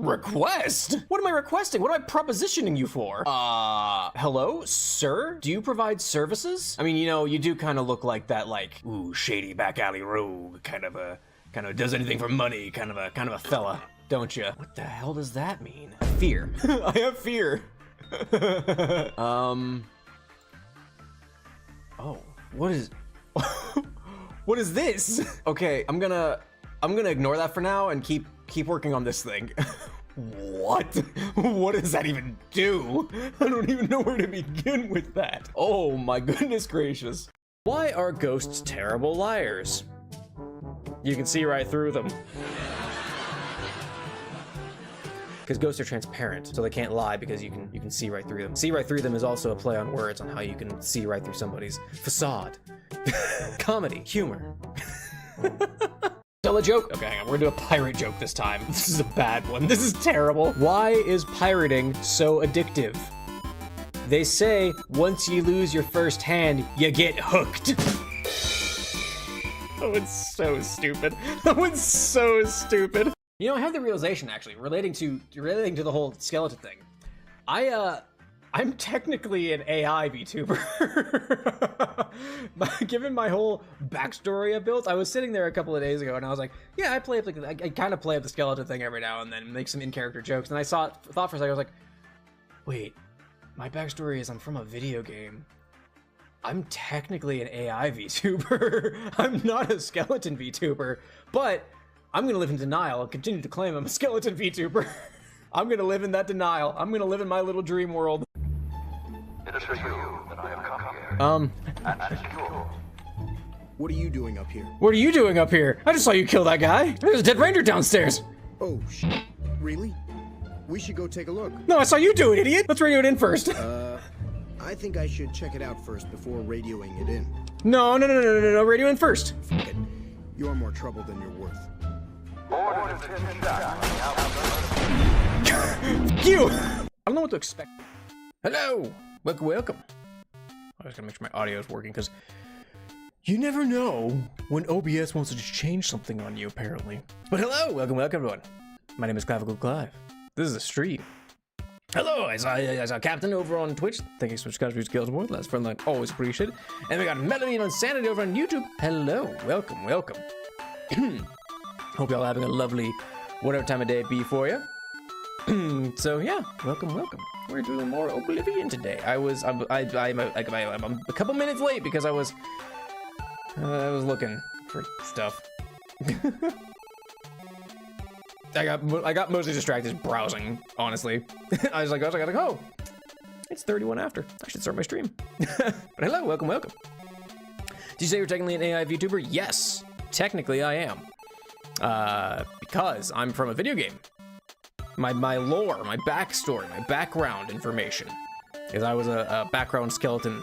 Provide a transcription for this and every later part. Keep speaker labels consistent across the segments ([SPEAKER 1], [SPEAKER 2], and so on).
[SPEAKER 1] Request? What am I requesting? What am I propositioning you for? Hello, sir? Do you provide services? I mean, you know, you do kind of look like that, like, ooh, shady back alley rogue, kind of does anything for money, kind of a fella, don't you? What the hell does that mean? Fear. I have fear. Oh, what is, what is this? Okay, I'm gonna ignore that for now and keep working on this thing. What? What does that even do? I don't even know where to begin with that. Oh my goodness gracious. Why are ghosts terrible liars? You can see right through them. Because ghosts are transparent, so they can't lie because you can see right through them. See right through them is also a play on words on how you can see right through somebody's facade. Comedy, humor. Tell a joke? Okay, hang on, we're gonna do a pirate joke this time. This is a bad one. This is terrible. Why is pirating so addictive? They say, once you lose your first hand, you get hooked. That one's so stupid. That one's so stupid. You know, I have the realization, actually, relating to the whole skeleton thing. I'm technically an AI VTuber. Given my whole backstory I built, I was sitting there a couple of days ago and I was like, yeah, I kind of play up the skeleton thing every now and then, make some in-character jokes. And I thought for a second, I was like, wait, my backstory is I'm from a video game. I'm technically an AI VTuber. I'm not a skeleton VTuber, but I'm gonna live in denial and continue to claim I'm a skeleton VTuber. I'm gonna live in that denial. I'm gonna live in my little dream world.
[SPEAKER 2] It is for you that I have come here. And secure.
[SPEAKER 3] What are you doing up here?
[SPEAKER 1] What are you doing up here? I just saw you kill that guy. There's a dead ranger downstairs.
[SPEAKER 3] Oh, shit. Really? We should go take a look.
[SPEAKER 1] No, I saw you do it, idiot. Let's radio it in first.
[SPEAKER 3] I think I should check it out first before radioing it in.
[SPEAKER 1] No, radio in first.
[SPEAKER 3] Fuck it. You're more trouble than you're worth.
[SPEAKER 2] Order to 10 shots.
[SPEAKER 1] You! I don't know what to expect. Hello! Welcome. I was gonna make sure my audio is working, because you never know when OBS wants to just change something on you, apparently. But hello! Welcome everyone. My name is Clavicle Clive. This is a stream. Hello, I saw Captain over on Twitch. Thank you so much for skills more. That's friendly, always appreciated. And we got Melody and Insanity over on YouTube. Hello, welcome. Hope y'all having a lovely whatever time of day it be for you. So yeah, welcome. We're doing more Oblivion today. I'm a couple minutes late because I was looking for stuff. I got mostly distracted browsing, honestly. I was like, I gotta go. It's 31 after. I should start my stream. But hello, welcome. Did you say you're technically an AI VTuber? Yes, technically I am. Because I'm from a video game. My lore, my backstory, my background information is I was a background skeleton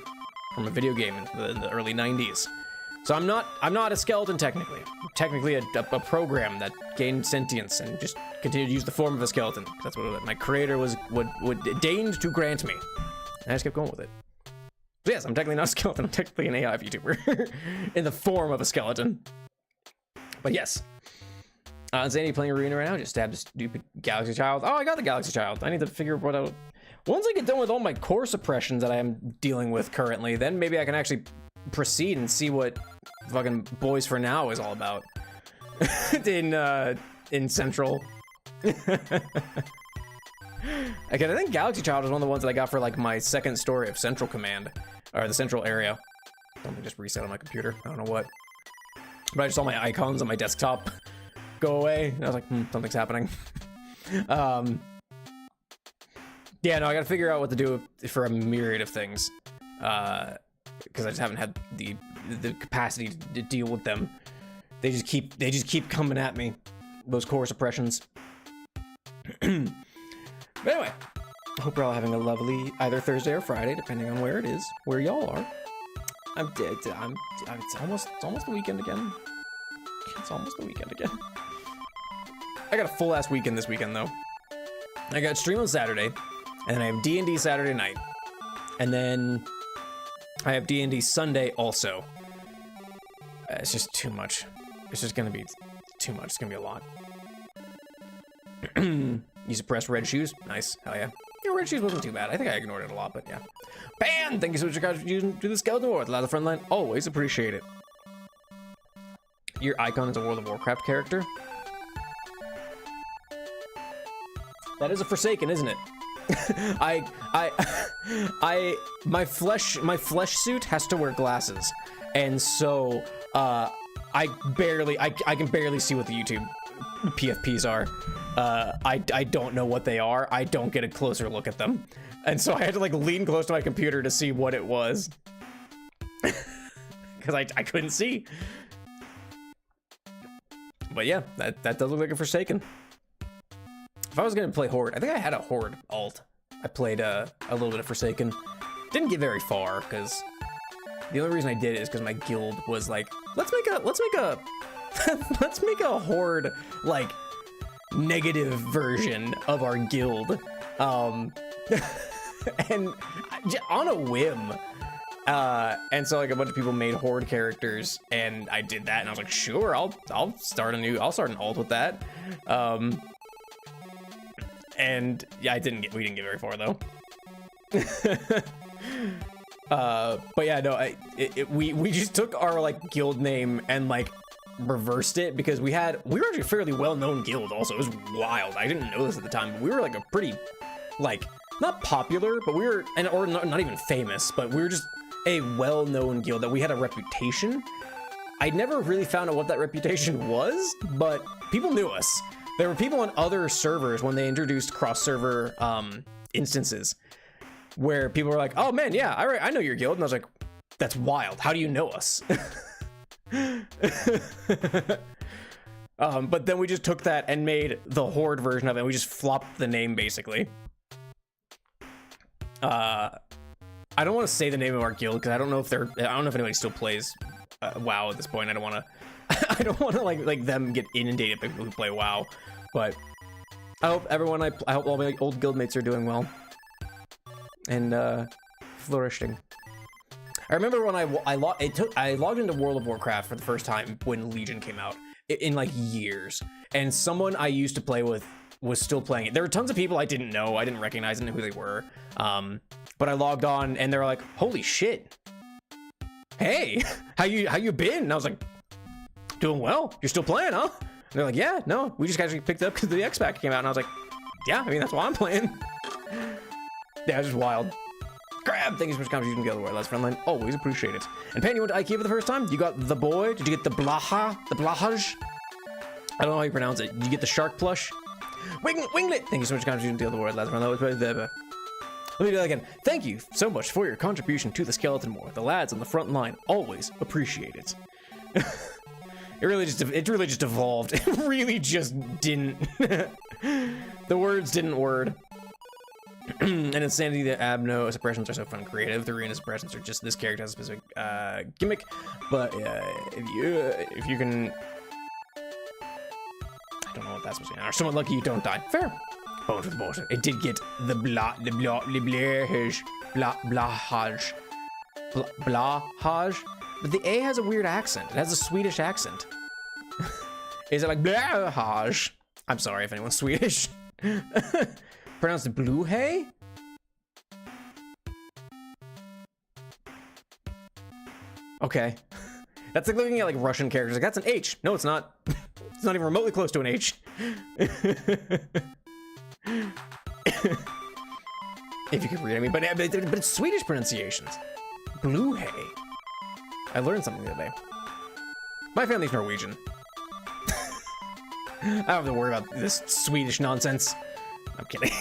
[SPEAKER 1] from a video game in the early 90s. So I'm not a skeleton technically. I'm technically a program that gained sentience and just continued to use the form of a skeleton. That's what my creator would deigned to grant me. And I just kept going with it. So yes, I'm technically not a skeleton. I'm technically an AI VTuber in the form of a skeleton. But yes. Zanny playing Arena right now, just stabbed a stupid Galaxy Child. Oh, I got the Galaxy Child. I need to figure what out. Once I get done with all my core suppressions that I am dealing with currently, then maybe I can actually proceed and see what fucking Boys for Now is all about. in Central. Okay, I think Galaxy Child is one of the ones that I got for like my second story of Central Command, or the Central area. Let me just reset on my computer. I don't know what. But I just saw my icons on my desktop go away, and I was like, something's happening. Yeah, no, I gotta figure out what to do for a myriad of things, because I just haven't had the capacity to deal with them. They just keep coming at me, those core suppressions. But anyway, I hope you're all having a lovely either Thursday or Friday, depending on where it is, where y'all are. It's almost the weekend again. It's almost the weekend again. I got a full ass weekend this weekend though. I got stream on Saturday, and then I have D&D Saturday night, and then I have D&D Sunday also. It's just too much. It's just gonna be too much. It's gonna be a lot. You suppressed red shoes. Nice. Hell yeah. Yeah, red shoes wasn't too bad. I think I ignored it a lot, but yeah. Pan! Thank you so much for contributing to the Skeleton War. The front line. Always appreciate it. Your icon is a World of Warcraft character. That is a Forsaken, isn't it? my flesh suit has to wear glasses, and so I can barely see what the YouTube PFPs are. I don't know what they are. I don't get a closer look at them, and so I had to like lean close to my computer to see what it was, because I couldn't see. But yeah, that does look like a Forsaken. If I was gonna play Horde, I think I had a Horde alt. I played a little bit of Forsaken. Didn't get very far, because the only reason I did it is because my guild was like, let's make a let's make a Horde like negative version of our guild, and on a whim. And so like a bunch of people made Horde characters, and I did that, and I was like, sure, I'll start an alt with that. And yeah, we didn't get very far though. But yeah, no, we just took our like guild name and like reversed it, because we were actually a fairly well-known guild also. It was wild. I didn't know this at the time, but we were like a pretty, like, not popular, but we were, or not even famous, but we were just a well-known guild, that we had a reputation. I never really found out what that reputation was, but people knew us. There were people on other servers when they introduced cross-server instances, where people were like, oh man, yeah, I know your guild. And I was like, that's wild. How do you know us? But then we just took that and made the Horde version of it. We just flopped the name, basically. I don't want to say the name of our guild, because I don't know if anybody still plays WoW at this point. I don't want to to like them get inundated by people who play WoW. But I hope I hope all my old guildmates are doing well and flourishing. I remember when I logged into World of Warcraft for the first time when Legion came out in like years, and someone I used to play with was still playing it. There were tons of people I didn't know, I didn't recognize who they were, but I logged on and they were like, holy shit, hey, how you been? And I was like, doing well. You're still playing, huh? And they're like, yeah, no, we just actually picked up because the X Pack came out. And I was like, yeah, I mean, that's why I'm playing. Yeah, it's just wild. Grab, thank you so much for contributing to the other way. Last friendline, always appreciate it. And Pan, you went to IKEA for the first time? You got the boy? Did you get the blahaj? I don't know how you pronounce it. Did you get the shark plush? Winglet, thank you so much for contributing to the other way. Last friendline, let me do that again. Thank you so much for your contribution to the Skeleton War. The lads on the front line always appreciate it. It really just evolved. It really just didn't. The words didn't word. And Insanity, the Abno suppressions are so fun and creative. The Arena suppressions are just, this character has a specific gimmick. But if you can, I don't know what that's supposed to be. Are somewhat lucky you don't die. Fair. Bones with bullshit. It did get the blahaj. But the A has a weird accent. It has a Swedish accent. Is it like blahaj? I'm sorry if anyone's Swedish. Pronounced blue hay? Okay. That's like looking at like Russian characters. Like, that's an H. No, it's not. It's not even remotely close to an H. If you could read, I mean, but it's Swedish pronunciations. Blue hay. I learned something the other day. My family's Norwegian. I don't have to worry about this Swedish nonsense. I'm kidding.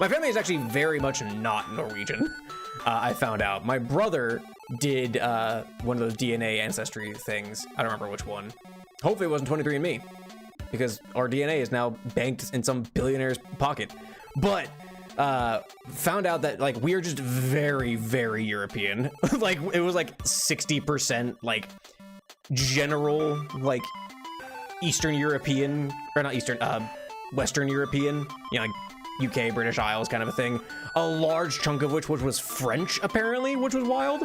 [SPEAKER 1] My family is actually very much not Norwegian. I found out. My brother did one of those DNA ancestry things. I don't remember which one. Hopefully it wasn't 23andMe, because our DNA is now banked in some billionaire's pocket. But found out that like we are just very, very European. Like it was like 60% like general like Eastern European, or not Eastern, Western European, you know, like UK, British Isles kind of a thing. A large chunk of which was French, apparently, which was wild.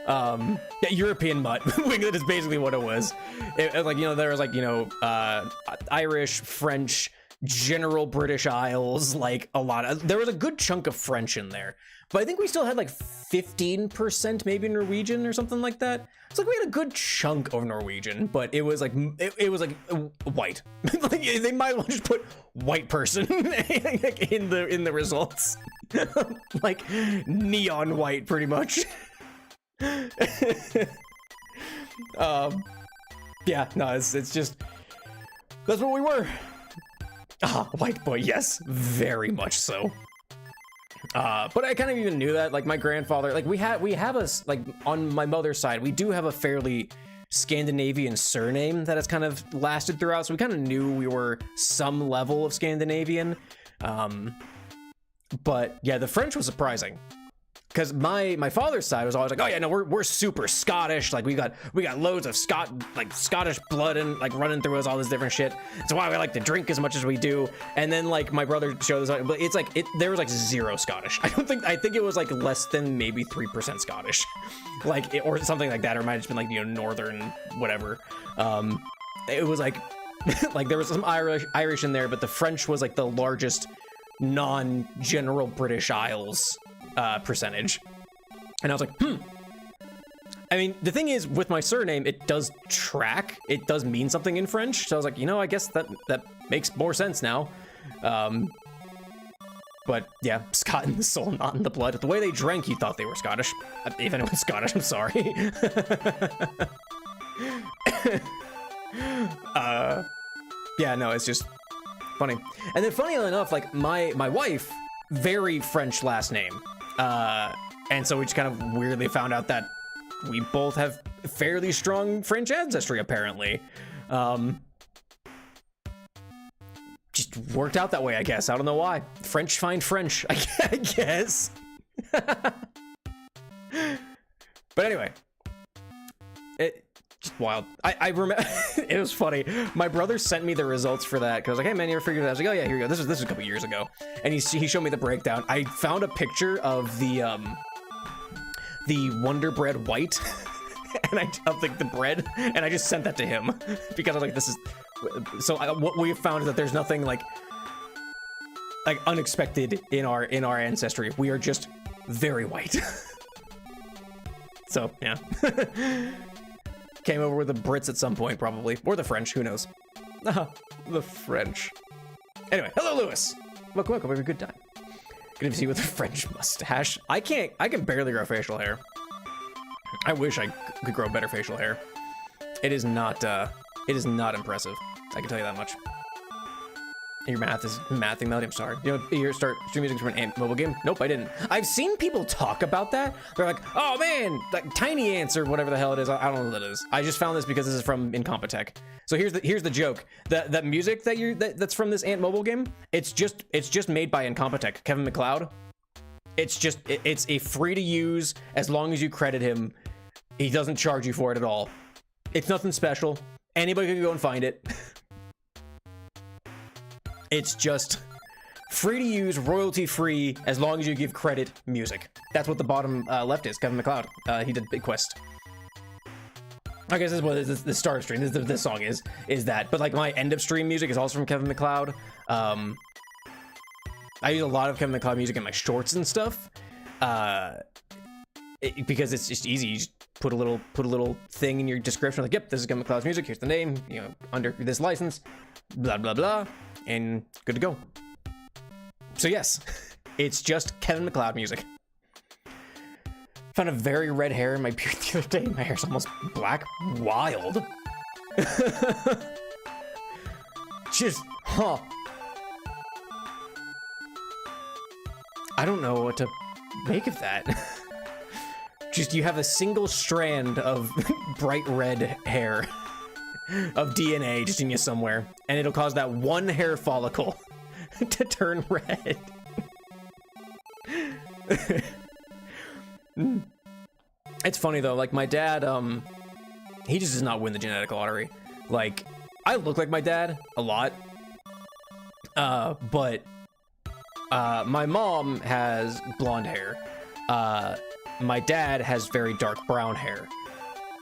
[SPEAKER 1] Yeah, European mutt. That is basically what it was. It, like, you know, there was like, you know, Irish, French, general British Isles, like a lot of, there was a good chunk of French in there, but I think we still had like 15% maybe Norwegian or something like that. It's like we had a good chunk of Norwegian, but it was like white. Like, they might well just put white person in the results. Like neon white, pretty much. Yeah, no, it's just, that's what we were. White boy, yes, very much so. But I kind of even knew that, like my grandfather, like we have a, like on my mother's side, we do have a fairly Scandinavian surname that has kind of lasted throughout, so we kind of knew we were some level of Scandinavian. But yeah, the French was surprising. Because my father's side was always like, oh yeah, no, we're super Scottish. Like we got loads of Scottish blood and like running through us, all this different shit. It's why we like to drink as much as we do. And then like my brother showed us, but it's like there was like zero Scottish. I think it was like less than maybe 3% Scottish, like or something like that, or it might have just been like, you know, northern whatever. It was like like there was some Irish in there, but the French was like the largest non-general British Isles percentage. And I was like, I mean, the thing is, with my surname, it does track, it does mean something in French, so I was like, you know, I guess that makes more sense now. But yeah, Scot in the soul, not in the blood. The way they drank, you thought they were Scottish. If anyone's Scottish, I'm sorry. Yeah, no, it's just funny. And then funny enough, like my wife, very French last name. And so we just kind of weirdly found out that we both have fairly strong French ancestry, apparently. Just worked out that way, I guess. I don't know why. French find French, I guess. But anyway, just wild. I remember, it was funny. My brother sent me the results for that, because I was like, hey man, you ever figured it out? I was like, oh yeah, here you go. This was a couple years ago. And he showed me the breakdown. I found a picture of the Wonder Bread white, and of like the bread, and I just sent that to him, because I was like, this is, so what we have found is that there's nothing like unexpected in our ancestry. We are just very white. So yeah. Came over with the Brits at some point, probably. Or the French, who knows? The French. Anyway, hello, Lewis. Welcome, have a good time. Good to see you with a French mustache. I can barely grow facial hair. I wish I could grow better facial hair. It is not impressive. I can tell you that much. Your math is mathing melody. I'm sorry. You know, you start stream music from an mobile game? Nope, I didn't. I've seen people talk about that. They're like, oh man, like Tiny Ants or whatever the hell it is. I don't know what that is. I just found this because this is from Incompetech. So here's the joke. That music that's from this Ant mobile game, it's just made by Incompetech, Kevin MacLeod. It's a free to use as long as you credit him. He doesn't charge you for it at all. It's nothing special. Anybody can go and find it. It's just free to use, royalty free, as long as you give credit music. That's what the bottom left is, Kevin MacLeod. He did Big Quest. I guess this is what the start of stream, this song is that. But like my end of stream music is also from Kevin MacLeod. I use a lot of Kevin MacLeod music in my shorts and stuff. Because it's just easy. You just put a little thing in your description, like, yep, this is Kevin MacLeod's music, here's the name, you know, under this license, blah, blah, blah, and good to go. So yes, it's just Kevin MacLeod music. Found a very red hair in my beard the other day. My hair's almost black. Wild. Just, I don't know what to make of that. Just, you have a single strand of bright red hair of DNA just in you somewhere, and it'll cause that one hair follicle to turn red. It's funny though, like my dad, he just does not win the genetic lottery. Like, I look like my dad a lot, but my mom has blonde hair. My dad has very dark brown hair,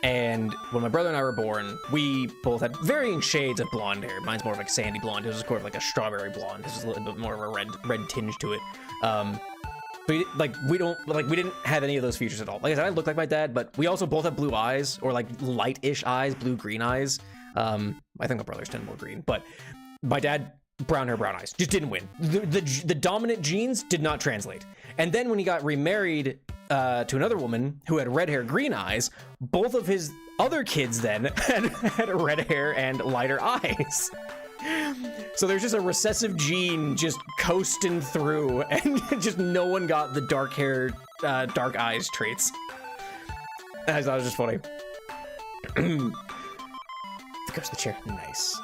[SPEAKER 1] And when my brother and I were born, we both had varying shades of blonde hair. Mine's more of like sandy blonde. His was more of like a strawberry blonde. His was a little bit more of a red tinge to it. But we didn't have any of those features at all. Like I said, I look like my dad, but we also both have blue eyes, or like light-ish eyes, blue-green eyes. I think my brothers tend more green, but my dad, brown hair, brown eyes, just didn't win. The dominant genes did not translate. And then when he got remarried to another woman who had red hair, green eyes, both of his other kids then had red hair and lighter eyes. So there's just a recessive gene just coasting through, and just no one got the dark hair, dark eyes traits. I thought it was just funny. There goes the chair. Nice.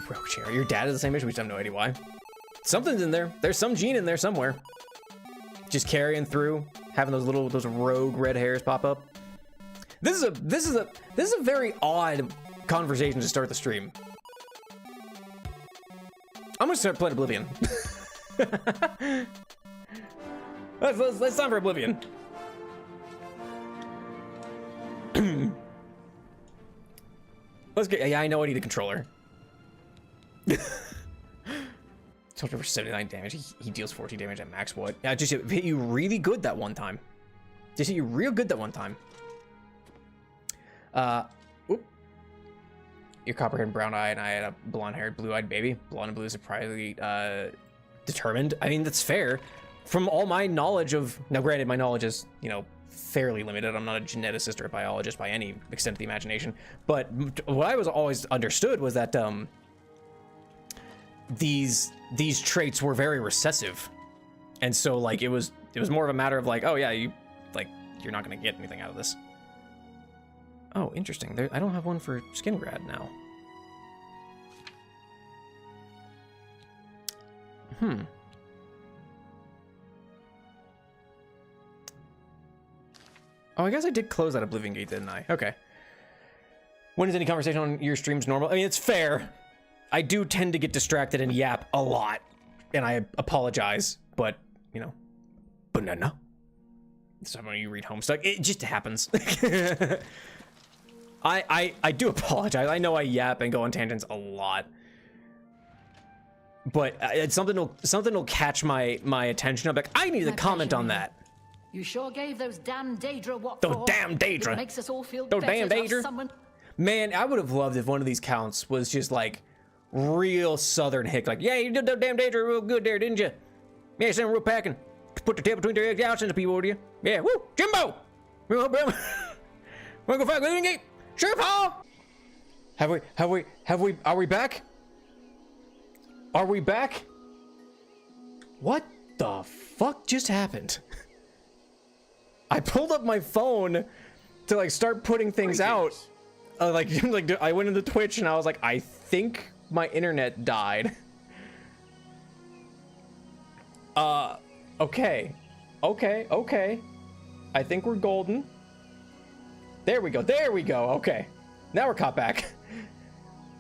[SPEAKER 1] Rogue chair. Your dad is the same age? We just have no idea why. Something's in there. There's some gene in there somewhere. Just carrying through, having those rogue red hairs pop up. This is a very odd conversation to start the stream. I'm gonna start playing Oblivion. Let's time for Oblivion. Let's get. Yeah, I know I need a controller. Soldier for 79 damage. He deals 14 damage at max. What? Yeah, just hit you really good that one time. Just hit you real good that one time. Oop. You're copper-haired, brown-eyed, and I had a blonde-haired, blue-eyed baby. Blonde and blue is surprisingly determined. I mean, that's fair. From all my knowledge of... Now, granted, my knowledge is, you know, fairly limited. I'm not a geneticist or a biologist by any extent of the imagination. But what I was always understood was that these traits were very recessive. And so, like, it was more of a matter of, like, oh, yeah, you're not going to get anything out of this. Oh, interesting. I don't have one for Skin Grad now. Oh, I guess I did close that Oblivion gate, didn't I? Okay. When is any conversation on your streams normal? I mean, it's fair. I do tend to get distracted and yap a lot, and I apologize, but, you know, banana. So when you read Homestuck, it just happens. I do apologize. I know I yap and go on tangents a lot, but it's something will catch my attention. I'm like, I need to comment on that.
[SPEAKER 4] You sure gave those damn Daedra what
[SPEAKER 1] Those
[SPEAKER 4] for?
[SPEAKER 1] damn Daedra.
[SPEAKER 4] It makes us all feel
[SPEAKER 1] Those
[SPEAKER 4] better
[SPEAKER 1] damn
[SPEAKER 4] to have
[SPEAKER 1] Daedra.
[SPEAKER 4] someone...
[SPEAKER 1] Man, I would have loved if one of these counts was just like real Southern hick, like, yeah, you did that damn Daedra real good there, didn't you? Yeah, you real packing. Put the tail between their eggs out into people, would you? Yeah, woo, Jimbo. Wanna go fight Oblivion Gate? Sure, Paul. Are we back? Are we back? What the fuck just happened? I pulled up my phone to like start putting things out. Like I went into Twitch and I was like, I think my internet died. Okay. I think we're golden. There we go. Okay. Now we're caught back.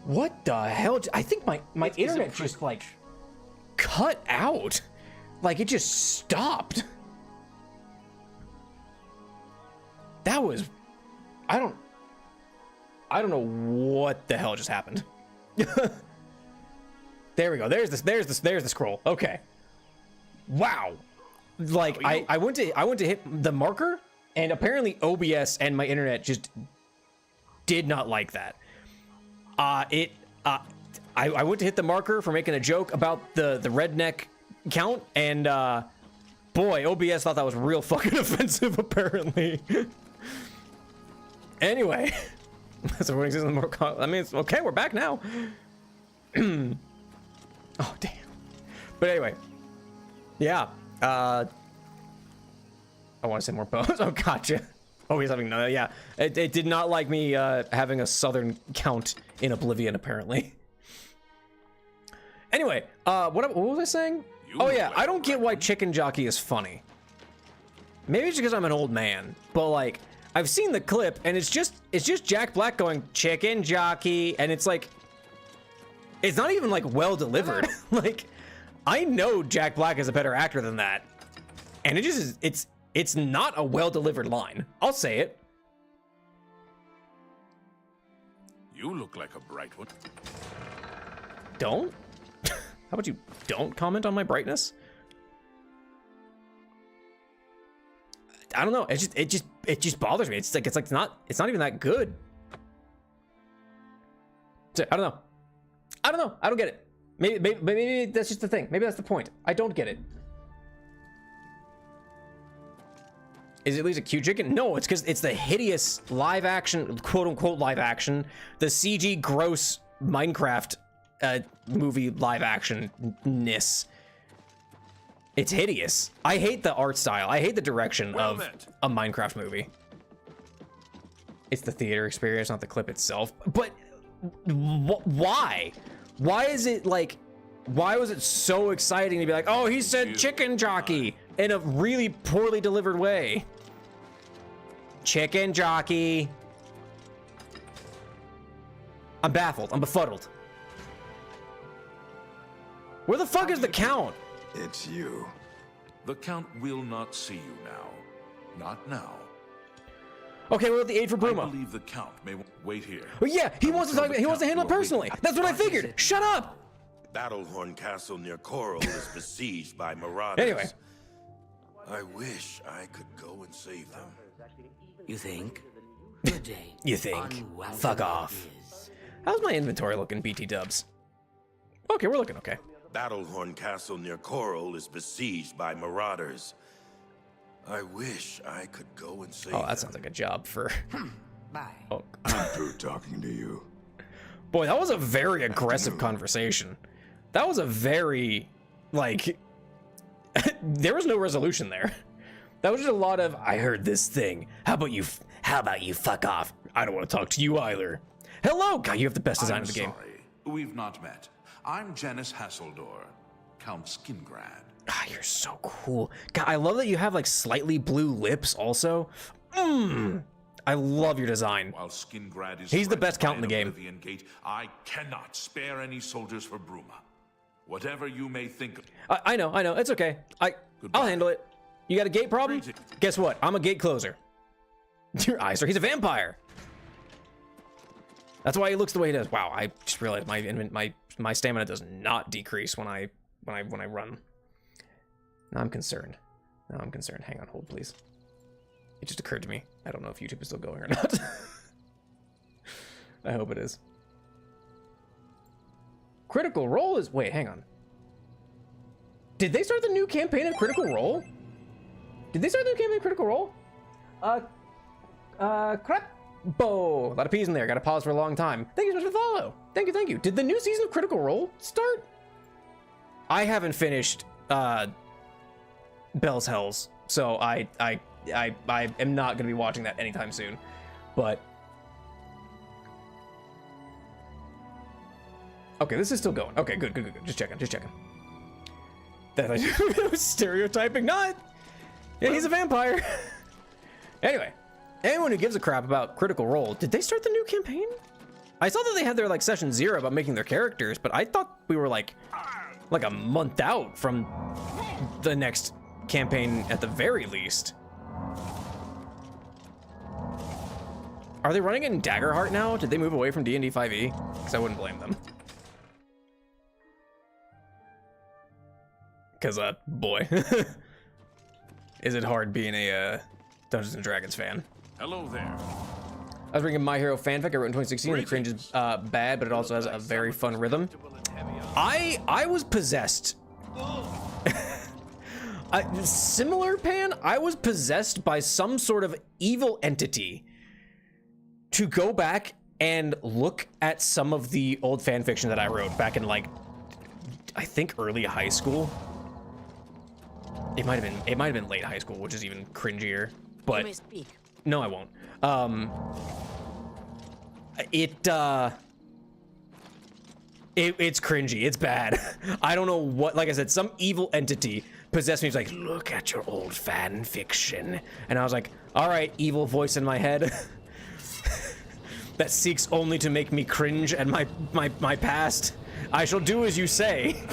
[SPEAKER 1] What the hell? I think my internet just like cut out. Like it just stopped. That was, I don't know what the hell just happened. There we go. There's the scroll. Okay. Wow. Like I went to hit the marker, and apparently OBS and my internet just did not like that. I went to hit the marker for making a joke about the redneck count, and boy, OBS thought that was real fucking offensive apparently. Anyway, so what exists in the more I mean, it's okay, we're back now. Oh damn. But anyway, yeah. I want to say more bows. Oh, gotcha. Oh, he's having no. Yeah, it did not like me having a southern count in Oblivion apparently. Anyway, what was I saying? Oh yeah, I don't get why Chicken Jockey is funny. Maybe it's because I'm an old man, but like I've seen the clip and it's just Jack Black going Chicken Jockey, and it's like it's not even like well delivered. Like I know Jack Black is a better actor than that, and it just is, it's not a well delivered line. I'll say it.
[SPEAKER 5] You look like a bright one.
[SPEAKER 1] Don't? How about you don't comment on my brightness? I don't know. It just bothers me. It's not even that good. I don't know. I don't get it. Maybe that's just the thing. Maybe that's the point. I don't get it. Is it at least a cute chicken? No, it's because it's the hideous live action, quote unquote live action, the CG gross Minecraft movie live action-ness. It's hideous. I hate the art style. I hate the direction of a Minecraft movie. It's the theater experience, not the clip itself. But why? Why is it like, why was it so exciting to be like, oh, he said chicken jockey in a really poorly delivered way? Chicken jockey. I'm baffled. I'm befuddled. Where the fuck is the Count?
[SPEAKER 6] It's you.
[SPEAKER 5] The Count will not see you now. Not now.
[SPEAKER 1] Okay, we're at the aid for
[SPEAKER 5] I
[SPEAKER 1] Bruma.
[SPEAKER 5] believe the Count may wait here.
[SPEAKER 1] Oh yeah, he wants to talk. He wants to handle it personally. That's what I figured. Shut up.
[SPEAKER 6] Battlehorn Castle near Coral is besieged by marauders.
[SPEAKER 1] Anyway.
[SPEAKER 6] I wish I could go and save them.
[SPEAKER 7] You think? Good day.
[SPEAKER 1] You think? Fuck off. How's my inventory looking, BT dubs? Okay, we're looking okay.
[SPEAKER 6] Battlehorn Castle near Coral is besieged by marauders. I wish I could go and save them.
[SPEAKER 1] Oh, that sounds like a job for...
[SPEAKER 7] Bye.
[SPEAKER 1] Oh.
[SPEAKER 6] I'm through talking to you.
[SPEAKER 1] Boy, that was a very aggressive conversation. That was a very, like... there was no resolution there. That was just a lot of, I heard this thing. How about you fuck off? I don't want to talk to you either. Hello, God, you have the best design of the game.
[SPEAKER 5] Sorry, we've not met. I'm Janice Hasseldor, Count Skingrad.
[SPEAKER 1] Ah, you're so cool. God, I love that you have like slightly blue lips also. I love your design.
[SPEAKER 5] While Skingrad is
[SPEAKER 1] He's the best Count in the game.
[SPEAKER 5] Oblivion Gate, I cannot spare any soldiers for Bruma. Whatever you may think of.
[SPEAKER 1] I know. It's okay. I'll handle it. You got a gate problem? Guess what? I'm a gate closer. Your eyes are. He's a vampire. That's why he looks the way he does. Wow, I just realized my stamina does not decrease when I run. Now I'm concerned. Hang on, hold please. It just occurred to me. I don't know if YouTube is still going or not. I hope it is. Critical Role is... Wait, hang on. Did they start the new campaign of Critical Role? Crap-bo. A lot of P's in there. Got to pause for a long time. Thank you so much for the follow. Thank you. Did the new season of Critical Role start? I haven't finished Bell's Hells, so I am not going to be watching that anytime soon. But okay, this is still going. Okay, good. Just checking. That I was stereotyping. Not. Yeah, he's a vampire. Anyway, anyone who gives a crap about Critical Role, did they start the new campaign? I saw that they had their like session 0 about making their characters, but I thought we were like a month out from the next campaign at the very least. Are they running it in Daggerheart now? Did they move away from D&D 5e? Because I wouldn't blame them. Because, boy, is it hard being a Dungeons & Dragons fan.
[SPEAKER 5] Hello there.
[SPEAKER 1] I was reading a My Hero fanfic I wrote in 2016. The cringe is bad, but it also has a very fun rhythm. I was possessed. Similar, Pan, I was possessed by some sort of evil entity to go back and look at some of the old fan fiction that I wrote back in, like, I think early high school. It might have been late high school, which is even cringier. But
[SPEAKER 7] You may speak.
[SPEAKER 1] no, I won't. It's cringy. It's bad. I don't know what. Like I said, some evil entity possessed me. He's like, look at your old fan fiction, and I was like, all right, evil voice in my head that seeks only to make me cringe at my past. I shall do as you say.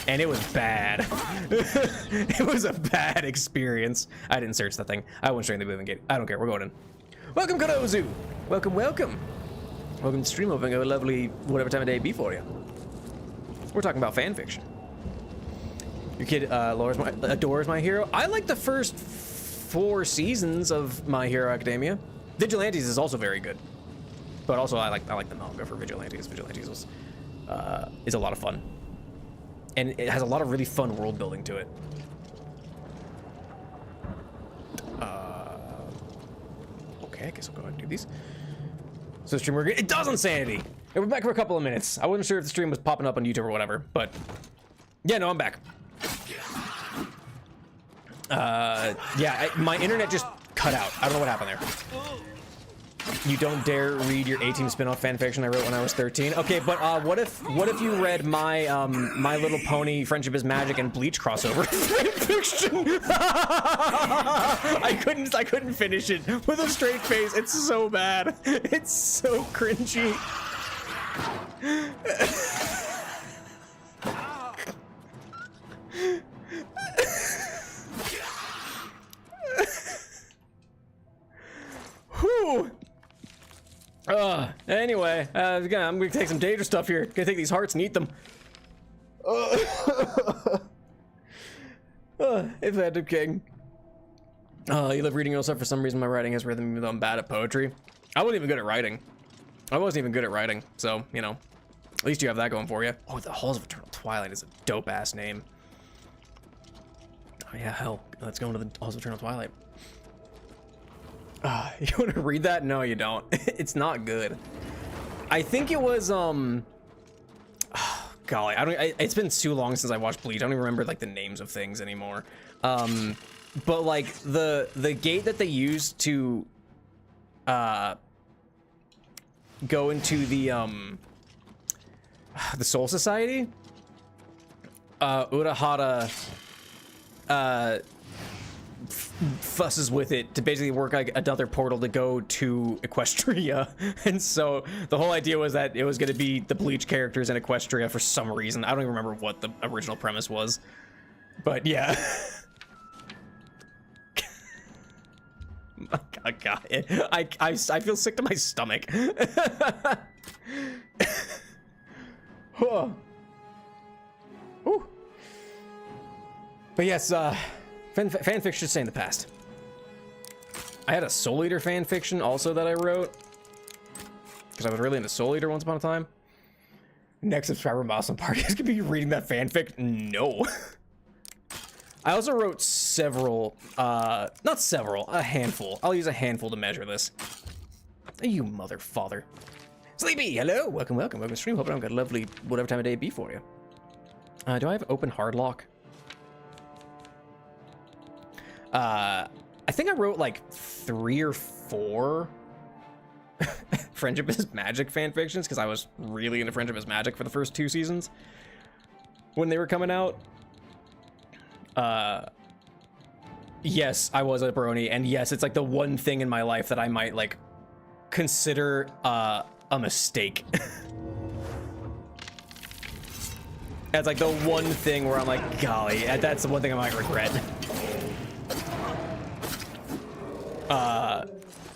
[SPEAKER 1] And it was bad. It was a bad experience. I didn't search that thing. I went straight in the Oblivion Gate. I don't care. We're going in. Welcome, Kadozu. Welcome. Welcome to stream, hoping a lovely whatever time of day be for you. We're talking about fan fiction. Your kid adores My Hero. I like the first 4 seasons of My Hero Academia. Vigilantes is also very good, but also I like the manga for Vigilantes. Vigilantes is a lot of fun, and it has a lot of really fun world building to it. Okay, I guess I'll go ahead and do these. So the stream working. It does Insanity. And we're back for a couple of minutes. I wasn't sure if the stream was popping up on YouTube or whatever, but yeah, no, I'm back. Yeah, my internet just cut out. I don't know what happened there. You don't dare read your A-Team spin-off fanfiction I wrote when I was 13. Okay, but what if you read my My Little Pony Friendship is Magic and Bleach crossover fanfiction? I couldn't finish it with a straight face. It's so bad. It's so cringy. Whew. Anyway, I'm gonna take some Daedra stuff here. Gonna take these hearts and eat them. ENvtuber King. You love reading yourself. For some reason, my writing has rhythm, even though I'm bad at poetry. I wasn't even good at writing. So, you know, at least you have that going for you. Oh, the Halls of Eternal Twilight is a dope-ass name. Oh, yeah, hell. Let's go into the Halls of Eternal Twilight. You want to read that? No, you don't. It's not good. I think it was, golly, it's been too long since I watched Bleach. I don't even remember, like, the names of things anymore. But, like, the gate that they used to, go into the Soul Society, Urahara, fusses with it to basically work like another portal to go to Equestria. And so the whole idea was that it was going to be the Bleach characters in Equestria for some reason. I don't even remember what the original premise was, but yeah. My God, I feel sick to my stomach. But yes, fanfiction should stay in the past. I had a Soul Eater fanfiction also that I wrote, because I was really into Soul Eater once upon a time. Next subscriber milestone party is gonna be reading that fanfic. No. I also wrote several, not several, a handful. I'll use a handful to measure this. You mother father. Sleepy, hello, welcome to stream. Hope I've got a lovely whatever time of day it be for you. Do I have open hard lock? I think I wrote like 3 or 4 Friendship is Magic fanfictions, because I was really into Friendship is Magic for the first 2 seasons when they were coming out. Yes, I was a brony, and yes, it's like the one thing in my life that I might like consider a mistake. That's like the one thing where I'm like, golly, that's the one thing I might regret.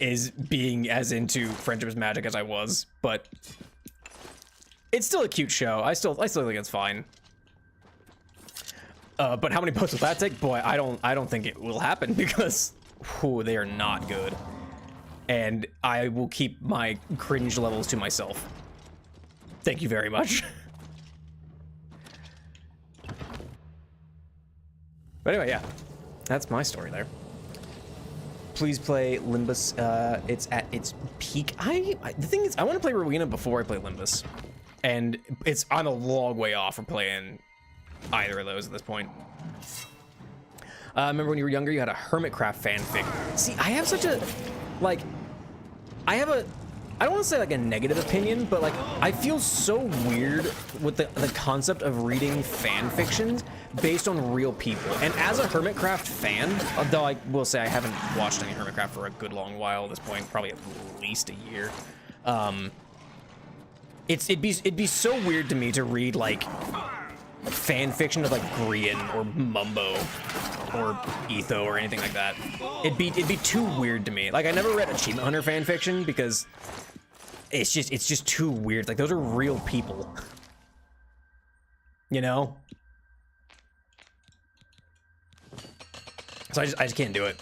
[SPEAKER 1] Is being as into Friendship is Magic as I was, but it's still a cute show. I still think it's fine. But how many posts will that take? Boy, I don't think it will happen, because they are not good. And I will keep my cringe levels to myself. Thank you very much. But anyway, yeah, that's my story there. Please play Limbus. It's at its peak. The thing is, I want to play Rowena before I play Limbus, and I'm a long way off from playing either of those at this point. Remember when you were younger, you had a Hermitcraft fanfic. See, I have such a, like, I don't want to say like a negative opinion, but like, I feel so weird with the concept of reading fan fictions based on real people. And as a Hermitcraft fan, though I will say I haven't watched any Hermitcraft for a good long while at this point, probably at least a year. It'd be so weird to me to read like fan fiction of like Grian or Mumbo or Etho or anything like that. It'd be too weird to me. Like, I never read Achievement Hunter fan fiction because it's just too weird. Like, those are real people. You know? So I just can't do it.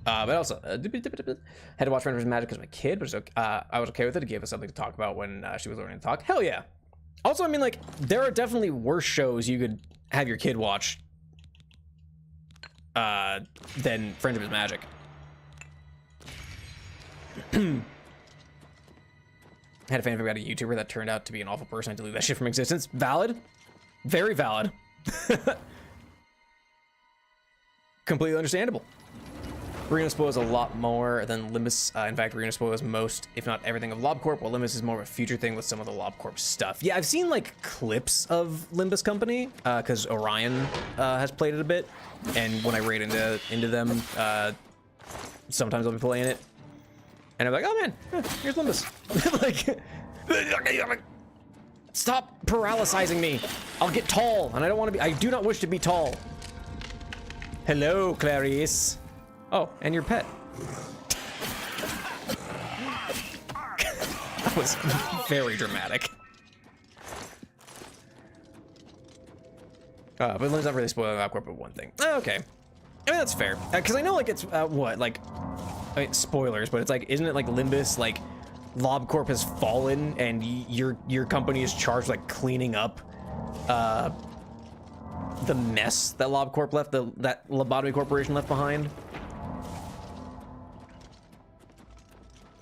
[SPEAKER 1] But also, had to watch Random Magic because my kid, but I was okay with it. It gave us something to talk about when she was learning to talk. Hell yeah. Also, I mean, like, there are definitely worse shows you could have your kid watch than Friend of His Magic. I had a fan about a YouTuber that turned out to be an awful person. I deleted that shit from existence. Valid. Very valid. Completely understandable. Arena spoils a lot more than Limbus. In fact, Arena spoils most, if not everything, of LobCorp, while Limbus is more of a future thing with some of the LobCorp stuff. Yeah, I've seen like clips of Limbus Company, because Orion has played it a bit, and when I raid into them, sometimes I'll be playing it, and I'm like, oh man, here's Limbus. Like, stop paralysizing me. I'll get tall, and I don't want to be. I do not wish to be tall. Hello, Clarice. Oh, and your pet. That was very dramatic. But let's not really spoil LobCorp, but one thing. Okay. I mean, that's fair. Because I know, like, it's, what, like, I mean, spoilers, but it's like, isn't it like Limbus, like, LobCorp has fallen, and your company is charged, like, cleaning up, the mess that LobCorp left, that Lobotomy Corporation left behind?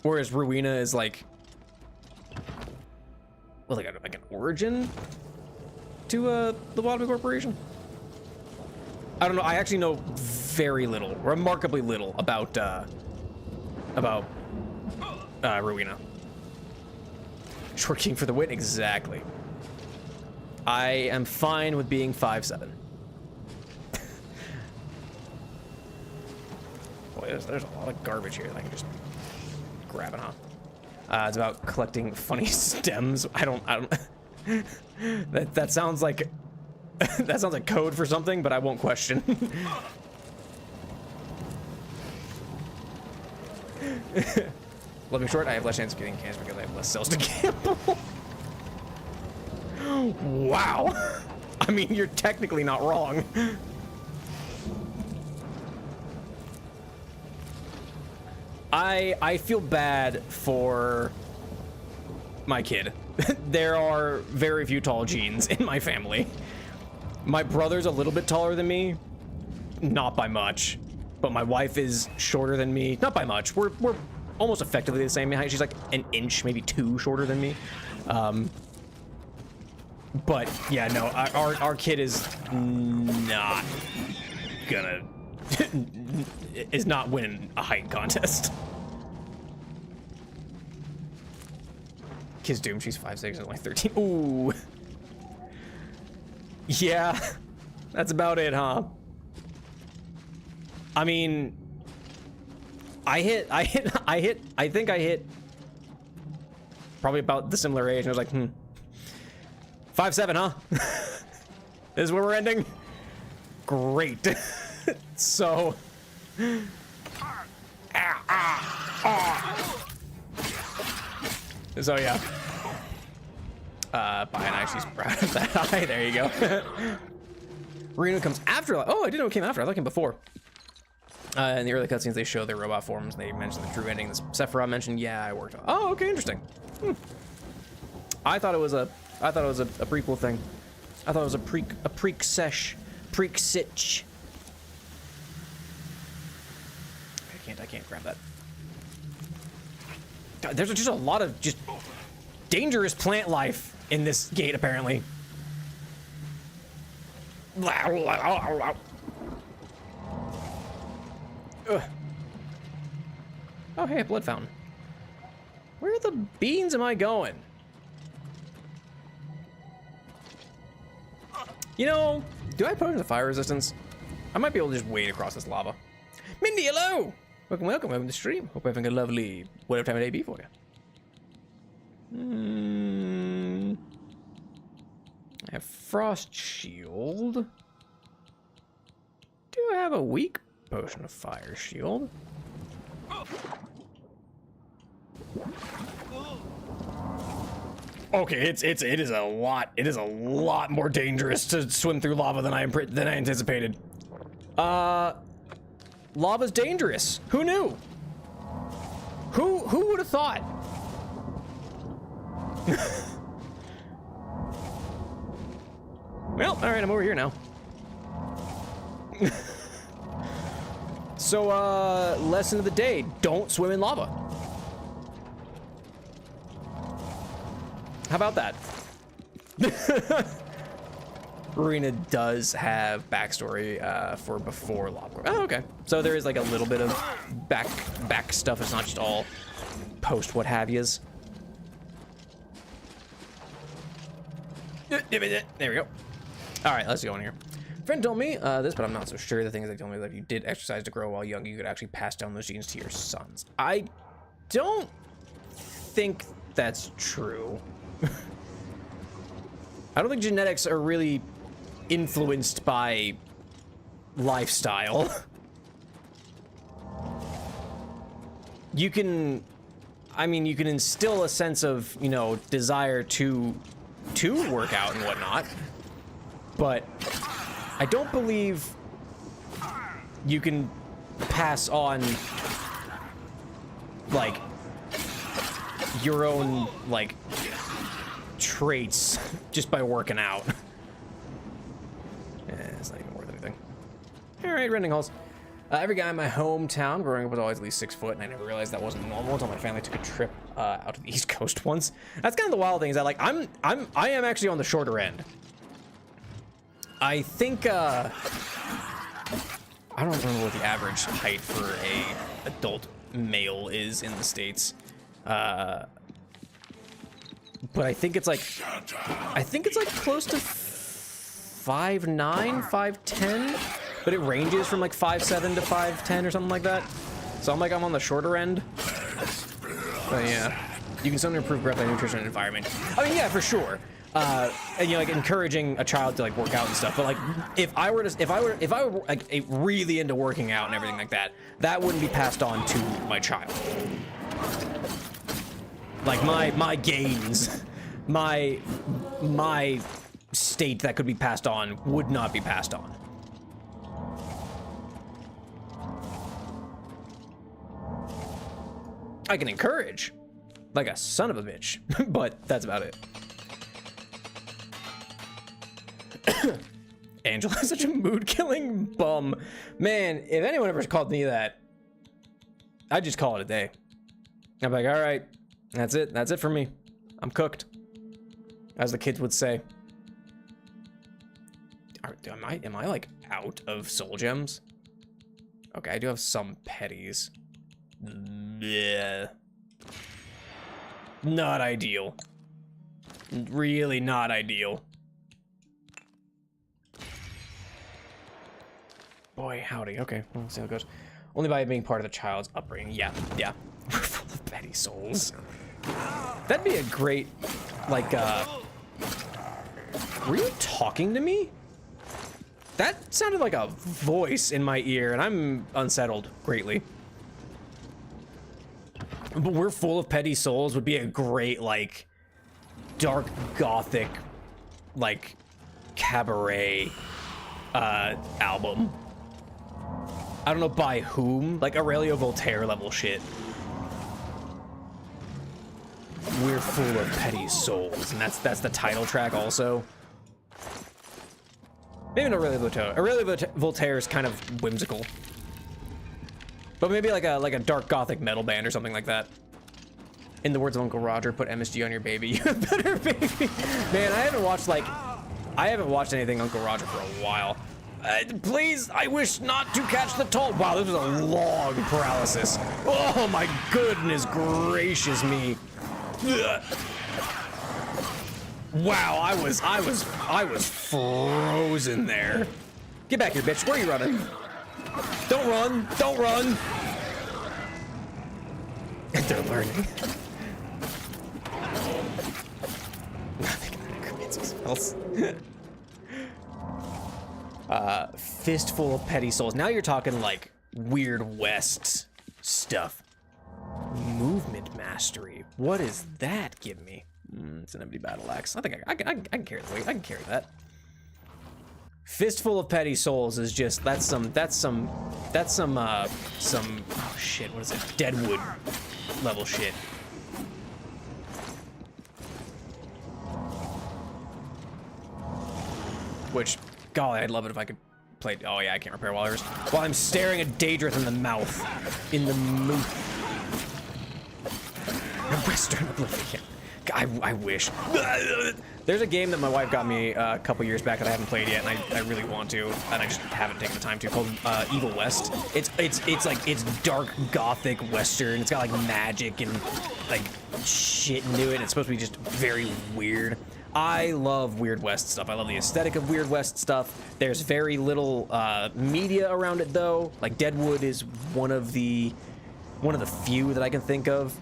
[SPEAKER 1] Whereas Rowena is like, well, like an origin to the Lobotomy Corporation. I don't know. I actually know very little, remarkably little about Rowena. Short king for the win, exactly. I am fine with being 5'7". Boy, there's a lot of garbage here that I can just grab it, huh? It's about collecting funny stems. I don't that sounds like that sounds like code for something, but I won't question. Love me short, I have less chance of getting cancer because I have less cells to gamble. Wow. I mean, you're technically not wrong. I feel bad for my kid. There are very few tall genes in my family. My brother's a little bit taller than me, not by much, but my wife is shorter than me, not by much. We're almost effectively the same height. She's like an inch, maybe 2 shorter than me. But yeah, no, our kid is not gonna is not winning a height contest. Kid's doomed. She's 5'6" and like 13. Ooh. Yeah, that's about it, huh? I mean, I think I hit probably about the similar age, and I was like, 5'7", huh? This is where we're ending? Great. So yeah. Bye, and actually proud of that eye. There you go. Reno comes after. Oh, I didn't know it came after. I thought it came before. In the early cutscenes, they show their robot forms. They mentioned the true ending. This Sephiroth mentioned, yeah, I worked on. Oh, okay, interesting. I thought it was a prequel thing. I thought it was a preak-sitch. I can't grab that. God, there's just a lot of just dangerous plant life in this gate, apparently. Ugh. Oh, hey, a blood fountain. Where the beans am I going? You know, do I put in the fire resistance? I might be able to just wade across this lava. Mindy, hello! Welcome to the stream. Hope you're having a lovely whatever time of day be for you. I have Frost Shield. Do I have a weak potion of Fire Shield? Okay, it is a lot more dangerous to swim through lava than I anticipated. Lava's dangerous. Who knew? Who would have thought? Well, all right, I'm over here now. So, lesson of the day, don't swim in lava. How about that? Arena does have backstory for before lava. Oh, okay. So there is like a little bit of back stuff. It's not just all post what have yous. There we go. All right, let's go in here. Friend told me this, but I'm not so sure. The thing is, they told me that if you did exercise to grow while young, you could actually pass down those genes to your sons. I don't think that's true. I don't think genetics are really influenced by lifestyle. You can, I mean, you can instill a sense of, you know, desire to work out and whatnot, but I don't believe you can pass on like your own like traits just by working out. It's not even worth anything. All right, renting halls. Every guy in my hometown growing up was always at least 6 foot, and I never realized that wasn't normal until my family took a trip out to the East Coast once. That's kind of the wild thing, is that like I am actually on the shorter end. I think I don't remember what the average height for a adult male is in the States. But I think it's like close to 5'9", 5'10", but it ranges from like 5'7" to 5'10" or something like that. So I'm on the shorter end. But yeah, you can certainly improve growth by nutrition and environment. I mean, yeah, for sure. And you know, like encouraging a child to like work out and stuff. But like, if I were like really into working out and everything like that, that wouldn't be passed on to my child. Like my gains, my state that could be passed on would not be passed on. I can encourage, like a son of a bitch, but that's about it. Angela's such a mood-killing bum. Man, if anyone ever called me that, I'd just call it a day. I'm like, all right, that's it. That's it for me. I'm cooked, as the kids would say. Am I like out of soul gems? Okay, I do have some petties. Yeah. Not ideal. Really not ideal. Boy, howdy. Okay, we'll see how it goes. Only by being part of the child's upbringing. Yeah. We're full of petty souls. That'd be a great, like, were you talking to me? That sounded like a voice in my ear, and I'm unsettled greatly. But we're full of petty souls would be a great, like, dark gothic, like, cabaret, album. I don't know by whom, like Aurelio Voltaire level shit. We're full of petty souls, and that's the title track also. Maybe not Aurelio Voltaire. Aurelio Voltaire is kind of whimsical. But maybe like a dark gothic metal band or something like that. In the words of Uncle Roger, put MSG on your baby. You have better baby. Man, I haven't watched anything Uncle Roger for a while. Please, I wish not to catch the toll. Wow, this was a long paralysis. Oh my goodness gracious me. Ugh. Wow, I was frozen there. Get back here, bitch. Where are you running? Don't run. Don't run. They're learning. Nothing necromancy spells. Fistful of petty souls. Now you're talking like Weird West stuff. Movement mastery. What does that give me? It's an empty battle axe. I think I can carry the weight. I can carry that. Fistful of Petty Souls is just, that's some oh shit, what is it? Deadwood level shit. Which, golly, I'd love it if I could play, oh yeah, I can't repair while I'm staring at Daedrith in the mouth. In the mouth. Western Oblivion. I wish. There's a game that my wife got me a couple years back that I haven't played yet, and I really want to, and I just haven't taken the time to. Called Evil West. It's dark gothic western. It's got like magic and like shit into it. It's supposed to be just very weird. I love Weird West stuff. I love the aesthetic of Weird West stuff. There's very little media around it though. Like Deadwood is one of the few that I can think of.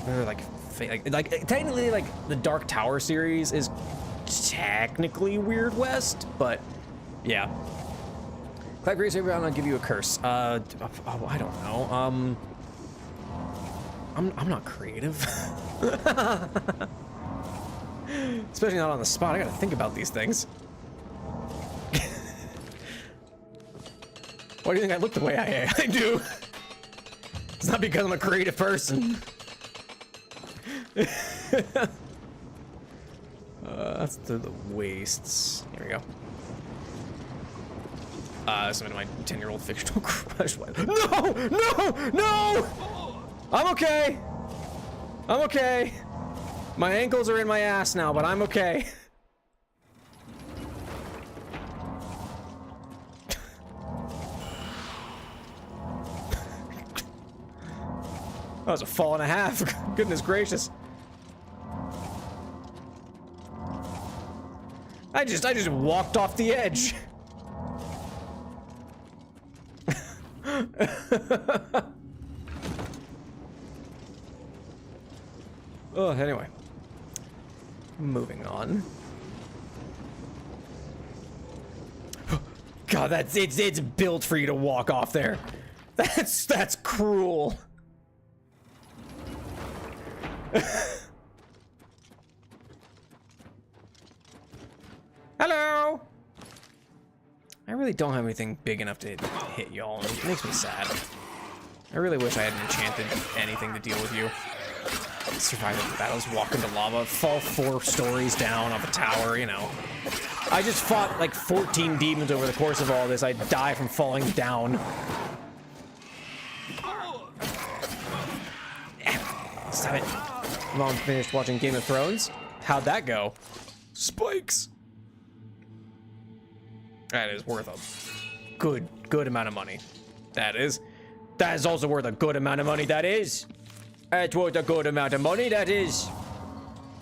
[SPEAKER 1] Like technically, like the Dark Tower series is technically Weird West, but yeah. Clap Grace every round, I'll give you a curse. I don't know. I'm not creative. Especially not on the spot. I gotta think about these things. Why do you think I look the way I do? It's not because I'm a creative person. That's through the wastes. Here we go. Some of my 10-year-old fictional crush. No! I'm okay. I'm okay. My ankles are in my ass now, but I'm okay. That was a fall and a half. Goodness gracious. I just walked off the edge. Oh, anyway. Moving on. God, it's built for you to walk off there. That's cruel. Hello. I really don't have anything big enough to hit y'all. It makes me sad. I really wish I had enchanted anything to deal with you. Survive the battles, walk into lava, fall 4 stories down off a tower, you know. I just fought like 14 demons over the course of all this. I die from falling down. Stop it. Mom finished watching Game of Thrones. How'd that go? Spikes. That is worth a good amount of money. That is also worth a good amount of money. That's worth a good amount of money. That is.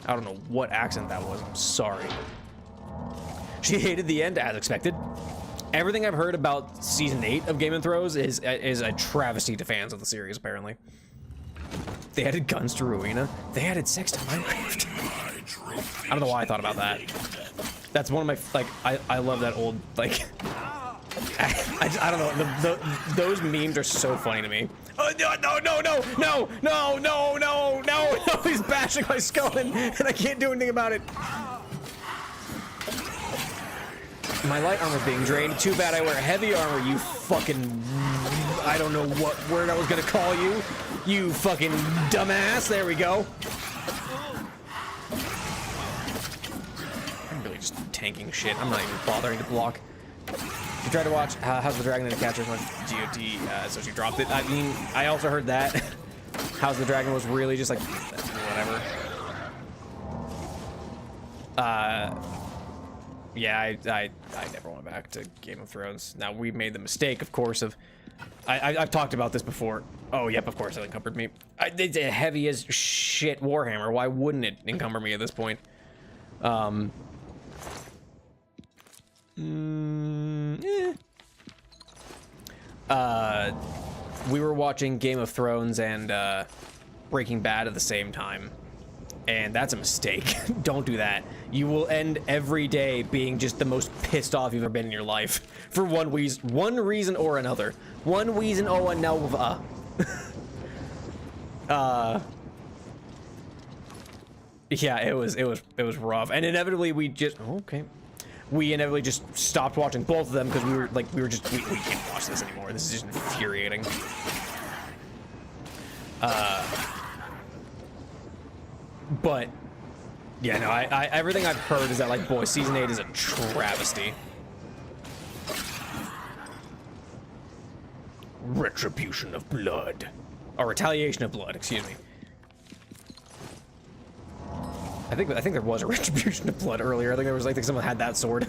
[SPEAKER 1] I don't know what accent that was. I'm sorry. She hated the end as expected. Everything I've heard about season 8 of Game of Thrones is a travesty to fans of the series, apparently. They added guns to Rowena. They added sex to Minecraft. I don't know why I thought about that. That's one of my, like, I love that old, like, I don't know, those memes are so funny to me. Oh, no, he's bashing my skull and I can't do anything about it. My light armor's being drained. Too bad I wear heavy armor, you fucking, I don't know what word I was gonna call you. You fucking dumbass. There we go. I'm really just tanking shit. I'm not even bothering to block. You tried to watch How's the Dragon and Catcher much GOT, so she dropped it. I mean, I also heard that How's the Dragon was really just like, whatever. Yeah, I never went back to Game of Thrones. Now, we made the mistake, of course, of... I've talked about this before. Oh, yep, of course it encumbered me. It's a heavy as shit Warhammer. Why wouldn't it encumber me at this point? We were watching Game of Thrones and Breaking Bad at the same time. And that's a mistake. Don't do that. You will end every day being just the most pissed off you've ever been in your life. For one reason or another. One reason or another. Yeah, it was rough, and inevitably we just inevitably just stopped watching both of them because we can't watch this anymore. This is just infuriating. But yeah, no, I everything I've heard is that like, boy, season 8 is a travesty. Retribution of blood, or retaliation of blood, excuse me. I think there was a retribution of blood earlier. I think there was like someone had that sword.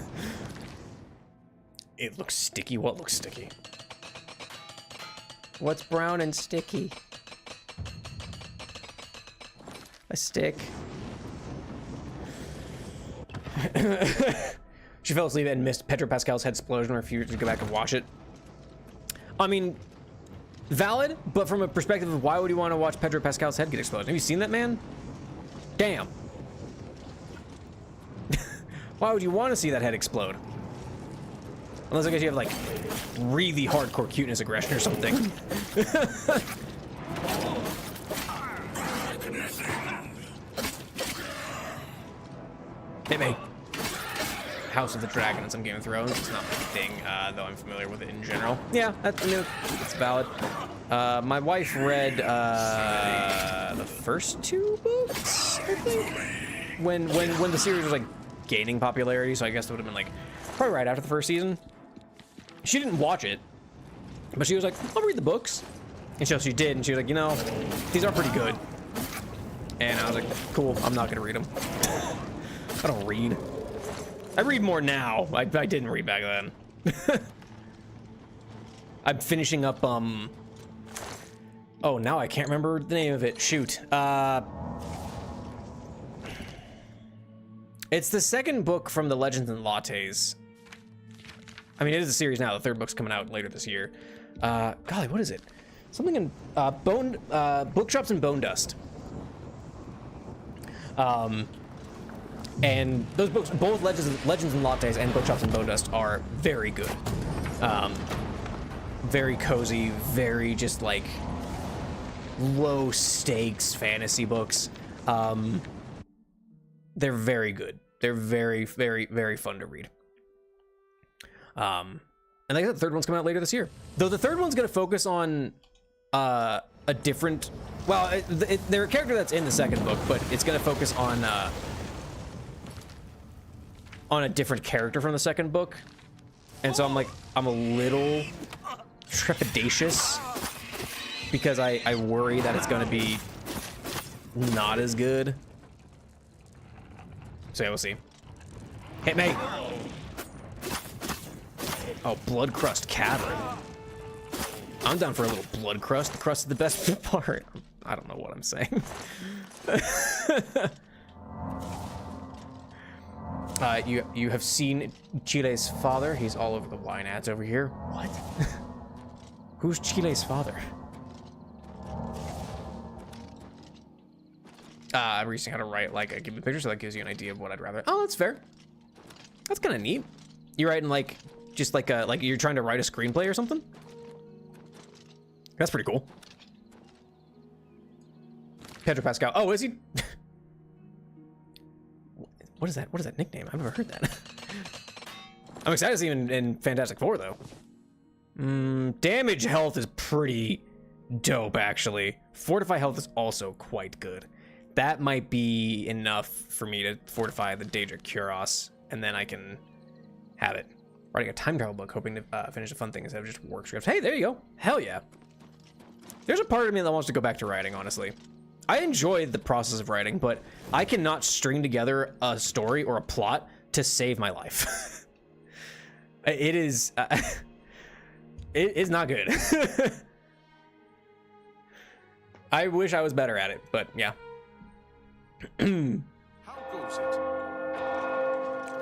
[SPEAKER 1] It looks sticky. What looks sticky? What's brown and sticky? A stick. She fell asleep and missed Pedro Pascal's head explosion and refused to go back and watch it. I mean, valid, but from a perspective of why would you want to watch Pedro Pascal's head get exploded? Have you seen that man? Damn. Why would you want to see that head explode? Unless I guess you have like really hardcore cuteness aggression or something. Hit me. House of the Dragon in some Game of Thrones. It's not my thing, though I'm familiar with it in general. Yeah, that's valid. My wife read the first 2 books, I think, when the series was like gaining popularity. So I guess it would have been like probably right after the first season. She didn't watch it, but she was like, "I'll read the books," and so she did. And she was like, "You know, these are pretty good." And I was like, "Cool, I'm not gonna read them." I don't read. I read more now. I didn't read back then. I'm finishing up, oh, now I can't remember the name of it. Shoot. It's the second book from the Legends and Lattes. I mean, it is a series now. The third book's coming out later this year. Golly, what is it? Something in, Bookshops and Bone Dust. And those books, both Legends and Lattes and Bookshops and Bone Dust, are very good. Very cozy, very just like low stakes fantasy books. They're very good. They're very, very, very fun to read. And like I said, the third one's coming out later this year. Though the third one's going to focus on a different, well, they're a character that's in the second book, but it's going to focus on a different character from the second book. And so I'm a little trepidatious because I worry that it's going to be not as good. So yeah, we'll see. Hit me. Oh, Blood Crust Cavern. I'm down for a little blood crust. The crust is the best part. I don't know what I'm saying. You have seen Chile's father. He's all over the wine ads over here. What? Who's Chile's father? I'm researching how to write like a given picture, so that gives you an idea of what I'd rather. Oh, that's fair. That's kind of neat. You're writing like just like you're trying to write a screenplay or something. That's pretty cool. Pedro Pascal. Oh, is he? What is that? What is that nickname? I've never heard that. I'm excited to see him in Fantastic Four, though. Damage health is pretty dope, actually. Fortify health is also quite good. That might be enough for me to fortify the Daedra Cuirass, and then I can have it. Writing a time travel book, hoping to finish a fun thing instead of just work scripts. Hey, there you go. Hell yeah. There's a part of me that wants to go back to writing, honestly. I enjoy the process of writing, but I cannot string together a story or a plot to save my life. It is not good. I wish I was better at it, but yeah.
[SPEAKER 5] How goes it?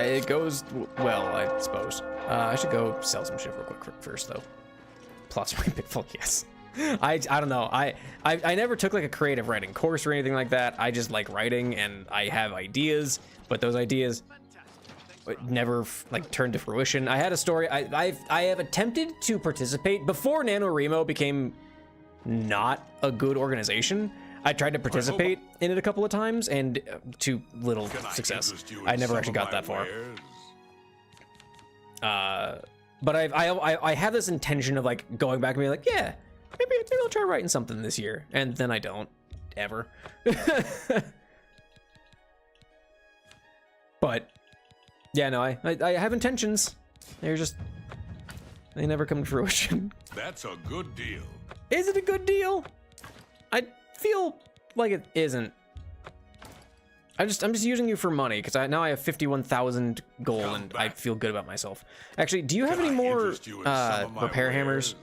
[SPEAKER 1] It goes well, I suppose. I should go sell some shit real quick first, though. Plus my Pitfall, yes. I don't know. I never took like a creative writing course or anything like that. I just like writing, and I have ideas, but those ideas never like turned to fruition. I had a story. I have attempted to participate before NaNoWriMo became not a good organization. I tried to participate in it a couple of times, and to little success. I never actually got that far. But I have this intention of like going back and being like, yeah, maybe I'll try writing something this year, and then I don't ever. But yeah, no, I have intentions. They never come to fruition.
[SPEAKER 5] That's a good deal.
[SPEAKER 1] Is it a good deal? I feel like it isn't. I'm just using you for money because now I have 51,000 gold and I feel good about myself. Actually, do you have any more repair hammers?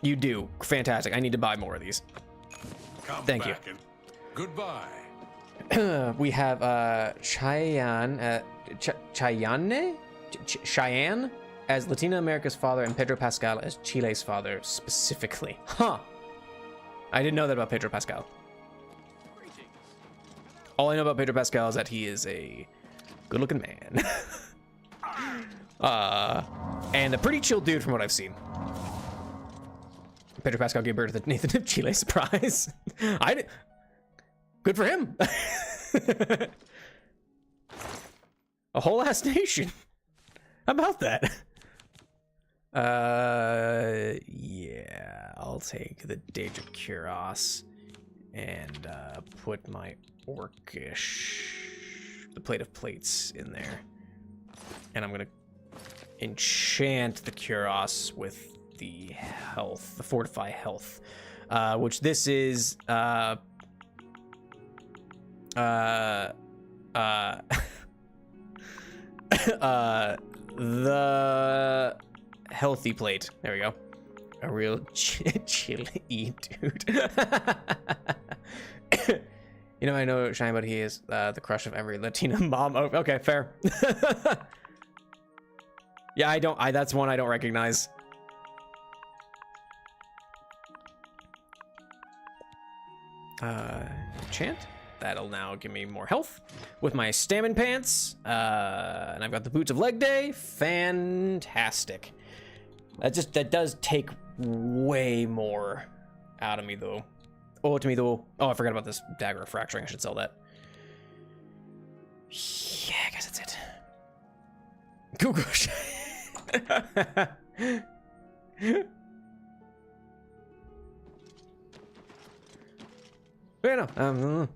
[SPEAKER 1] You do. Fantastic. I need to buy more of these. Thank you.
[SPEAKER 5] Goodbye.
[SPEAKER 1] We have Cheyenne as Latina America's father and Pedro Pascal as Chile's father specifically. Huh. I didn't know that about Pedro Pascal. All I know about Pedro Pascal is that he is a good-looking man. And a pretty chill dude from what I've seen. Pedro Pascal gave birth to the Nathan of Chile surprise. Good for him. A whole ass nation. How about that? Yeah, I'll take the Daedra Kuros and put my the plate of plates in there. And I'm gonna enchant the Kuros with the health, the fortify health, which this is the healthy plate. There we go. A real chili dude. You know, I know Shine, but he is the crush of every Latina mom. Oh, okay, fair. Yeah, that's one I don't recognize. Chant. That'll now give me more health with my stamina pants. And I've got the boots of leg day. Fantastic. That does take way more out of me though. Oh, to me though. Oh, I forgot about this dagger of fracturing. I should sell that. Yeah, I guess that's it. Google. Yeah, no.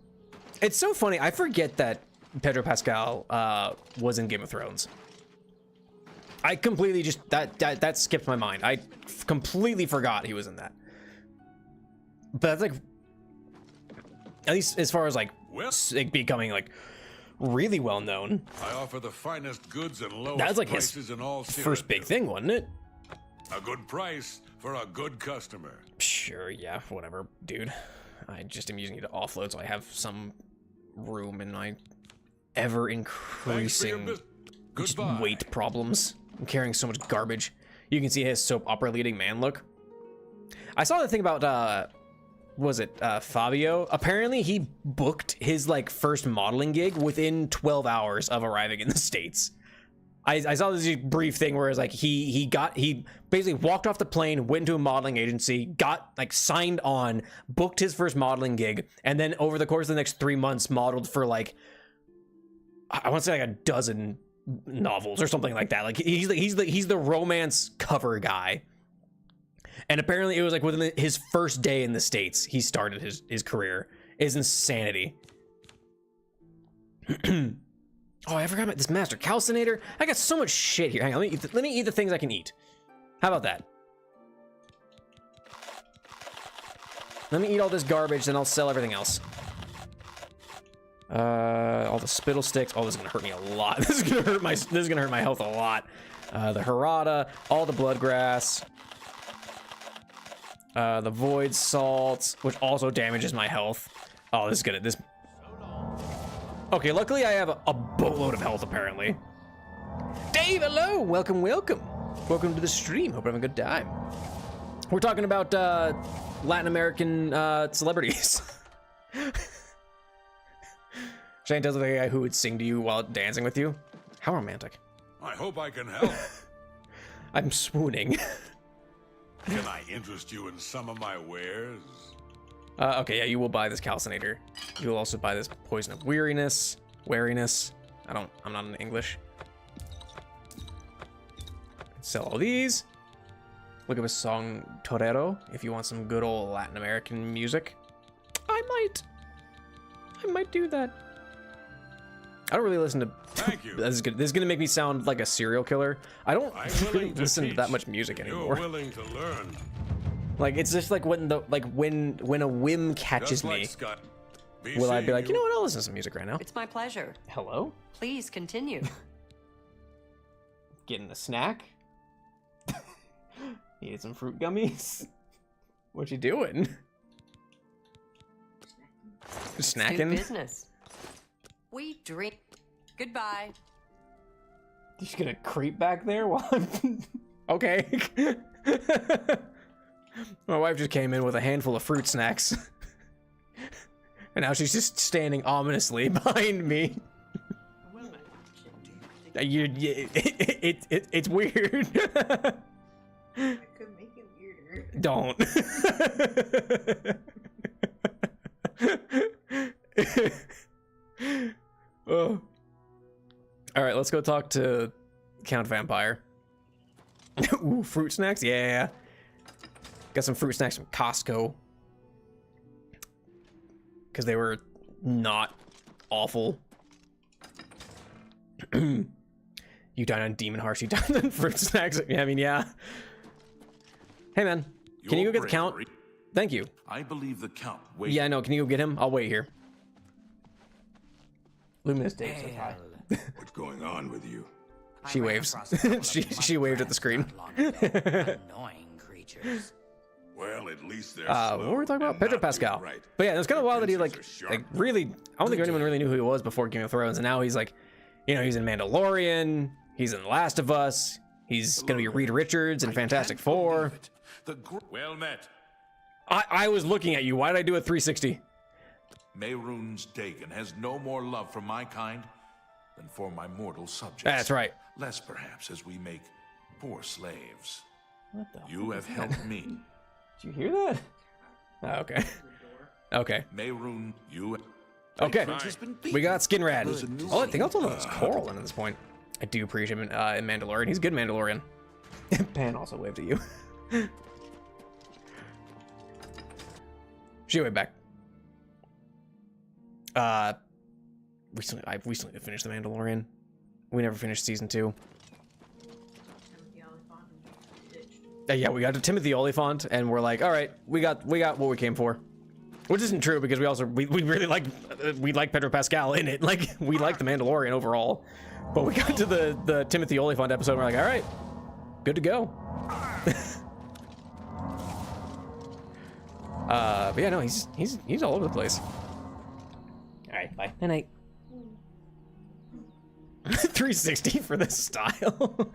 [SPEAKER 1] It's so funny. I forget that Pedro Pascal was in Game of Thrones. I completely just that skipped my mind. I completely forgot he was in that. But that's like, at least as far as like becoming like really well known.
[SPEAKER 5] I offer the finest goods and lowest
[SPEAKER 1] that was like
[SPEAKER 5] prices
[SPEAKER 1] his
[SPEAKER 5] in all
[SPEAKER 1] first big thing, wasn't it?
[SPEAKER 5] A good price for a good customer.
[SPEAKER 1] Sure, yeah, whatever, dude. I just am using you to offload so I have some room in my ever-increasing weight problems. I'm carrying so much garbage. You can see his soap opera leading man look. I saw the thing about, was it Fabio? Apparently he booked his like first modeling gig within 12 hours of arriving in the States. I saw this brief thing where it's like he basically walked off the plane, went to a modeling agency, got like signed on, booked his first modeling gig, and then over the course of the next 3 months modeled for like, I want to say like a dozen novels or something like that. Like he's the romance cover guy. And apparently it was like within his first day in the States, he started his career. It's insanity. Oh, I forgot about this master calcinator. I got so much shit here. Hang on, let me eat the things I can eat. How about that? Let me eat all this garbage, then I'll sell everything else. All the spittle sticks. Oh, this is gonna hurt me a lot. This is gonna hurt my health a lot. The Harada, all the blood grass. The void salt, which also damages my health. Oh, this is gonna Okay, luckily I have a boatload of health, apparently. Dave, hello! Welcome. Welcome to the stream. Hope you're having a good time. We're talking about Latin American celebrities. Shane tells the guy who would sing to you while dancing with you. How romantic.
[SPEAKER 5] I hope I can help.
[SPEAKER 1] I'm swooning.
[SPEAKER 8] Can I interest you in some of my wares?
[SPEAKER 1] Okay, yeah, you will buy this calcinator. You will also buy this poison of weariness. Wariness. I'm not in English. Sell all these. Look up a song Torero if you want some good old Latin American music. I might do that. I don't really listen to.
[SPEAKER 8] Thank you.
[SPEAKER 1] This is gonna make me sound like a serial killer. I don't really listen to that much music anymore.
[SPEAKER 8] You're willing to learn.
[SPEAKER 1] Like it's just like when a whim catches
[SPEAKER 8] Just like
[SPEAKER 1] me,
[SPEAKER 8] Scott.
[SPEAKER 1] will I be like,
[SPEAKER 8] seeing
[SPEAKER 1] you know what? I'll listen to some music right now.
[SPEAKER 9] It's my pleasure.
[SPEAKER 1] Hello?
[SPEAKER 9] Please continue.
[SPEAKER 1] Getting a snack? Needed some fruit gummies? What you doing?
[SPEAKER 9] Do
[SPEAKER 1] Snacking?
[SPEAKER 9] business. We drink. Goodbye.
[SPEAKER 1] You just gonna creep back there while I'm... Okay. My wife just came in with a handful of fruit snacks. And now she's just standing ominously behind me. It's weird.
[SPEAKER 10] I could make it weirder.
[SPEAKER 1] Don't. Oh. All right, let's go talk to Count Vampire. Ooh, fruit snacks? Yeah. Got some fruit snacks from Costco. Because they were not awful. You died on Demon Hearts, you died on fruit snacks. Yeah, I mean, yeah. Hey, man. Can you go get the Count? Thank you.
[SPEAKER 5] I believe the Count. Wait.
[SPEAKER 1] Yeah, no, can you go get him? I'll wait here. Luminous Dave says hi.
[SPEAKER 8] What's going on with you?
[SPEAKER 1] She waves. she waved at the screen.
[SPEAKER 7] Annoying creatures.
[SPEAKER 8] Well, at least they're
[SPEAKER 1] What were we talking about? Pedro Pascal.
[SPEAKER 8] Right.
[SPEAKER 1] But yeah, it's kind of wild that he like
[SPEAKER 8] sharp.
[SPEAKER 1] really. I don't think anyone really knew who he was before Game of Thrones, and now he's like, you know, he's in Mandalorian. He's in The Last of Us. He's gonna be Reed Richards in Fantastic Four.
[SPEAKER 5] Well met.
[SPEAKER 1] I was looking at you. Why did I do a 360?
[SPEAKER 5] Mehrunes Dagon has no more love for my kind than for my mortal subjects.
[SPEAKER 1] That's right.
[SPEAKER 5] Less perhaps as we make poor slaves.
[SPEAKER 1] What the?
[SPEAKER 5] You have helped me.
[SPEAKER 1] Did you hear that? Oh, okay. Okay.
[SPEAKER 5] Mehrun, you.
[SPEAKER 1] Okay.
[SPEAKER 5] Fine.
[SPEAKER 1] We got Skin Rad. Oh, I think I'll tell him it's Coral in at this point. I do appreciate him in Mandalorian. He's a good Mandalorian. Pan also waved at you. She waved back. I recently finished The Mandalorian. We never finished season 2. Yeah, we got to Timothy Olyphant, and we're like, all right, we got what we came for. Which isn't true because we really like Pedro Pascal in it. Like we like The Mandalorian overall, but we got to the Timothy Olyphant episode, and we're like, all right, good to go. But yeah, no, he's all over the place. All right, bye. Good night. 360 for this style.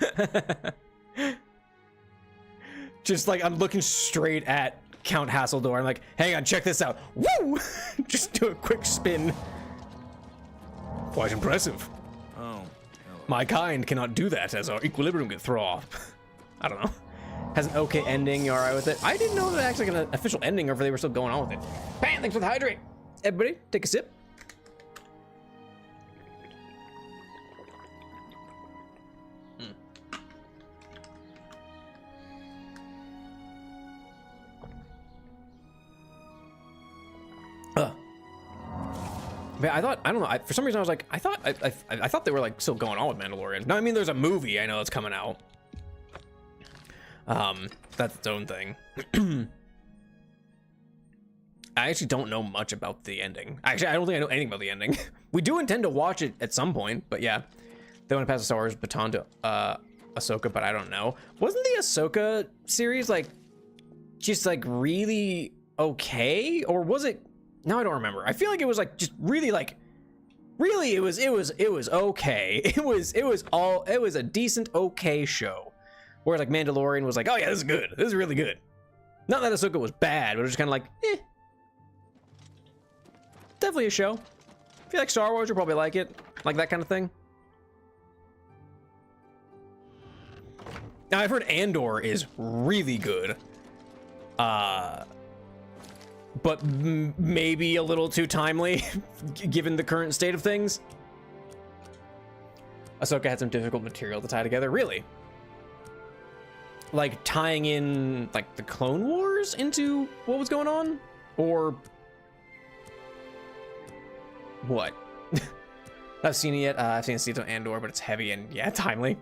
[SPEAKER 1] Just like I'm looking straight at Count Hasseldor. I'm like, hang on, check this out. Woo! Just do a quick spin. Quite impressive.
[SPEAKER 5] Oh.
[SPEAKER 1] My kind cannot do that as our equilibrium get thrown off. I don't know. Has an okay ending. You alright with it? I didn't know that actually got an official ending or if they were still going on with it. Bam! Thanks for the hydrate. Everybody, take a sip. I thought, I don't know, for some reason I was like, I thought they were like still going on with Mandalorian. No, I mean, there's a movie I know that's coming out. That's its own thing. I actually don't know much about the ending. Actually, I don't think I know anything about the ending. We do intend to watch it at some point, but yeah. They want to pass the Star Wars baton to Ahsoka, but I don't know. Wasn't the Ahsoka series like just like really okay? Or was it? No, I don't remember. I feel like it was like just really it was okay. It was a decent okay show. Whereas like Mandalorian was like, oh yeah, this is good. This is really good. Not that Ahsoka was bad, but it was just kind of like, eh. Definitely a show. If you like Star Wars, you'll probably like it. Like that kind of thing. Now I've heard Andor is really good. But maybe a little too timely, given the current state of things. Ahsoka had some difficult material to tie together, really. Like tying in like the Clone Wars into what was going on, or what? I've seen it yet. I've seen Seeds on Andor, but it's heavy and yeah, timely.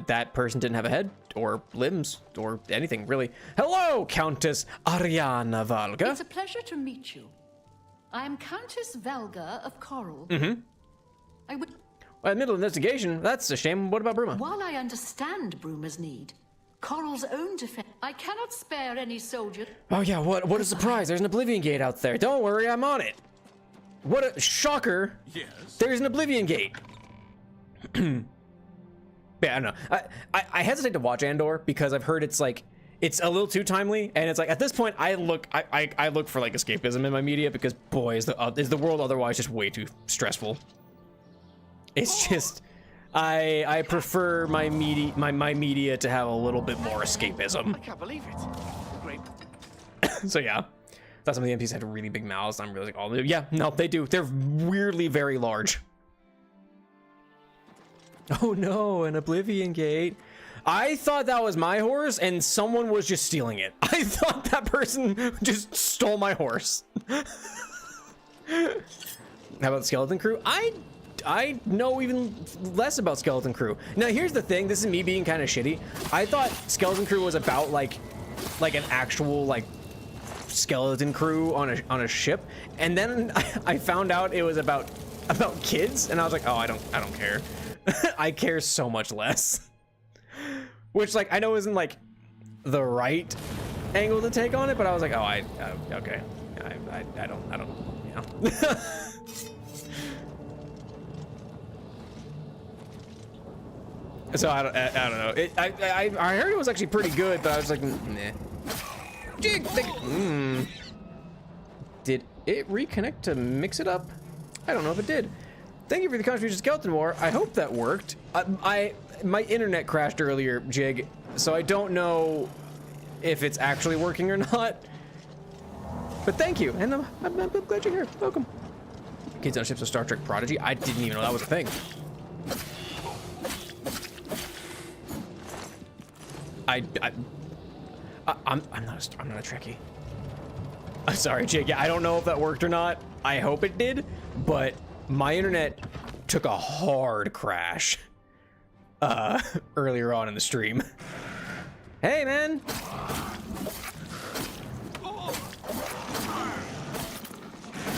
[SPEAKER 1] That person didn't have a head or limbs or anything really. Hello, Countess Ariana Valga.
[SPEAKER 4] It's a pleasure to meet you. I am Countess Valga of Coral. I would.
[SPEAKER 1] Well, middle investigation. That's a shame. What about Bruma?
[SPEAKER 4] While I understand Bruma's need, Coral's own defense. I cannot spare any soldier.
[SPEAKER 1] Oh yeah, what a surprise! There's an Oblivion Gate out there. Don't worry, I'm on it. What a shocker!
[SPEAKER 8] Yes.
[SPEAKER 1] There's an Oblivion Gate. Yeah, I don't know. I hesitate to watch Andor because I've heard it's like it's a little too timely, and it's like at this point I look for like escapism in my media because boy is the world otherwise just way too stressful. It's just I prefer my media to have a little bit more escapism.
[SPEAKER 11] I can't believe it. Great.
[SPEAKER 1] So yeah, thought some of the MPs had really big mouths. I'm really like, oh yeah, no, they do. They're weirdly very large. Oh no, an Oblivion Gate. I thought that was my horse and someone was just stealing it. I thought that person just stole my horse. How about Skeleton Crew? I know even less about Skeleton Crew. Now here's the thing, this is me being kind of shitty. I thought Skeleton Crew was about like an actual like skeleton crew on a ship, and then I found out it was about kids, and I was like, oh, I don't care. I care so much less. Which like I know isn't like the right angle to take on it, but I was like, oh, okay. I don't, you know. So I don't know. I heard it was actually pretty good, but I was like, nah. Did it reconnect to mix it up? I don't know if it did. Thank you for the contribution to Skeleton War. I hope that worked. My internet crashed earlier, Jig, so I don't know if it's actually working or not. But thank you, and I'm glad you're here. Welcome. Kids on ships of Star Trek Prodigy. I didn't even know that was a thing. I'm not a Trekkie. I'm sorry, Jig. Yeah, I don't know if that worked or not. I hope it did, but my internet took a hard crash earlier on in the stream. Hey, man.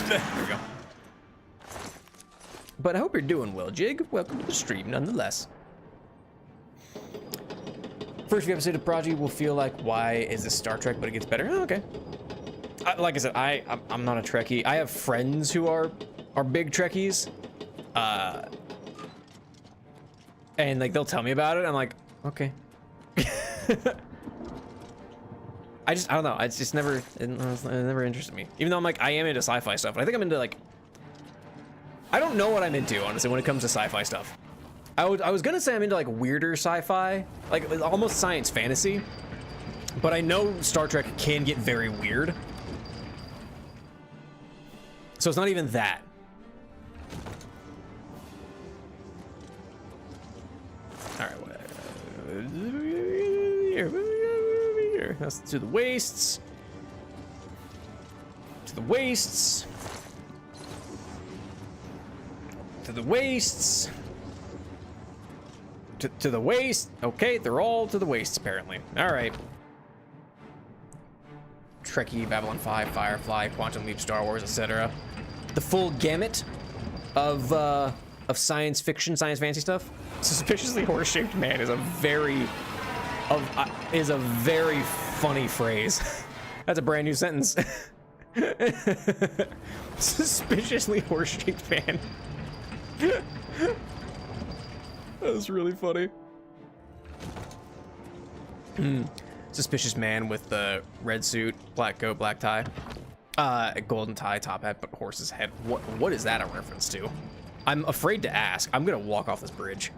[SPEAKER 1] There we go. But I hope you're doing well, Jig. Welcome to the stream, nonetheless. First few episodes of Prodigy will feel like, why is this Star Trek, but it gets better? Oh, okay. Like I said, I'm not a Trekkie. I have friends who are big Trekkies. And like they'll tell me about it. I'm like, okay. I don't know. It's just never interested me. Even though I'm like, I am into sci-fi stuff. I think I'm into like, I don't know what I'm into, honestly, when it comes to sci-fi stuff. I was gonna say I'm into like weirder sci-fi, like almost science fantasy, but I know Star Trek can get very weird. So it's not even that. All right, that's to the wastes. To the wastes. To the wastes. To the waste. Okay, they're all to the waste apparently. All right. Trekkie, Babylon 5, Firefly, Quantum Leap, Star Wars, etc. The full gamut of science fiction, science fantasy stuff. Suspiciously horse-shaped man is a very funny phrase. That's a brand new sentence. Suspiciously horse-shaped man. That was really funny. Suspicious man with the red suit, black coat, black tie, golden tie, top hat, but horse's head. What is that a reference to? I'm afraid to ask. I'm gonna walk off this bridge.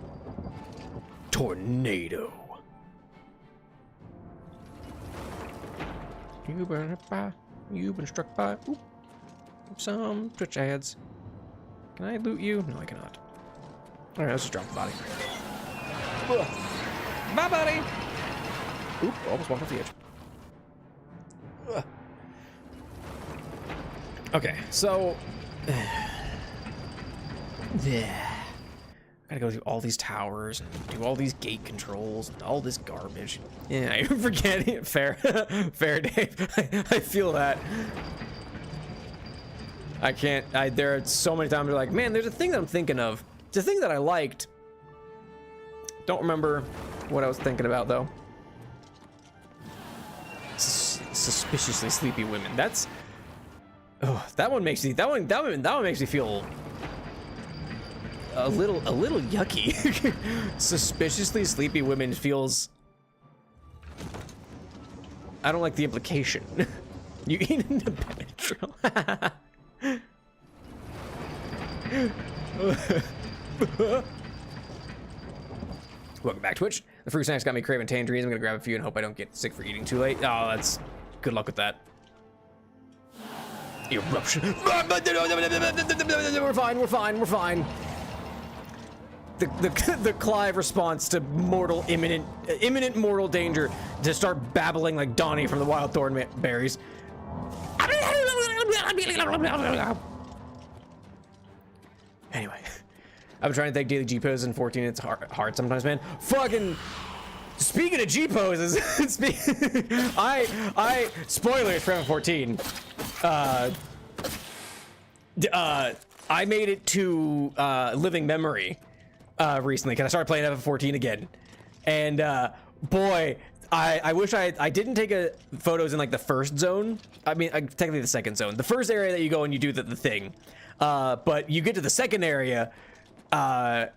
[SPEAKER 1] Tornado. You've been struck by some Twitch ads. Can I loot you? No, I cannot. All right, let's just drop the body. Ugh. Bye, buddy. Oop! Almost walked off the edge. Ugh. Okay, so yeah, gotta go through all these towers and do all these gate controls and all this garbage. Yeah, I forget it. Fair, fair, Dave. I feel that. I can't. There are so many times where like, man, there's a thing that I'm thinking of. It's a thing that I liked. Don't remember what I was thinking about though. Suspiciously sleepy women. That's. Oh, that one makes me. That one makes me feel a little yucky. Suspiciously sleepy women feels. I don't like the implication. You eat into Benadryl. Welcome back, Twitch. The fruit snacks got me craving tangerines. I'm gonna grab a few and hope I don't get sick for eating too late. Oh, that's good luck with that. Eruption. We're fine. We're fine. We're fine. The Clive response to imminent mortal danger to start babbling like Donnie from the Wild Thorn Berries. Anyway, I've been trying to take daily G poses in 14. It's hard sometimes, man. Fucking speaking of G poses, I spoilers for M14. I made it to Living Memory recently because I started playing F14 again, and boy, I wish I didn't take photos in like the first zone. I mean, technically the second zone, the first area that you go and you do the thing, but you get to the second area, and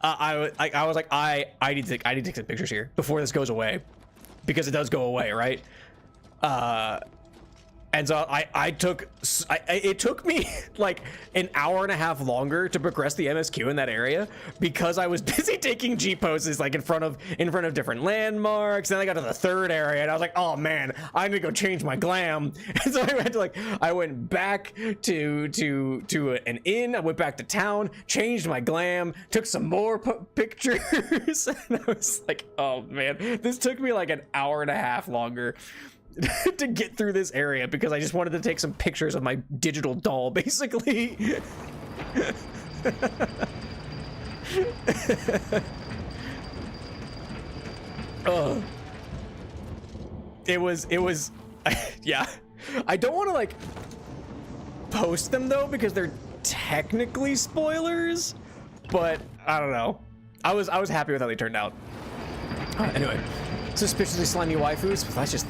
[SPEAKER 1] I was like, I need to take some pictures here before this goes away, because it does go away, right? And so it took me like an hour and a half longer to progress the MSQ in that area because I was busy taking G poses like in front of different landmarks. Then I got to the third area and I was like, oh man, I need to go change my glam. And so I went back to an inn. I went back to town, changed my glam, took some more pictures. And I was like, oh man, this took me like an hour and a half longer to get through this area because I just wanted to take some pictures of my digital doll, basically. Oh, it was yeah. I don't want to like post them though because they're technically spoilers, but I don't know. I was happy with how they turned out. Anyway, suspiciously slimy waifus. That's just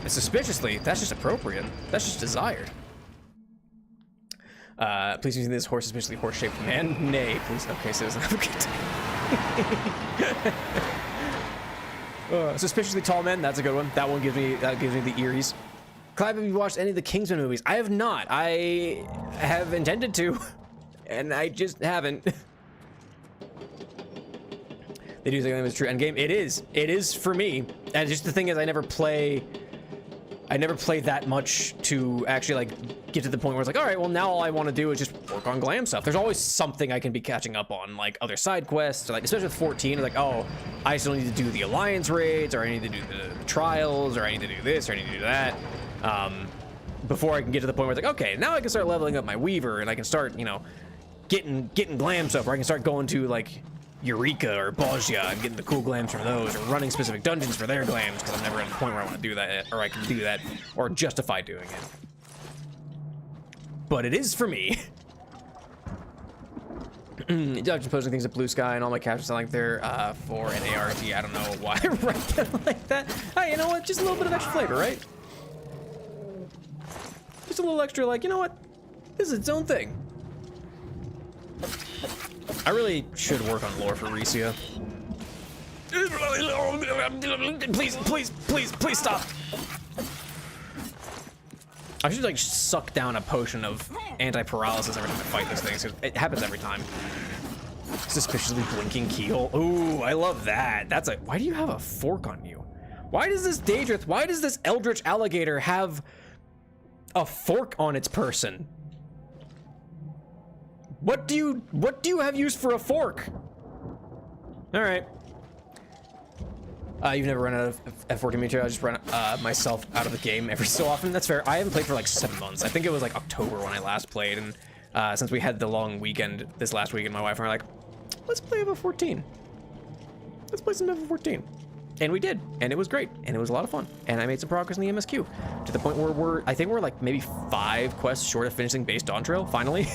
[SPEAKER 1] suspiciously. That's just appropriate. That's just desired. Please use this horse suspiciously horse-shaped man. Nay, please. Okay, citizen. Have a good day. Suspiciously tall men. That's a good one. That one gives me the eeries. Clive, have you watched any of the Kingsman movies? I have not. I have intended to, and I just haven't. They do think it's true endgame. It is for me. And just the thing is, I never play that much to actually like get to the point where it's like, all right, well now all I want to do is just work on glam stuff. There's always something I can be catching up on, like other side quests, or like especially with 14, like, oh, I still need to do the alliance raids, or I need to do the trials, or I need to do this, or I need to do that. Before I can get to the point where it's like, okay, now I can start leveling up my Weaver, and I can start, you know, getting glam stuff, or I can start going to like Eureka or Bozja and getting the cool glams from those, or running specific dungeons for their glams, because I'm never at the point where I want to do that yet, or I can do that, or justify doing it. But it is for me. Just posting things at Blue Sky and all my captions sound like they're for an ARG. I don't know why I write them like that. Hey, you know what? Just a little bit of extra flavor, right? Just a little extra, like, you know what? This is its own thing. I really should work on lore for Ricia. Please stop. I should like suck down a potion of anti-paralysis every time I fight this thing, because it happens every time. Suspiciously blinking keyhole. Ooh, I love that. That's a. Why do you have a fork on you? Why does this Daedrith, why does this Eldritch alligator have a fork on its person? What do you have used for a fork? All right. You've never run out of F4 Dimitri. I just run myself out of the game every so often. That's fair. I haven't played for like 7 months. I think it was like October when I last played, and since we had the long weekend this last weekend, my wife and I were like, let's play FF14. Let's play some FF14. And we did, and it was great, and it was a lot of fun, and I made some progress in the MSQ to the point where I think we're like maybe 5 quests short of finishing Base Dawn Trail finally.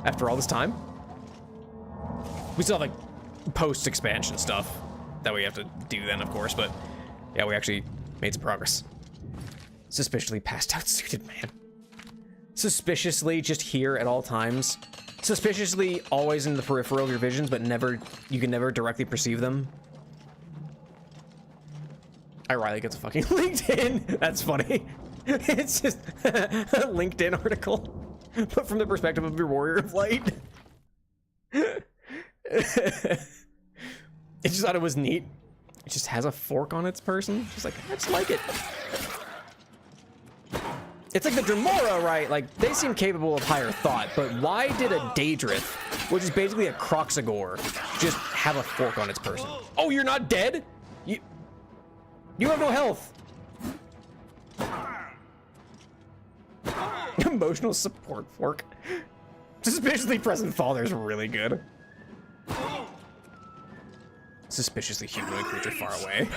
[SPEAKER 1] After all this time, we still have like post-expansion stuff that we have to do then, of course, but yeah, we actually made some progress. Suspiciously passed out suited man. Suspiciously just here at all times. Suspiciously always in the peripheral of your visions, but you can never directly perceive them. I Riley gets a fucking LinkedIn. That's funny. It's just a LinkedIn article, but from the perspective of your warrior of light. It just thought it was neat. It just has a fork on its person. Just like, I just like it. It's like the Dremora, right? Like, they seem capable of higher thought, but why did a Daedrith, which is basically a Croxagore, just have a fork on its person? Oh, you're not dead? You have no health. Emotional support fork. Suspiciously present father is really good. Suspiciously humanoid creature far away.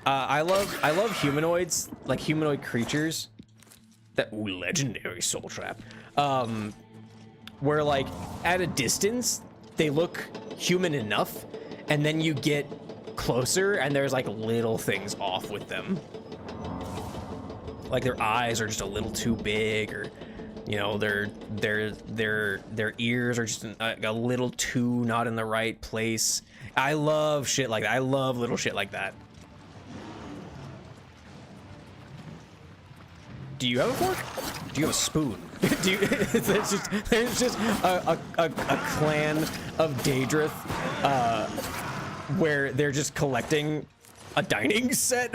[SPEAKER 1] I love humanoids, like humanoid creatures that, ooh, legendary soul trap. Where like at a distance they look human enough, and then you get closer and there's like little things off with them. Like their eyes are just a little too big, or you know, their ears are just a little too not in the right place. I love shit like that. I love little shit like that. Do you have a fork? Do you have a spoon? Do you, there's just a clan of Daedrith where they're just collecting a dining set.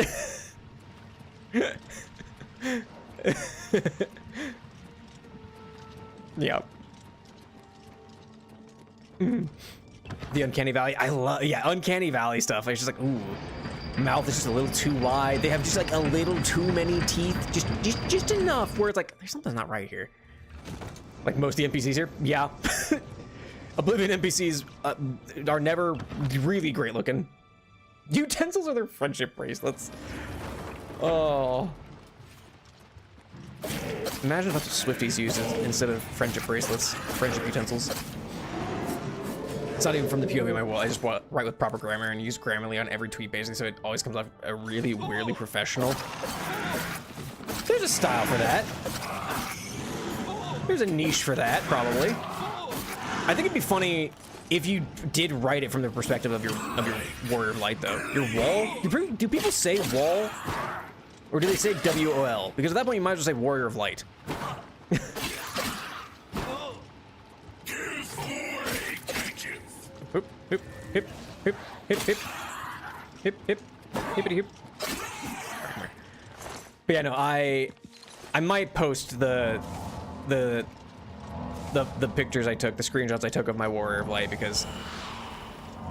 [SPEAKER 1] Yeah. The Uncanny Valley. I love, yeah, Uncanny Valley stuff. It's just like, ooh, mouth is just a little too wide. They have just like a little too many teeth. Just enough where it's like, there's something not right here. Like most of the NPCs here, yeah. Oblivion NPCs are never really great looking. Utensils are their friendship bracelets. Oh. Imagine if that's what Swifties use instead of friendship bracelets, friendship utensils. It's not even from the POV of my world. I just write with proper grammar and use Grammarly on every tweet basically, so it always comes off a really weirdly professional. There's a style for that. There's a niche for that, probably. I think it'd be funny if you did write it from the perspective of your warrior of light, though. Your wall? Do people say wall? Or do they say WOL? Because at that point, you might as well say warrior of light. Hoop, hoop, hip, hip, hip, hip, hip, hip, hippity hip. But yeah, no, I might post the pictures I took, the screenshots I took of my warrior of light, because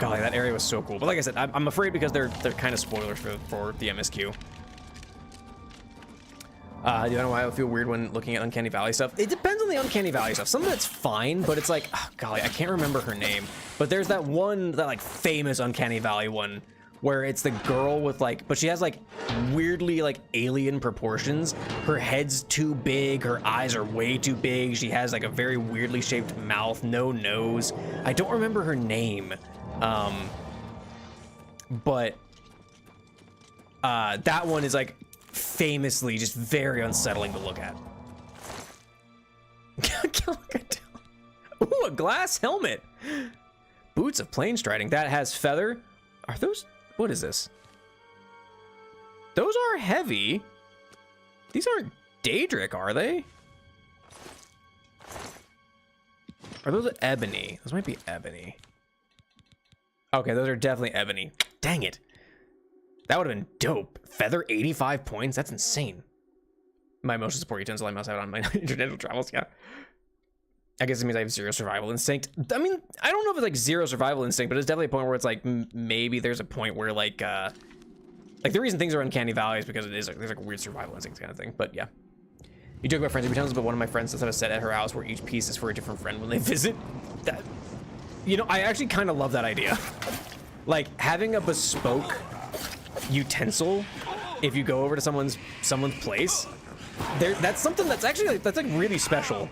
[SPEAKER 1] golly, that area was so cool. But like I said, I'm afraid because they're kind of spoilers for the MSQ. Do you know why I feel weird when looking at Uncanny Valley stuff? It depends on the Uncanny Valley stuff. Some of it's fine, but it's like, oh, golly, I can't remember her name. But there's that one, that like famous Uncanny Valley one, where it's the girl with like, but she has like weirdly like alien proportions. Her head's too big, her eyes are way too big. She has like a very weirdly shaped mouth, no nose. I don't remember her name. But that one is like famously just very unsettling to look at. Ooh, a glass helmet. Boots of plain striding. That has feather. Are those, what is this? Those are heavy. These aren't Daedric, are they? Are those ebony? Those might be ebony. Okay, those are definitely ebony. Dang it. That would have been dope. Feather 85 points. That's insane. My emotional support utensil, I must have it on my international travels. Yeah. I guess it means I have 0 survival instinct. I mean, I don't know if it's like 0 survival instinct, but it's definitely a point where it's like maybe there's a point where like the reason things are uncanny valley is because it is like, there's like a weird survival instinct kind of thing. But yeah, you joke about friends every time, but one of my friends does have a set at her house where each piece is for a different friend when they visit. That, you know, I actually kind of love that idea. Like having a bespoke utensil if you go over to someone's place. That's something that's actually like, that's like really special.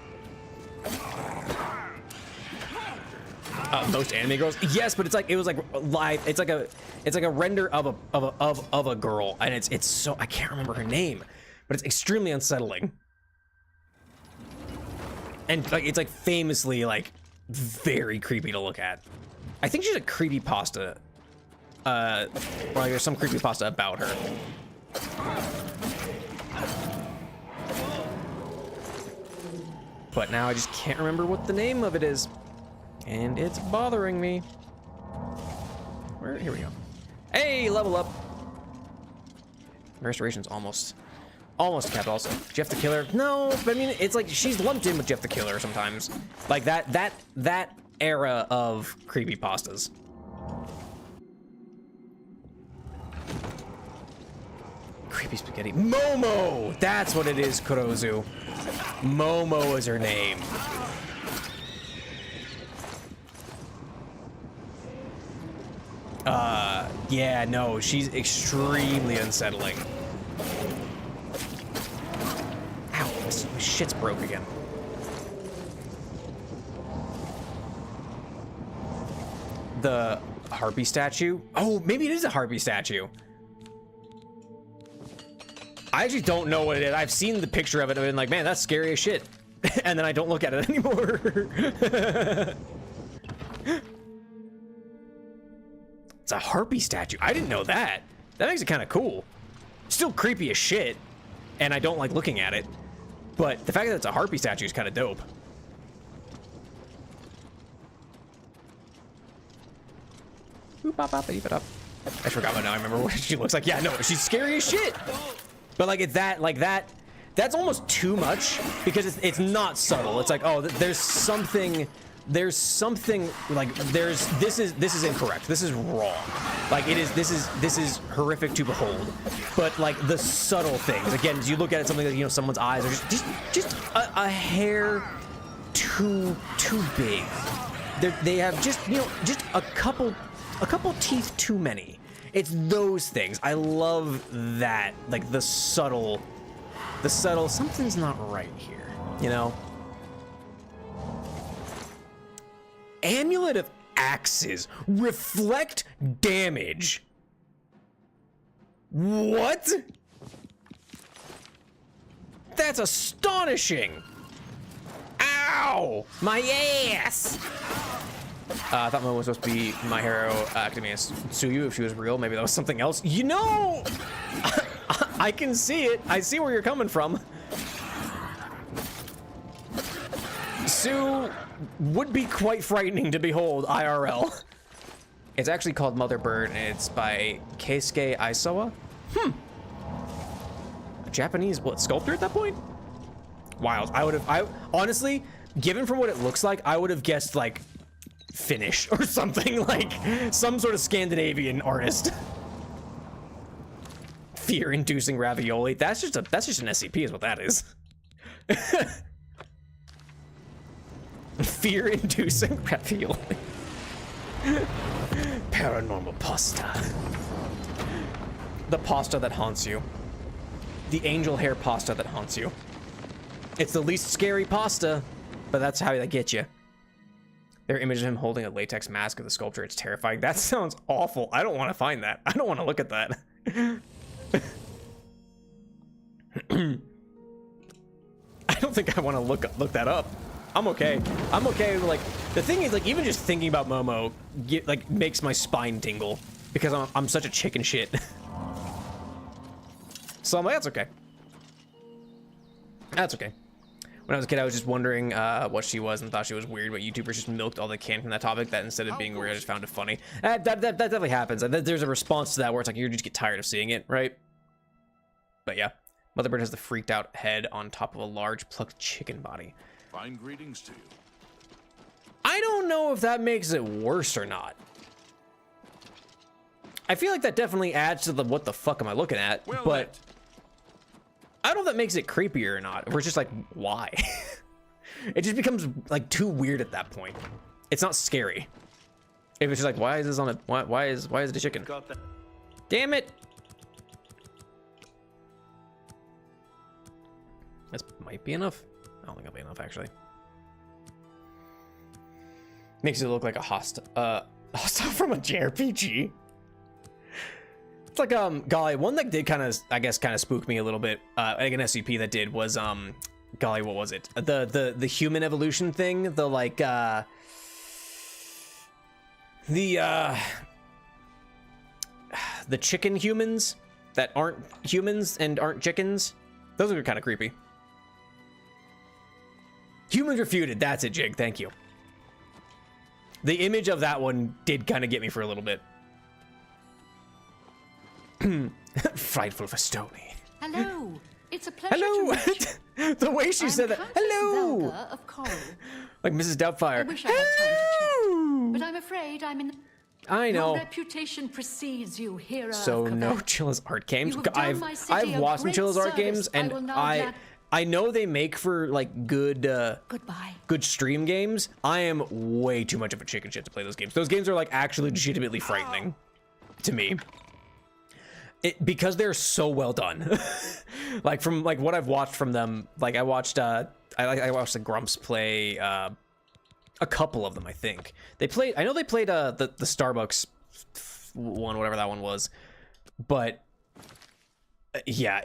[SPEAKER 1] Most anime girls, yes, but it's like it was like live. It's like a render of a girl, and it's so I can't remember her name, but it's extremely unsettling. And like it's like famously like very creepy to look at. I think she's a creepypasta. Or like there's some creepypasta about her. But now I just can't remember what the name of it is. And it's bothering me. Here we go. Hey, level up. Restoration's almost capped also. Jeff the Killer? No, but I mean, it's like she's lumped in with Jeff the Killer sometimes. Like that era of creepypastas. Creepy spaghetti. Momo! That's what it is, Kurozu. Momo is her name. Yeah, no, she's extremely unsettling. Ow, my shit's broke again. The harpy statue? Oh, maybe it is a harpy statue. I actually don't know what it is. I've seen the picture of it and I've been like, man, that's scary as shit. And then I don't look at it anymore. It's a harpy statue. I didn't know that. That makes it kind of cool. Still creepy as shit, and I don't like looking at it. But the fact that it's a harpy statue is kind of dope. I forgot, but now I remember what she looks like. Yeah, no, she's scary as shit. But like it's that, that's almost too much because it's not subtle. It's like, oh, there's something like this is incorrect. This is wrong. Like this is horrific to behold. But like the subtle things, again, as you look at it, something like, you know, someone's eyes are just a hair too big. They have just, you know, just a couple teeth too many. It's those things. I love that, like the subtle, something's not right here, you know? Amulet of Axes. Reflect damage. What? That's astonishing. Ow! My ass! I thought Momo was supposed to be My Hero Academia Tsuyu if she was real. Maybe that was something else. You know, I can see it. I see where you're coming from. Sue would be quite frightening to behold IRL. It's actually called Mother Bird, and it's by Keisuke Aisawa. A Japanese, sculptor at that point? Wild. I honestly, given from what it looks like, I would have guessed like Finnish or something, like some sort of Scandinavian artist. Fear-inducing ravioli. That's just an SCP is what that is. Fear-inducing ravioli. Paranormal pasta. The pasta that haunts you. The angel hair pasta that haunts you. It's the least scary pasta, but that's how they get you. There are images of him holding a latex mask of the sculpture. It's terrifying. That sounds awful. I don't want to find that. I don't want to look at that. I don't think I want to look that up. I'm okay. I'm okay. Like, the thing is, like, even just thinking about Momo makes my spine tingle because I'm such a chicken shit. So I'm like, that's okay. That's okay. when I was a kid, I was just wondering what she was and thought she was weird, but YouTubers just milked all they can from that topic, that instead of being weird, I just found it funny. That definitely happens. There's a response to that where it's like you just get tired of seeing it, right? But yeah, Motherbird has the freaked out head on top of a large plucked chicken body.
[SPEAKER 5] Fine greetings to you.
[SPEAKER 1] I don't know if that makes it worse or not. I feel like that definitely adds to the what the fuck am I looking at,
[SPEAKER 5] Well,
[SPEAKER 1] but I don't know if that makes it creepier or not. Or it's just like, why? It just becomes like too weird at that point. It's not scary. If it's just like, why is this on a why is it a chicken? Damn it! This might be enough. I don't think it'll be enough actually. Makes it look like a hostile from a JRPG. It's like golly, one that did kind of, I guess, kind of spook me a little bit. Like an SCP that did was golly, what was it? The human evolution thing. The like the chicken humans that aren't humans and aren't chickens. Those are kind of creepy. Humans refuted. That's it, Jig. Thank you. The image of that one did kind of get me for a little bit. Frightful for Stony.
[SPEAKER 4] Hello. It's a pleasure
[SPEAKER 1] Hello.
[SPEAKER 4] to meet you.
[SPEAKER 1] The way she said that.
[SPEAKER 4] Countess
[SPEAKER 1] Hello.
[SPEAKER 4] Velga of Coral.
[SPEAKER 1] Like Mrs. Doubtfire.
[SPEAKER 4] I wish I had time to chat, but I'm afraid I'm in.
[SPEAKER 1] I know.
[SPEAKER 4] Your reputation precedes you, hero.
[SPEAKER 1] So
[SPEAKER 4] of
[SPEAKER 1] no
[SPEAKER 4] Quebec.
[SPEAKER 1] Chilla's art games.
[SPEAKER 4] You have done my city
[SPEAKER 1] I've
[SPEAKER 4] a
[SPEAKER 1] watched some
[SPEAKER 4] great
[SPEAKER 1] Chilla's art
[SPEAKER 4] service.
[SPEAKER 1] games, and
[SPEAKER 4] I will now
[SPEAKER 1] I know they make for like good
[SPEAKER 4] Goodbye.
[SPEAKER 1] good stream games. I am way too much of a chicken shit to play those games. Those games are like actually legitimately frightening to me. Because they're so well done. Like from like what I've watched from them, like I watched I watched the Grumps play a couple of them, I think. I know they played the Starbucks one, whatever that one was. But yeah,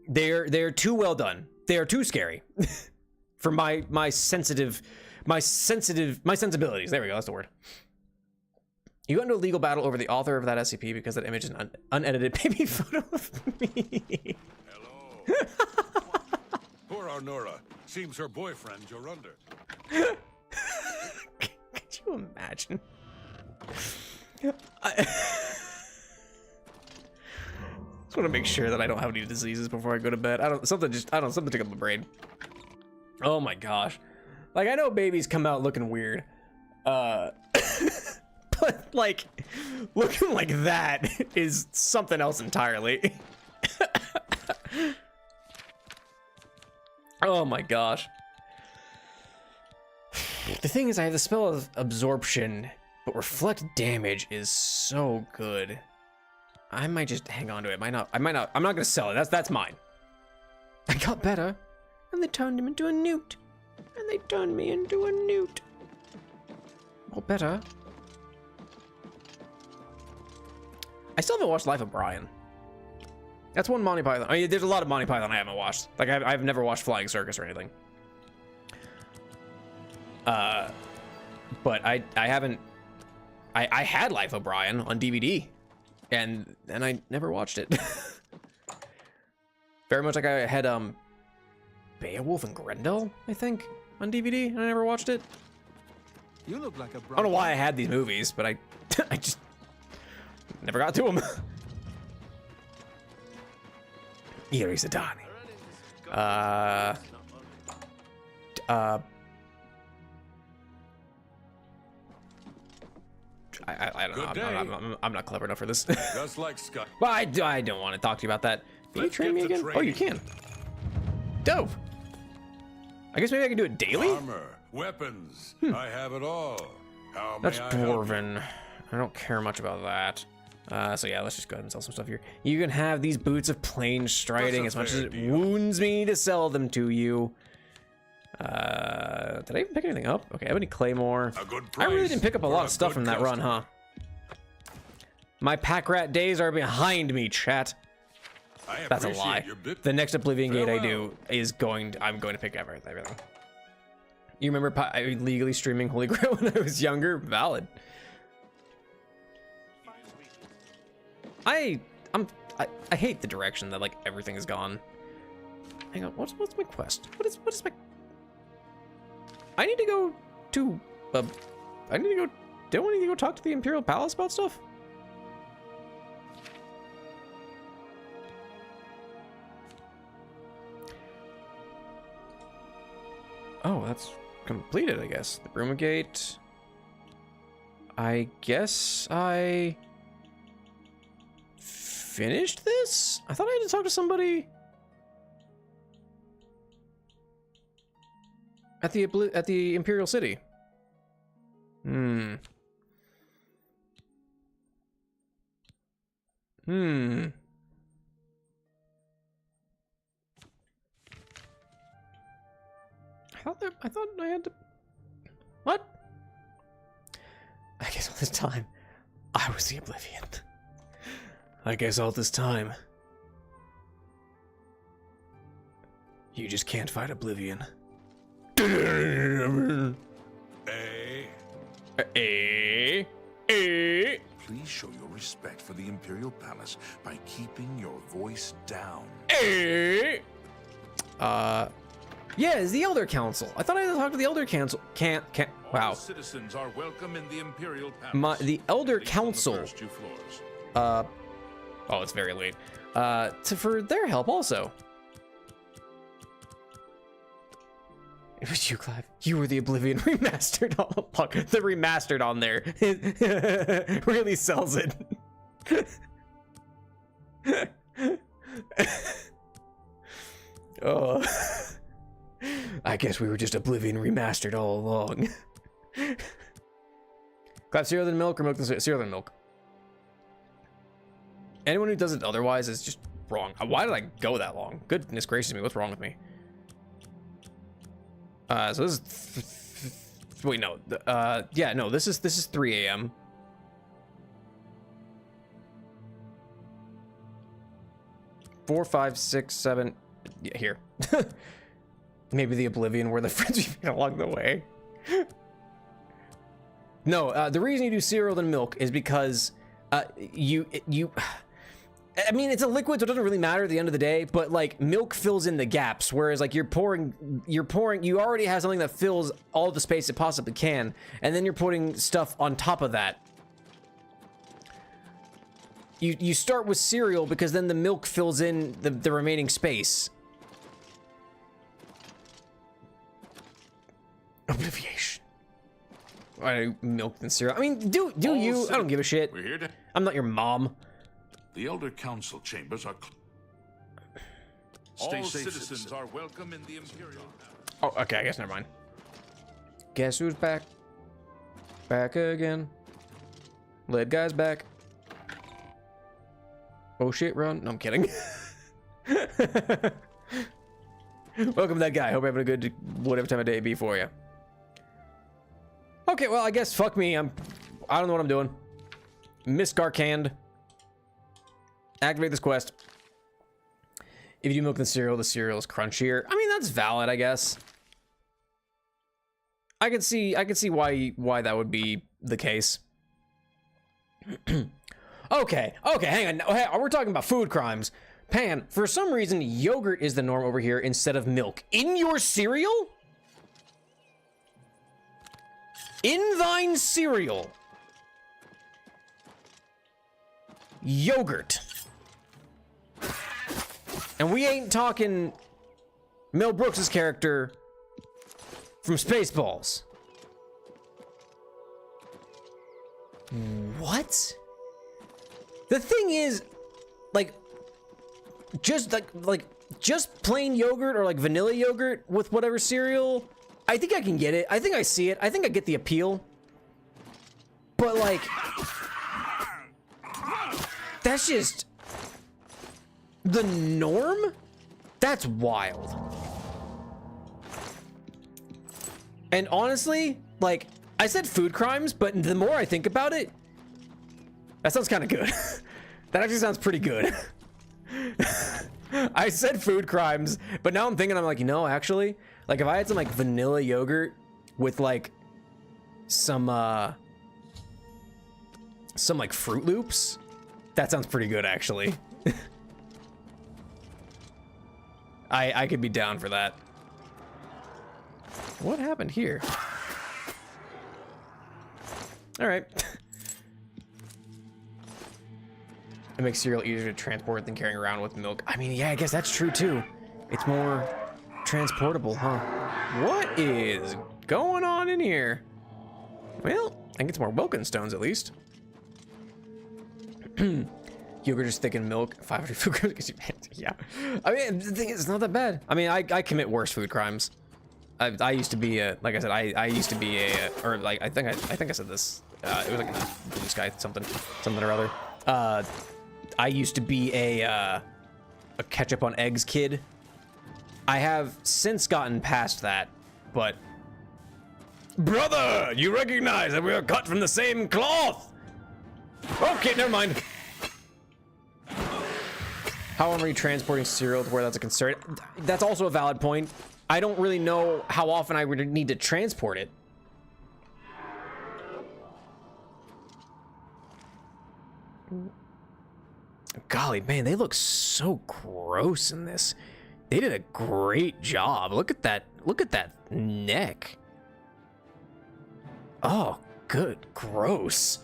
[SPEAKER 1] they're too well done. They are too scary for my sensibilities. There we go, that's the word. You got into a legal battle over the author of that SCP because that image is an unedited baby photo of me.
[SPEAKER 8] Hello. Poor Arnora. Seems her boyfriend, Jorunda.
[SPEAKER 1] Could you imagine? I just want to make sure that I don't have any diseases before I go to bed. Something took up my brain. Oh my gosh. Like, I know babies come out looking weird. But like looking like that is something else entirely. Oh my gosh. The thing is, I have the spell of absorption, but reflect damage is so good. I might just hang on to it. I'm not gonna sell it. That's mine. I got better, and they turned him into a newt. And they turned me into a newt. Or better. I still haven't watched Life of Brian. That's one Monty Python. I mean, there's a lot of Monty Python I haven't watched. Like, I've never watched Flying Circus or anything. But I haven't. I had Life of Brian on DVD, and I never watched it. Very much like I had Beowulf and Grendel, I think, on DVD, and I never watched it.
[SPEAKER 11] You look like a
[SPEAKER 1] I don't know why I had these movies, but I just never got to them. Iri Sadani. I don't know. I'm not clever enough for this.
[SPEAKER 8] Just like Scott.
[SPEAKER 1] Well, I don't want to talk to you about that. Can you train me
[SPEAKER 8] get to
[SPEAKER 1] again? Oh, you can. Dope. I guess maybe I can do it daily?
[SPEAKER 8] Armor, weapons, I have it all. How may
[SPEAKER 1] That's
[SPEAKER 8] I help you?
[SPEAKER 1] dwarven. I don't care much about that. So yeah, let's just go ahead and sell some stuff here. You can have these boots of plain striding as much as it wounds me to sell them to you. Did I even pick anything up? Okay, Ebony Claymore.
[SPEAKER 8] A good
[SPEAKER 1] I really
[SPEAKER 8] price
[SPEAKER 1] didn't pick up a
[SPEAKER 8] for
[SPEAKER 1] lot
[SPEAKER 8] a
[SPEAKER 1] of stuff
[SPEAKER 8] good
[SPEAKER 1] from that run, huh? My pack rat days are behind me, chat. That's a lie. The next Oblivion Gate I do is I'm going to pick up everything. You remember legally streaming Holy Grail when I was younger? Valid. I hate the direction that like everything is gone. Hang on, what's my quest? What is my... I need to go to... don't I need to go talk to the Imperial Palace about stuff? Oh, that's completed, I guess. The Brumagate. I guess I finished this? I thought I had to talk to somebody at the Imperial City. I thought I had to... What? I guess all this time, I was the Oblivion. I guess all this time, you just can't fight Oblivion.
[SPEAKER 5] Please show your respect for the Imperial Palace by keeping your voice down.
[SPEAKER 1] Yeah, it's the Elder Council. I thought I had to talk to the Elder Council. Can't. Wow.
[SPEAKER 5] All citizens are welcome in the Imperial Palace.
[SPEAKER 1] The Elder
[SPEAKER 5] Based on the
[SPEAKER 1] Council.
[SPEAKER 5] first 2 floors.
[SPEAKER 1] Oh, it's very late. For their help also. It was you, Clive. You were the Oblivion Remastered. Oh, fuck. The Remastered on there really sells it. Oh. I guess we were just Oblivion Remastered all along. Clive, cereal than milk or milk than cereal than milk? Anyone who does it otherwise is just wrong. Why did I go that long? Goodness gracious me, what's wrong with me? So this is... Wait, no. Yeah, no, this is 3 a.m. Four, 5, 6, 7... Yeah, here. Maybe the Oblivion were the friends we made along the way. No, the reason you do cereal than milk is because I mean, it's a liquid, so it doesn't really matter at the end of the day, but like milk fills in the gaps, whereas like you already have something that fills all the space it possibly can, and then you're putting stuff on top of that. You start with cereal because then the milk fills in the remaining space. Obliviation. Milk and cereal. I mean, do you? I don't give a shit.
[SPEAKER 5] We're here to...
[SPEAKER 1] I'm not your mom.
[SPEAKER 5] The Elder Council chambers are... All citizens are welcome in the Imperial Palace.
[SPEAKER 1] Oh, okay, I guess never mind. Guess who's back? Back again. Lead guy's back. Oh shit, run. No, I'm kidding. Welcome to that guy. Hope you're having a good whatever time of day it be for you. Okay, well, I guess fuck me. I don't know what I'm doing. Miss Garcand. Activate this quest. If you do milk and cereal, the cereal is crunchier. I mean, that's valid, I guess. I could see why that would be the case. Okay, hang on. Hey, we're talking about food crimes. Pan, for some reason, yogurt is the norm over here instead of milk. In your cereal? In thine cereal. Yogurt. And we ain't talking Mel Brooks' character from Spaceballs. What? The thing is, like, just just plain yogurt or like vanilla yogurt with whatever cereal, I think I can get it. I think I see it. I think I get the appeal. But like, that's just the norm? That's wild. And honestly, like, I said food crimes, but the more I think about it, that sounds kind of good. That actually sounds pretty good. I said food crimes, but now I'm thinking, I'm like, you know, actually, like if I had some like vanilla yogurt with like some like Fruit Loops, that sounds pretty good actually. I could be down for that. What happened here? All right. It makes cereal easier to transport than carrying around with milk. I mean, yeah, I guess that's true too. It's more transportable, huh? What is going on in here? Well, I can get some more Wilkin stones at least. Yogurt is thick in milk. 500 food crimes. Yeah. I mean, the thing is, it's not that bad. I mean, I commit worse food crimes. I used to be a, like I said, I used to be a, or like I think I said this. It was like in a Blue Sky something or other. I used to be a ketchup on eggs kid. I have since gotten past that, but brother, you recognize that we are cut from the same cloth. Okay, never mind. How are we transporting cereal to where that's a concern? That's also a valid point. I don't really know how often I would need to transport it. Golly, man, they look so gross in this. They did a great job. Look at that neck. Oh, good, gross.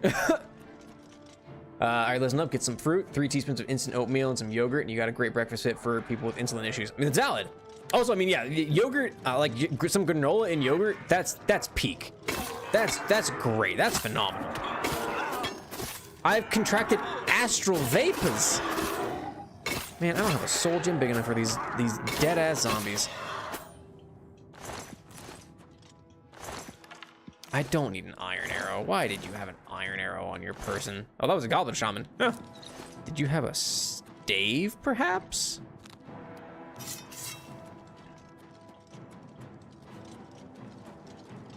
[SPEAKER 1] All right, listen up, get some fruit, 3 teaspoons of instant oatmeal and some yogurt, and you got a great breakfast fit for people with insulin issues. I mean, it's valid. Also, I mean, yeah, yogurt, like some granola and yogurt, that's peak. That's great, that's phenomenal. I've contracted astral vapors. Man, I don't have a soul gym big enough for these dead ass zombies. I don't need an iron arrow. Why did you have an iron arrow on your person? Oh, that was a goblin shaman. Huh. Did you have a stave, perhaps?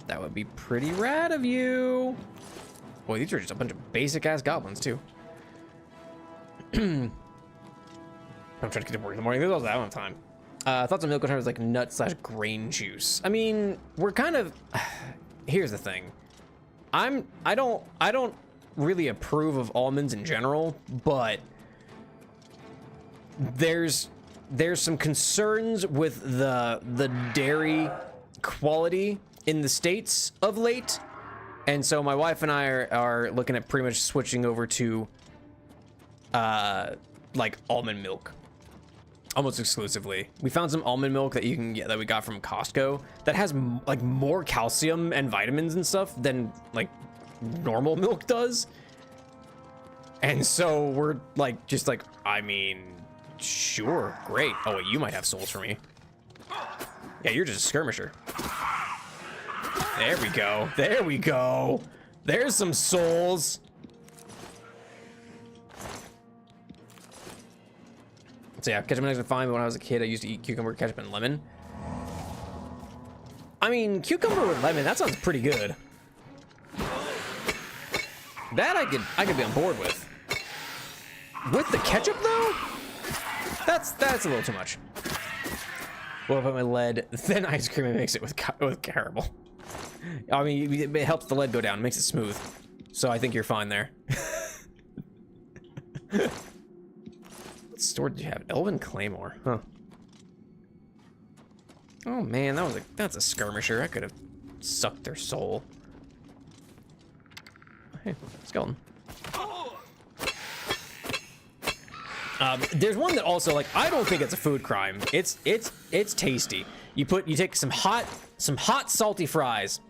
[SPEAKER 1] That would be pretty rad of you. Boy, these are just a bunch of basic ass goblins too. I'm trying to get to work in the morning. There's also that one time. Thoughts on milk was like nut/grain juice. I mean, we're kind of. Here's the thing. I don't really approve of almonds in general, but there's some concerns with the dairy quality in the States of late. And so my wife and I are looking at pretty much switching over to like almond milk. Almost exclusively. We found some almond milk that you can get, that we got from Costco, that has like more calcium and vitamins and stuff than like normal milk does. And so we're like, just like, I mean, sure, great. Oh wait, you might have souls for me. Yeah, you're just a skirmisher. There we go. There we go. There's some souls. So yeah, ketchup and eggs are fine, but when I was a kid, I used to eat cucumber, ketchup, and lemon. I mean, cucumber with lemon, that sounds pretty good. That I could be on board with. With the ketchup though? That's a little too much. What about my lead? Then ice cream and mix it with caramel. I mean, it helps the lead go down, it makes it smooth. So I think you're fine there. What store did you have? Elven Claymore, huh? Oh man, that's a skirmisher. I could have sucked their soul. Hey, skeleton. There's one that also, like, I don't think it's a food crime. It's tasty. You take some hot salty fries,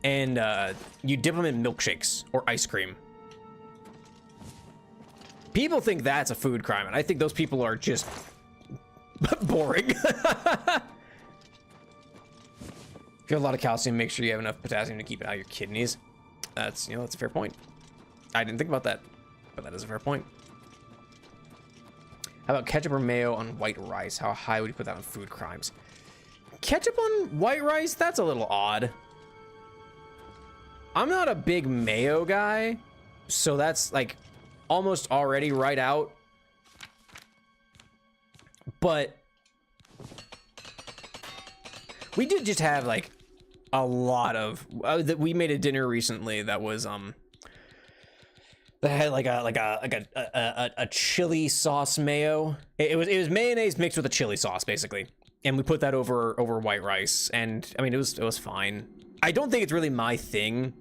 [SPEAKER 1] and you dip them in milkshakes or ice cream. People think that's a food crime, and I think those people are just boring. If you have a lot of calcium, make sure you have enough potassium to keep it out of your kidneys. That's a fair point. I didn't think about that, but that is a fair point. How about ketchup or mayo on white rice? How high would you put that on food crimes? Ketchup on white rice? That's a little odd. I'm not a big mayo guy, so that's like almost already right out. But we did just have like a lot of we made a dinner recently that was That had like a chili sauce mayo. It was mayonnaise mixed with a chili sauce basically, and we put that over white rice. And I mean it was fine. I don't think it's really my thing.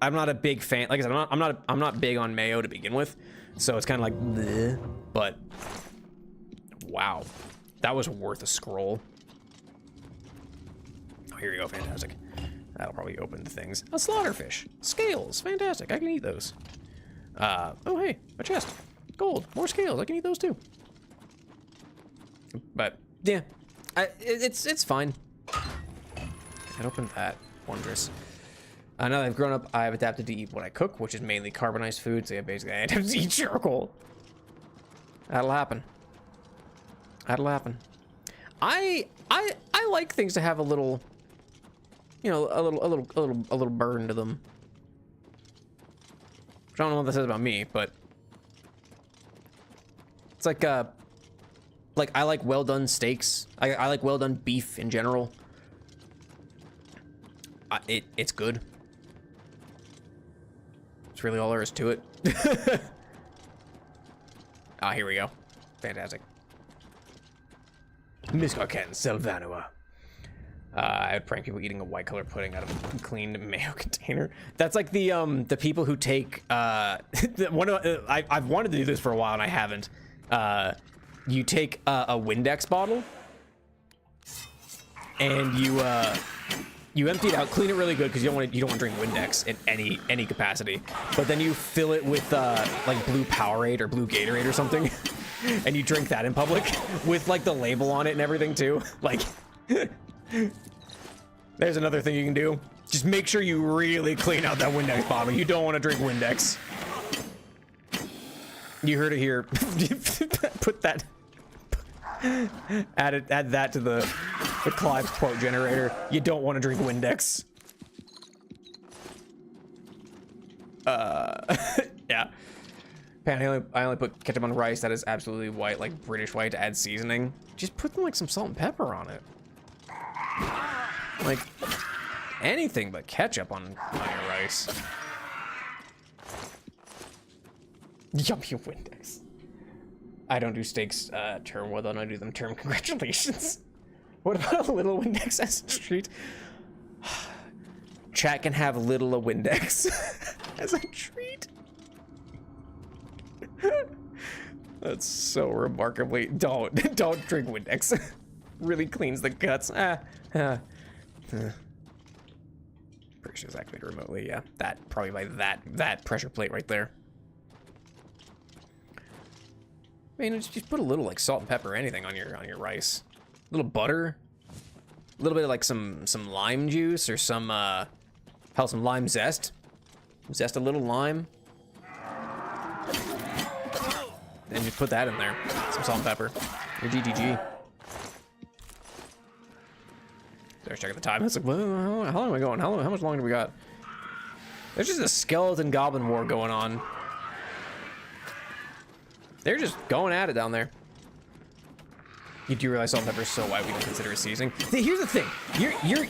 [SPEAKER 1] I'm not a big fan. Like I said, I'm not big on mayo to begin with, so it's kind of like bleh. But wow, that was worth a scroll. Oh, here you go, fantastic. That'll probably open the things. A slaughterfish, scales, fantastic. I can eat those. Oh hey, a chest, gold, more scales. I can eat those too. But yeah, it's fine. And open that, wondrous. Now that I've grown up, I've adapted to eat what I cook, which is mainly carbonized food. So yeah, basically I have to eat charcoal. That'll happen. That'll happen. I like things to have a little, you know, a little burn to them. I don't know what that says about me, but it's like I like well done steaks. I like well done beef in general. It's good. That's really all there is to it. Ah, here we go. Fantastic. Miscarcan Selvanua. I would prank people eating a white color pudding out of a clean mayo container. That's like the people who take I've wanted to do this for a while and I haven't. You take a Windex bottle and you empty it out, clean it really good because you don't want to drink Windex in any capacity. But then you fill it with like blue Powerade or blue Gatorade or something, and you drink that in public with like the label on it and everything too. Like. There's another thing you can do. Just make sure you really clean out that Windex bottle. You don't want to drink Windex. You heard it here. Put that. Add that to the Clive's quote generator. You don't want to drink Windex. Yeah. Man, I only put ketchup on rice that is absolutely white, like British white, to add seasoning. Just put like some salt and pepper on it. Like anything but ketchup on your rice. Yummy Windex. I don't do steaks term well done, I do them term congratulations. What about a little Windex as a treat? Chat can have little a Windex as a treat. That's so remarkably don't drink Windex. Really cleans the guts. Pretty sure it's activated remotely. Yeah, that probably by that pressure plate right there. I mean, just put a little like salt and pepper, or anything on your rice. A little butter, a little bit of like some lime juice or some some lime zest. Zest a little lime, and just put that in there. Some salt and pepper. Your GGG. I was checking the time. I was like, well, how long am I going? How much longer do we got? There's just a skeleton goblin war going on. They're just going at it down there. You do realize salt and pepper is so white we don't consider it seasoning. Here's the thing.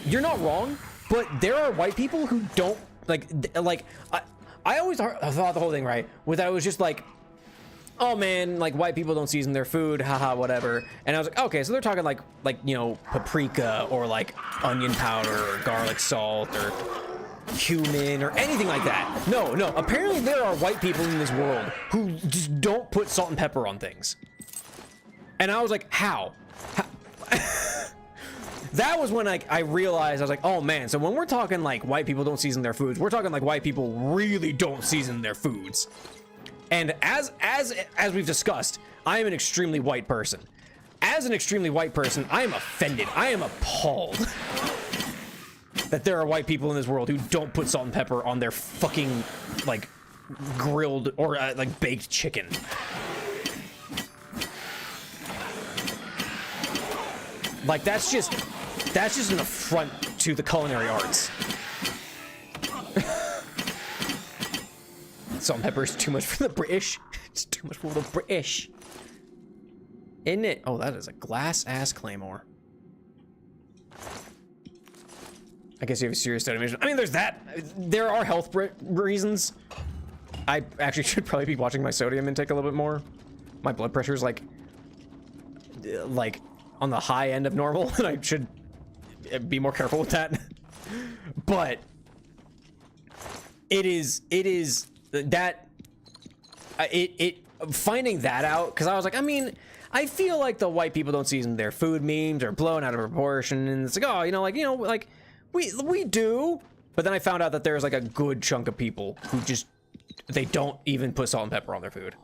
[SPEAKER 1] You're not wrong, but there are white people who don't like I always thought the whole thing right with that it was just like, oh man, like white people don't season their food, haha, whatever. And I was like, okay, so they're talking like you know, paprika or like onion powder or garlic salt or cumin or anything like that. No, apparently there are white people in this world who just don't put salt and pepper on things. And I was like, how? That was when I realized, I was like, oh man, so when we're talking like white people don't season their foods, we're talking like white people really don't season their foods. And as we've discussed, I am an extremely white person. As an extremely white person, I am offended. I am appalled that there are white people in this world who don't put salt and pepper on their fucking like grilled or like baked chicken. Like that's just an affront to the culinary arts. Salt and pepper is too much for the British. It's too much for the British. Isn't it? Oh, that is a glass-ass claymore. I guess you have a serious study mission. I mean, there's that. There are health reasons. I actually should probably be watching my sodium intake a little bit more. My blood pressure is like on the high end of normal, and I should be more careful with that. But it is that finding that out, because I was like, I mean, I feel like the white people don't season their food memes are blown out of proportion, and it's like, oh, like we do. But then I found out that there's like a good chunk of people who just, they don't even put salt and pepper on their food,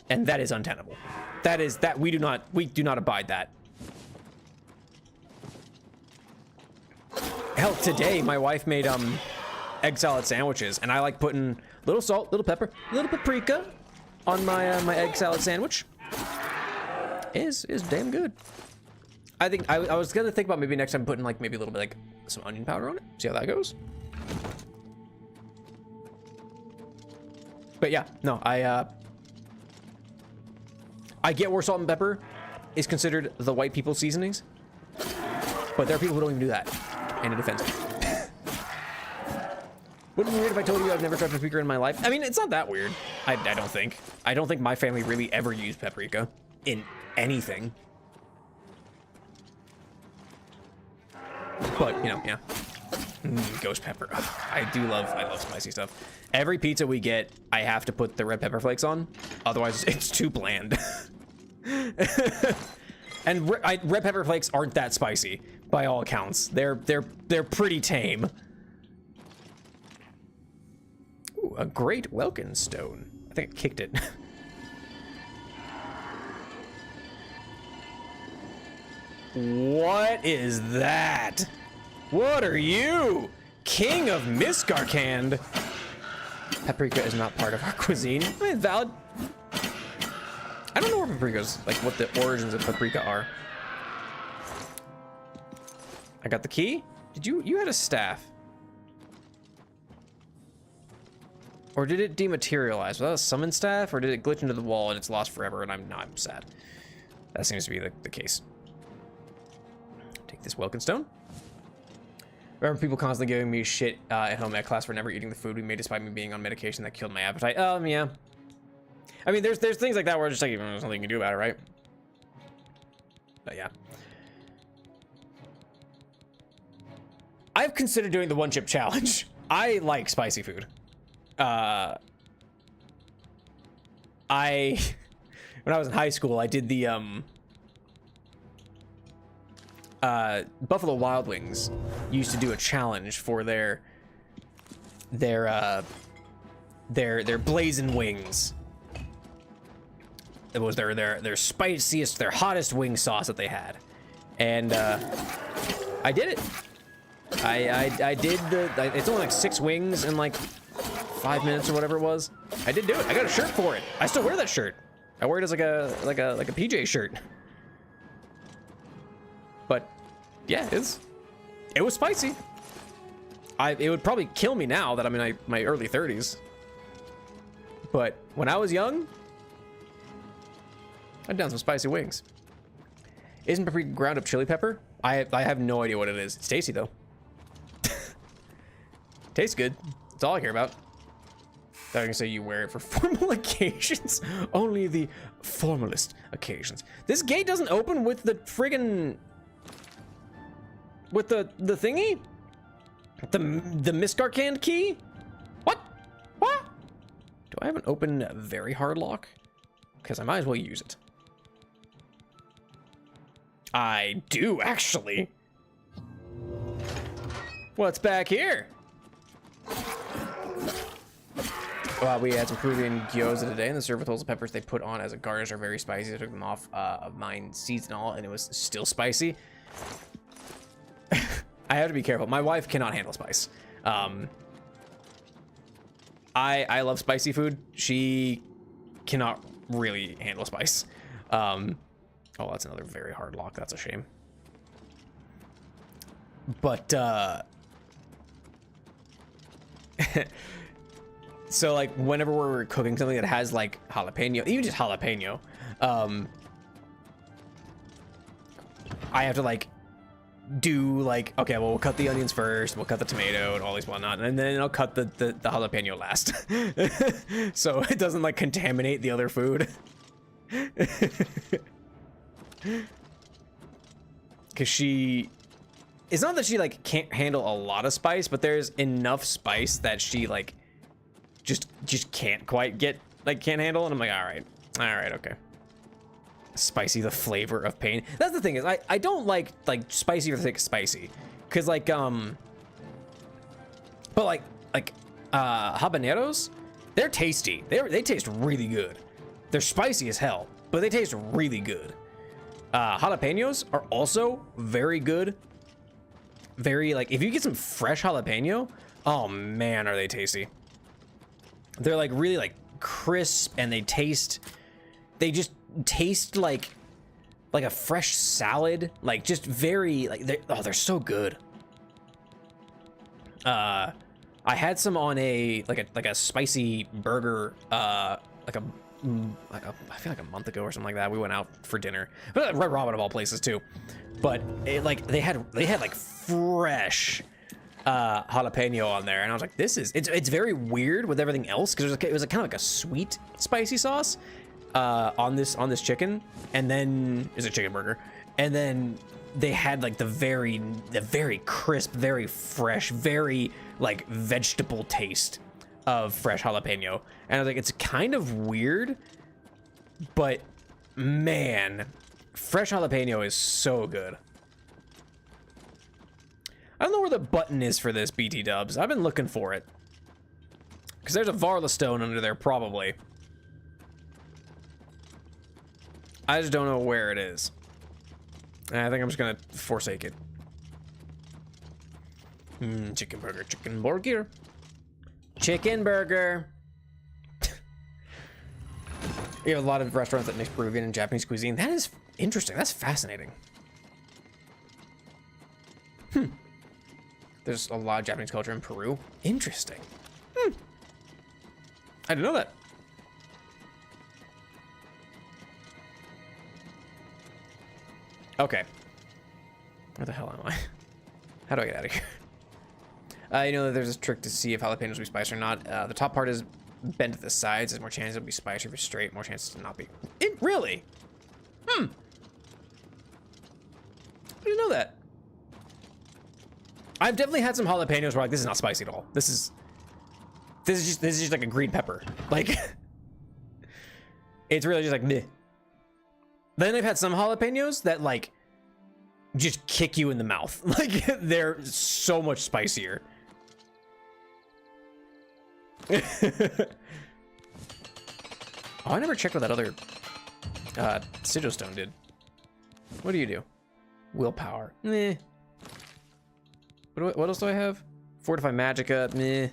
[SPEAKER 1] and that is untenable. We do not abide that. Hell, today my wife made egg salad sandwiches, and I like putting little salt, little pepper, little paprika on my my egg salad sandwich. Is damn good. I think I was gonna think about maybe next time putting like maybe a little bit like some onion powder on it. See how that goes. But yeah, no, I get where salt and pepper is considered the white people's seasonings, but there are people who don't even do that, and it offends me. Wouldn't it be weird if I told you I've never tried paprika in my life? I mean, it's not that weird. I don't think. I don't think my family really ever used paprika in anything. But, you know, yeah. Ghost pepper. Ugh, I love spicy stuff. Every pizza we get, I have to put the red pepper flakes on. Otherwise, it's too bland. And red pepper flakes aren't that spicy, by all accounts. They're pretty tame. Ooh, a great Welkin stone. I think I kicked it. What is that? What are you? King of Misgarkand. Paprika is not part of our cuisine. I mean, valid. I don't know where paprika's, like what the origins of paprika are. I got the key. Did you had a staff? Or did it dematerialize? Was that a summon staff, or did it glitch into the wall and it's lost forever and I'm sad? That seems to be the case. Take this Welkin stone. Remember people constantly giving me shit at home at class for never eating the food we made despite me being on medication that killed my appetite. Yeah. I mean, there's things like that where it's just like, there's nothing you can do about it, right? But yeah. I've considered doing the one chip challenge. I like spicy food. When I was in high school, I did the Buffalo Wild Wings used to do a challenge for their blazing wings. It was their spiciest, their hottest wing sauce that they had, and I did it. I did it's only like 6 wings in like 5 minutes or whatever it was. I did do it. I got a shirt for it. I still wear that shirt. I wear it as like a PJ shirt. But yeah, it was spicy. It would probably kill me now that I'm in my early 30s. But when I was young, I'd done some spicy wings. Isn't paprika ground up chili pepper? I have no idea what it is. It's tasty though. Tastes good. That's all I care about. I can say you wear it for formal occasions. Only the formalist occasions. This gate doesn't open with the friggin' with the thingy? The Misgarkand key? What? Do I have an open very hard lock? Because I might as well use it. I do, actually. What's back here? We had some Peruvian gyoza today, and the servitals of peppers they put on as a garnish are very spicy. I took them off of mine seasonal, and it was still spicy. I have to be careful. My wife cannot handle spice. I love spicy food. She cannot really handle spice. Oh, that's another very hard lock. That's a shame. But so like whenever we're cooking something that has like jalapeno, even just jalapeno, I have to like do like, okay, well, we'll cut the onions first, we'll cut the tomato and all these whatnot, and then I'll cut the jalapeno last. So it doesn't like contaminate the other food. Cause it's not that she like can't handle a lot of spice, but there's enough spice that she like just can't quite can't handle. And I'm like, all right, okay. Spicy, the flavor of pain. That's the thing, is I don't like spicy for the sake of spicy, because like but like habaneros, they're tasty. They taste really good. They're spicy as hell, but they taste really good. Jalapenos are also very good. Very, like, if you get some fresh jalapeno, oh man, are they tasty. They're like really like crisp, and they just taste like a fresh salad, like just very like they're so good. I had some on a spicy burger I feel like a month ago or something like that. We went out for dinner, but Red Robin of all places too. But it, like they had like fresh jalapeno on there, and I was like, it's very weird with everything else, because it was kind of like a sweet spicy sauce on this chicken, and then is a chicken burger, and then they had like the very crisp, very fresh, very like vegetable taste of fresh jalapeno. And I was like, it's kind of weird, but man, fresh jalapeno is so good. I don't know where the button is for this, BT dubs. I've been looking for it, because there's a Varla stone under there probably. I just don't know where it is. And I think I'm just gonna forsake it. Chicken burger, chicken burger. Chicken burger. You have a lot of restaurants that mix Peruvian and Japanese cuisine. That is interesting. That's fascinating. There's a lot of Japanese culture in Peru. Interesting. I didn't know that. Okay. Where the hell am I? How do I get out of here? You know that there's a trick to see if jalapenos will be spiced or not. The top part is bent at the sides. There's more chance it'll be spiced. If it's straight, more chances to not be. Really? I didn't know that. I've definitely had some jalapenos where like, this is not spicy at all. This is just like a green pepper. Like, it's really just like meh. Then I've had some jalapenos that like just kick you in the mouth. Like, they're so much spicier. Oh, I never checked what that other sigil stone did. What do you do? Willpower. Meh. What else do I have? Fortify Magicka. Meh.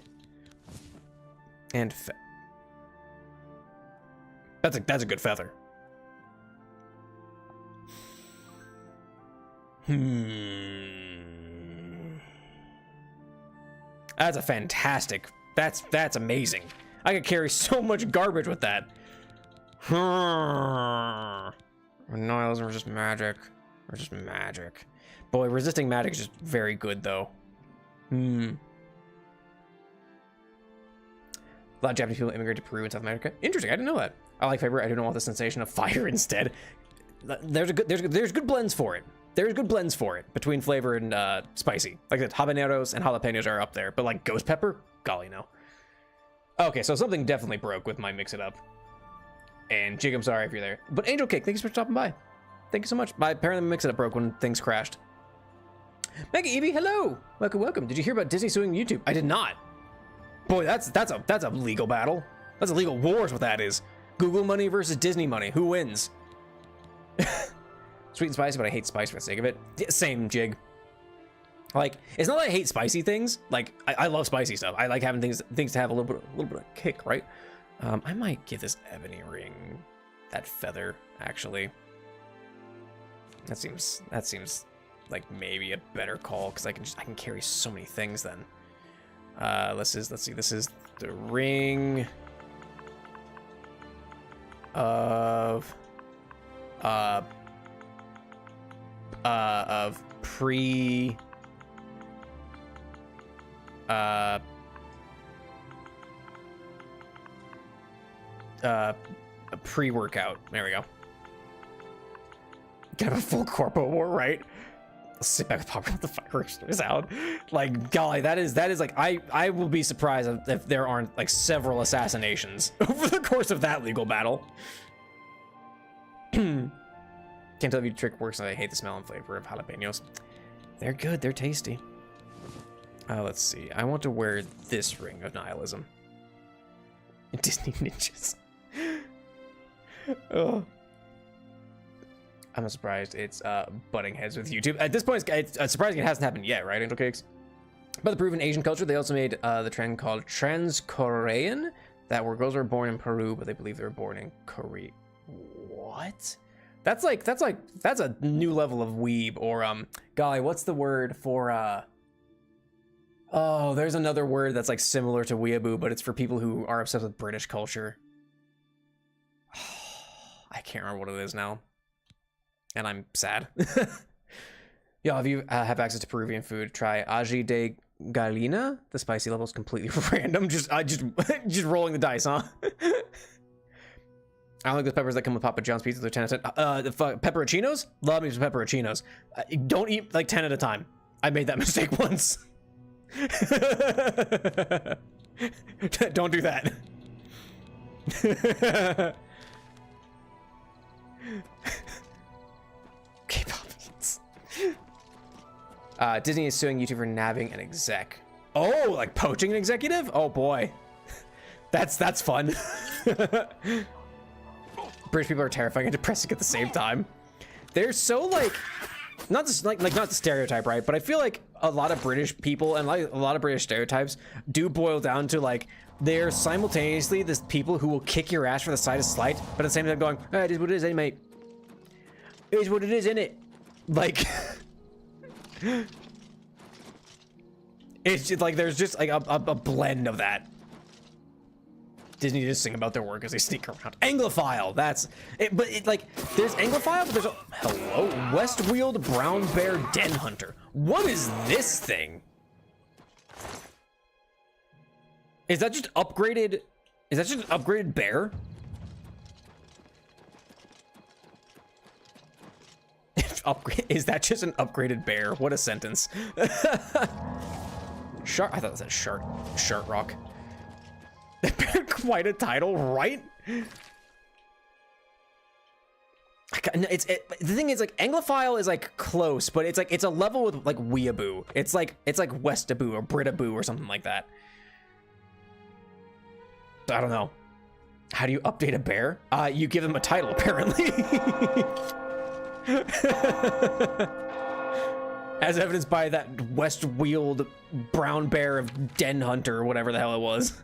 [SPEAKER 1] And that's a good feather. That's a fantastic. That's amazing. I could carry so much garbage with that. Nihilism versus magic. Versus magic. Boy, resisting magic is just very good though. A lot of Japanese people immigrate to Peru and South America. Interesting, I didn't know that. I like flavor, I do not want the sensation of fire instead. There's good blends for it. There's good blends for it between flavor and spicy. Like the habaneros and jalapenos are up there, but like ghost pepper, golly no. Okay, so something definitely broke with my mix it up. And Jig, I'm sorry if you're there. But Angel Cake, thank you for stopping by. Thank you so much. Apparently my mix it up broke when things crashed. Mega Evie, hello. Welcome. Did you hear about Disney suing YouTube? I did not. Boy, that's a legal battle. That's a legal war is what that is. Google money versus Disney money. Who wins? Sweet and spicy, but I hate spice for the sake of it. Yeah, same, Jig. Like, it's not that I hate spicy things. Like, I love spicy stuff. I like having things to have a little bit of kick, right? I might give this ebony ring that feather, actually. That seems like maybe a better call, because I can carry so many things then. Let's see. This is the ring of pre pre-workout. There we go. Get a full corpo war, right? Sit back and pop out the fireworks out. Like, golly, that is like, I will be surprised if there aren't like several assassinations over the course of that legal battle. Can't tell if your trick works, and I hate the smell and flavor of jalapenos. They're good, they're tasty. Let's see. I want to wear this ring of nihilism. Disney ninjas. Oh. I'm not surprised it's butting heads with YouTube. At this point, it's surprising it hasn't happened yet, right, Angel Cakes? But the proven Asian culture, they also made the trend called Trans-Korean, that where girls were born in Peru, but they believe they were born in Korea. What? That's a new level of weeb, or golly, what's the word for oh, there's another word that's like similar to weeaboo, but it's for people who are obsessed with British culture. I can't remember what it is now. And I'm sad. Yo, if you have access to Peruvian food, try ají de gallina. The spicy level is completely random. Just rolling the dice, huh? I don't like those peppers that come with Papa John's pizza. They're 10 out of 10. The pepperoncinos? Love me some pepperoncinos. Don't eat like 10 at a time. I made that mistake once. Don't do that. K-pop beats. Disney is suing YouTube for nabbing an exec. Oh, like poaching an executive? Oh boy. That's fun. British people are terrifying and depressing at the same time. They're so like, not just like not the stereotype, right? But I feel like a lot of British people and like a lot of British stereotypes do boil down to like they're simultaneously this people who will kick your ass for the slightest slight, but at the same time going, hey, it is what it is, eh, mate? It is what it is, innit? Like, it's just like there's just like a blend of that. Disney just sing about their work as they sneak around. Anglophile, that's it, but it like there's Anglophile, but there's a hello Westweald brown bear den hunter. What is this thing? Is that just upgraded? Is that just an upgraded bear? Is that just an upgraded bear? What a sentence. Shark. I thought that said shark. Shark rock. Quite a title, right? The thing is, like, Anglophile is like close, but it's like it's a level with like weeaboo. It's like Westaboo or Britaboo or something like that. I don't know. How do you update a bear? You give them a title, apparently. As evidenced by that Westweald brown bear of Den Hunter, or whatever the hell it was.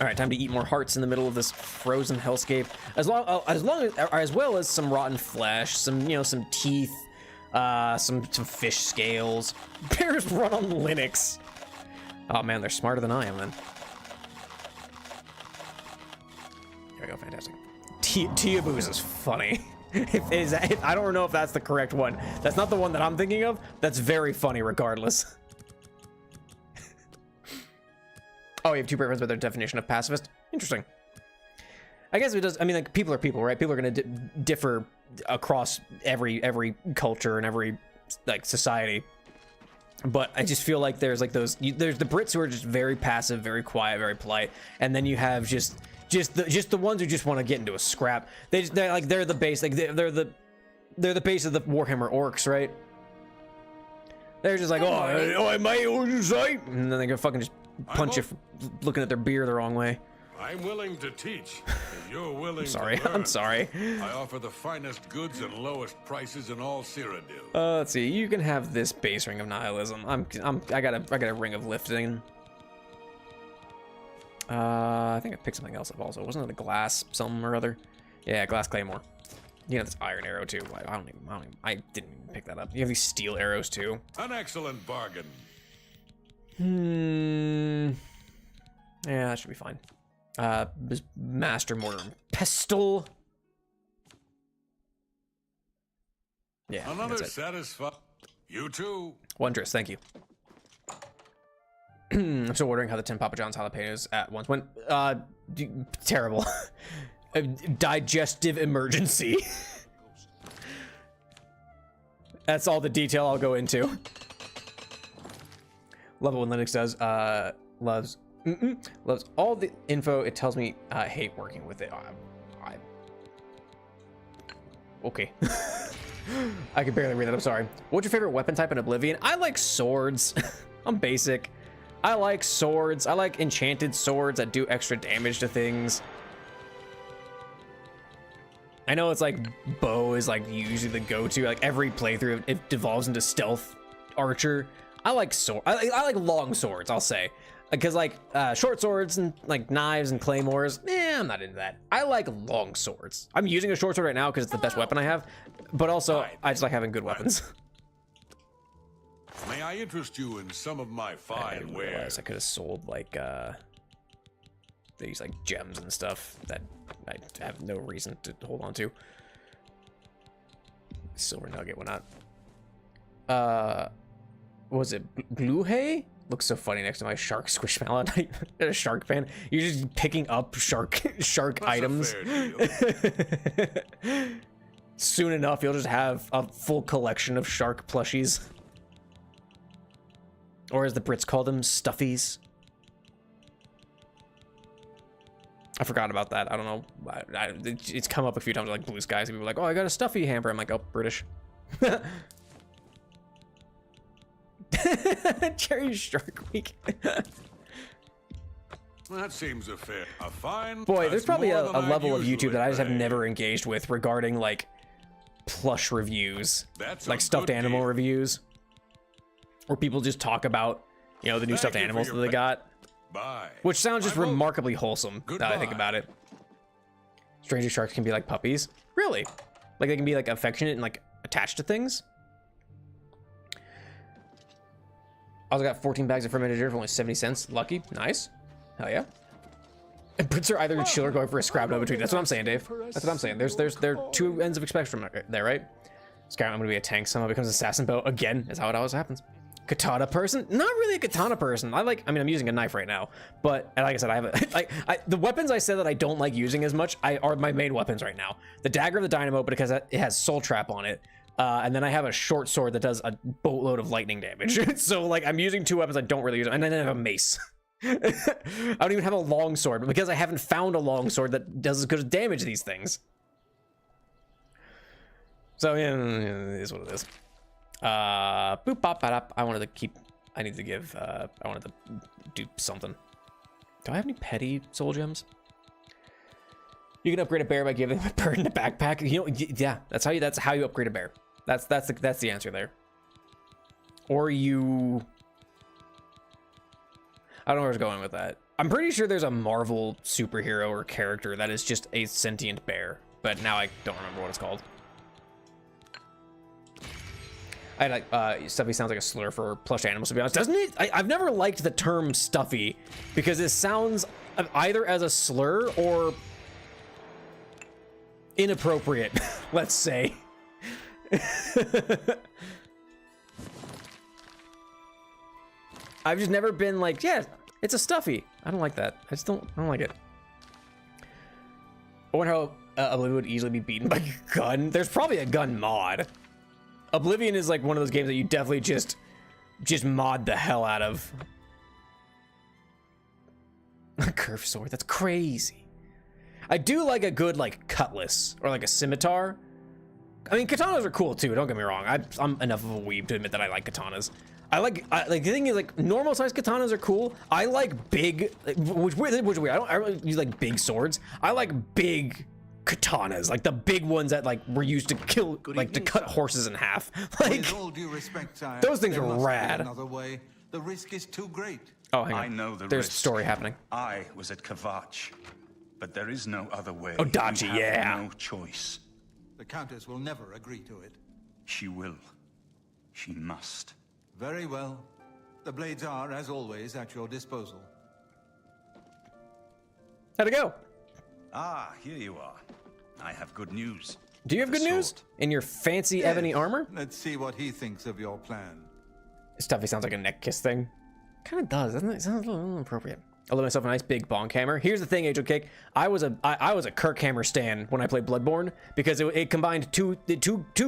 [SPEAKER 1] All right, time to eat more hearts in the middle of this frozen hellscape. As well as some rotten flesh, some teeth, some fish scales. Bears run on Linux. Oh man, they're smarter than I am then. There we go, fantastic. Teaboos is funny. I don't know if that's the correct one. That's not the one that I'm thinking of. That's very funny regardless. Oh, you have two preferences with their definition of pacifist? Interesting. I guess it does. I mean, like, people are people, right? People are going to differ across every culture and every like society. But I just feel like there's like there's the Brits who are just very passive, very quiet, very polite, and then you have just the ones who just want to get into a scrap. They're the base, like they're the base of the Warhammer orcs, right? They're just like, oh, mate, what you say? And then they go fucking just punch you for looking at their beer the wrong way.
[SPEAKER 8] I'm willing to teach. If you're willing to learn.
[SPEAKER 1] I'm sorry.
[SPEAKER 8] I offer the finest goods and lowest prices in all Cyrodiil.
[SPEAKER 1] Let's see. You can have this base ring of nihilism. I got a ring of lifting. I think I picked something else up also. Wasn't it a glass something or other? Yeah, glass claymore. You have this iron arrow too. I didn't even pick that up. You have these steel arrows too.
[SPEAKER 8] An excellent bargain.
[SPEAKER 1] Yeah, that should be fine. Master mortar and pestle. Yeah,
[SPEAKER 8] Another
[SPEAKER 1] that's it.
[SPEAKER 8] satisfy. You too.
[SPEAKER 1] Wondrous, thank you. I'm still wondering how the 10 Papa John's jalapenos at once went. Terrible. A digestive emergency. That's all the detail I'll go into. Love it when Linux does. Loves all the info. It tells me I hate working with it. Okay. I can barely read that. I'm sorry. What's your favorite weapon type in Oblivion? I like swords. I'm basic. I like swords. I like enchanted swords that do extra damage to things. I know it's like bow is like usually the go-to. Like every playthrough, it devolves into stealth archer. I like sword. I like long swords. I'll say, because like short swords and like knives and claymores. I'm not into that. I like long swords. I'm using a short sword right now because it's the best weapon I have. But also, I just like having good weapons.
[SPEAKER 8] May I interest you in some of my fine wares?
[SPEAKER 1] I could have sold like these like gems and stuff that I have no reason to hold on to. Silver nugget, why not? What was it blue hay? Looks so funny next to my shark squishmallow. A shark fan. You're just picking up shark items. Soon enough, you'll just have a full collection of shark plushies. Or as the Brits call them, stuffies. I forgot about that. I don't know. It's come up a few times like Blue Skies. And people are like, oh, I got a stuffy hamper. I'm like, oh, British. Cherry Shark Week.
[SPEAKER 8] That seems a fine.
[SPEAKER 1] Boy, there's probably a level of YouTube that I just have never engaged with regarding like plush reviews, like stuffed animal reviews, where people just talk about, you know, the new stuffed animals that they got.
[SPEAKER 8] Bye.
[SPEAKER 1] Which sounds just remarkably wholesome. Now I think about it. Stranger sharks can be like puppies. Really? Like they can be like affectionate and like attached to things. I also got 14 bags of fermented beer for only 70 cents. Lucky. Nice. Hell yeah. And Brits are either chill or going for a scrap no between. That's what I'm saying, Dave. That's what I'm saying. There are two ends of spectrum there, right? Skyrim, I'm gonna be a tank. Somehow becomes assassin bow again. Is how it always happens. Katana person? Not really a katana person. I mean, I'm using a knife right now, but like I said, I have the weapons I said that I don't like using as much are my main weapons right now. The dagger of the dynamo, because it has soul trap on it. And then I have a short sword that does a boatload of lightning damage. So like I'm using two weapons I don't really use, and then I have a mace. I don't even have a long sword, but because I haven't found a long sword that does as good as damage to these things. So yeah, it is what it is. Boop bop bop. I wanted to do something. Do I have any petty soul gems? You can upgrade a bear by giving them a bird in a backpack. You know, yeah, that's how you upgrade a bear. That's the answer there. Or you, I don't know where I was going with that. I'm pretty sure there's a Marvel superhero or character that is just a sentient bear, but now I don't remember what it's called. I like stuffy sounds like a slur for plush animals, to be honest, doesn't it? I've never liked the term stuffy because it sounds either as a slur or inappropriate, let's say. I've just never been like, yeah, it's a stuffy. I don't like that. I don't like it. I wonder how Oblivion would easily be beaten by a gun. There's probably a gun mod. Oblivion is like one of those games that you definitely just mod the hell out of. A curved sword, that's crazy. I do like a good like cutlass or like a scimitar. I mean, katanas are cool too, don't get me wrong. I'm enough of a weeb to admit that I like katanas. Like the thing is, like, normal size katanas are cool. I like big, which weird. I don't use like big swords. I like big katanas, like the big ones that like were used to kill, to cut horses in half. Like,
[SPEAKER 11] with all due respect, sire,
[SPEAKER 1] those things
[SPEAKER 11] there
[SPEAKER 1] are
[SPEAKER 11] must be
[SPEAKER 1] rad.
[SPEAKER 11] another way. The risk is too great.
[SPEAKER 1] Oh, hang on.
[SPEAKER 2] I know the
[SPEAKER 1] There's
[SPEAKER 2] risk.
[SPEAKER 1] a story happening.
[SPEAKER 2] I was at Kvatch, but there is no other way.
[SPEAKER 1] Oh, Dachi,
[SPEAKER 2] We have
[SPEAKER 1] yeah.
[SPEAKER 2] no choice.
[SPEAKER 11] The Countess will never agree to it.
[SPEAKER 2] She will. She must.
[SPEAKER 11] Very well. The blades are, as always, at your disposal.
[SPEAKER 1] How'd it go?
[SPEAKER 2] Ah, here you are. I have good news.
[SPEAKER 1] Do you have good news? In your fancy ebony armor?
[SPEAKER 11] Let's see what he thinks of your plan.
[SPEAKER 1] Stuffy sounds like a neck kiss thing. Kind of does, doesn't it? It sounds a little inappropriate. I love myself a nice big bonk hammer. Here's the thing, Angel Cake. I was a Kirk Hammer stan when I played Bloodborne because it combined two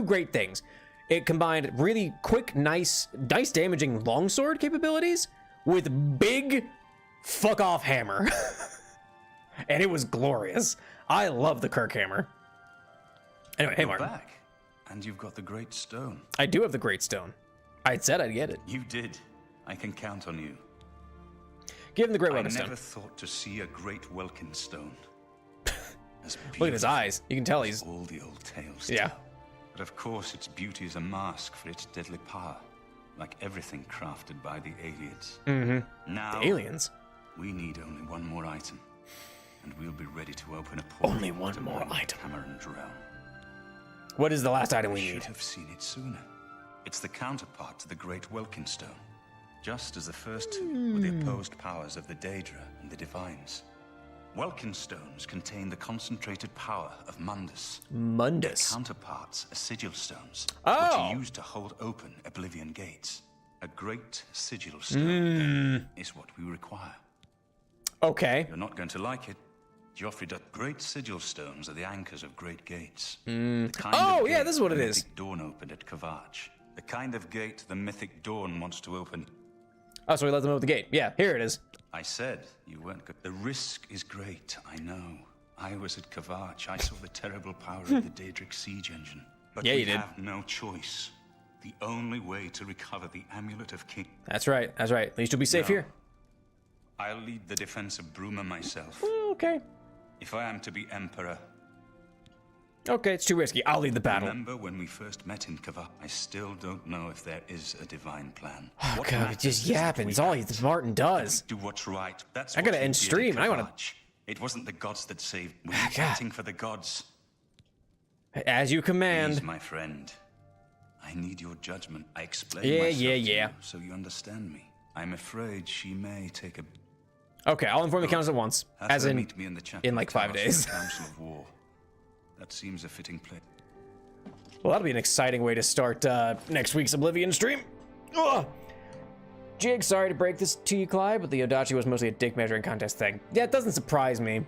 [SPEAKER 1] great things. It combined really quick, nice damaging longsword capabilities with big fuck off hammer. And it was glorious. I love the Kirk Hammer. Anyway, hey Martin.
[SPEAKER 12] Back, and you've got the Great Stone.
[SPEAKER 1] I do have the Great Stone. I said I'd get it.
[SPEAKER 12] You did. I can count on you.
[SPEAKER 1] Give him the Great Welkin Stone.
[SPEAKER 12] I never thought to see a Great Welkin Stone.
[SPEAKER 1] Look at his eyes. You can tell he's
[SPEAKER 12] all the old tales.
[SPEAKER 1] Yeah.
[SPEAKER 12] Tell. But of course, its beauty is a mask for its deadly power, like everything crafted by the aliens.
[SPEAKER 1] Mm-hmm.
[SPEAKER 12] Now,
[SPEAKER 1] the aliens.
[SPEAKER 12] We need only one more item, and we'll be ready to open a portal.
[SPEAKER 1] Only one more item.
[SPEAKER 12] Cameron's realm.
[SPEAKER 1] What is the last item we need?
[SPEAKER 12] Should have seen it sooner. It's the counterpart to the Great Welkin Stone. Just as the first two were the opposed powers of the Daedra and the Divines. Welkin stones contain the concentrated power of Mundus.
[SPEAKER 1] Mundus.
[SPEAKER 12] Their counterparts are sigil stones, which
[SPEAKER 1] Oh.
[SPEAKER 12] are used to hold open Oblivion gates. A great sigil stone is what we require.
[SPEAKER 1] Okay.
[SPEAKER 12] You're not going to like it. Joffrey does. Great sigil stones are the anchors of great gates.
[SPEAKER 1] Mm.
[SPEAKER 12] The kind
[SPEAKER 1] Oh,
[SPEAKER 12] of
[SPEAKER 1] yeah,
[SPEAKER 12] gate
[SPEAKER 1] this is what
[SPEAKER 12] the
[SPEAKER 1] it is.
[SPEAKER 12] mythic Dawn opened at Kavach. The kind of gate the mythic Dawn wants to open.
[SPEAKER 1] Oh, so we let them open the gate. Yeah, here it is.
[SPEAKER 12] I said you weren't good. The risk is great, I know. I was at Kavach. I saw the terrible power of the Daedric siege engine. But
[SPEAKER 1] Yeah,
[SPEAKER 12] we
[SPEAKER 1] you did.
[SPEAKER 12] have no choice. The only way to recover the Amulet of King...
[SPEAKER 1] That's right. That's right. At least you'll be safe
[SPEAKER 12] No.
[SPEAKER 1] here.
[SPEAKER 12] I'll lead the defense of Bruma myself.
[SPEAKER 1] Okay.
[SPEAKER 12] If I am to be Emperor...
[SPEAKER 1] Okay, it's too risky. I'll lead the battle.
[SPEAKER 12] Remember when we first met in Kavach? I still don't know if there is a divine plan.
[SPEAKER 1] Oh,
[SPEAKER 12] What
[SPEAKER 1] God, it
[SPEAKER 12] matters
[SPEAKER 1] just
[SPEAKER 12] is that
[SPEAKER 1] yapping.
[SPEAKER 12] we
[SPEAKER 1] It's all
[SPEAKER 12] act.
[SPEAKER 1] Martin does.
[SPEAKER 12] Do what's right. That's
[SPEAKER 1] I gotta
[SPEAKER 12] what you
[SPEAKER 1] end
[SPEAKER 12] did at
[SPEAKER 1] stream, and I wanna-
[SPEAKER 12] Kavach. It wasn't the gods that saved. We
[SPEAKER 1] Ah,
[SPEAKER 12] were
[SPEAKER 1] God.
[SPEAKER 12] fighting for the gods.
[SPEAKER 1] As you command.
[SPEAKER 12] Please, my friend. I need your judgment. I explained
[SPEAKER 1] Yeah,
[SPEAKER 12] myself
[SPEAKER 1] yeah,
[SPEAKER 12] to
[SPEAKER 1] yeah.
[SPEAKER 12] you, so you understand me. I'm afraid she may take a...
[SPEAKER 1] Okay, I'll inform the council at once.
[SPEAKER 12] Have
[SPEAKER 1] As
[SPEAKER 12] her
[SPEAKER 1] in,
[SPEAKER 12] meet me in the chapel
[SPEAKER 1] like 5
[SPEAKER 12] of the
[SPEAKER 1] days.
[SPEAKER 12] Council of War. That seems a fitting place.
[SPEAKER 1] Well, that'll be an exciting way to start next week's Oblivion stream. Ugh. Jig, sorry to break this to you, Clyde, but the Odachi was mostly a dick measuring contest thing. Yeah, it doesn't surprise me.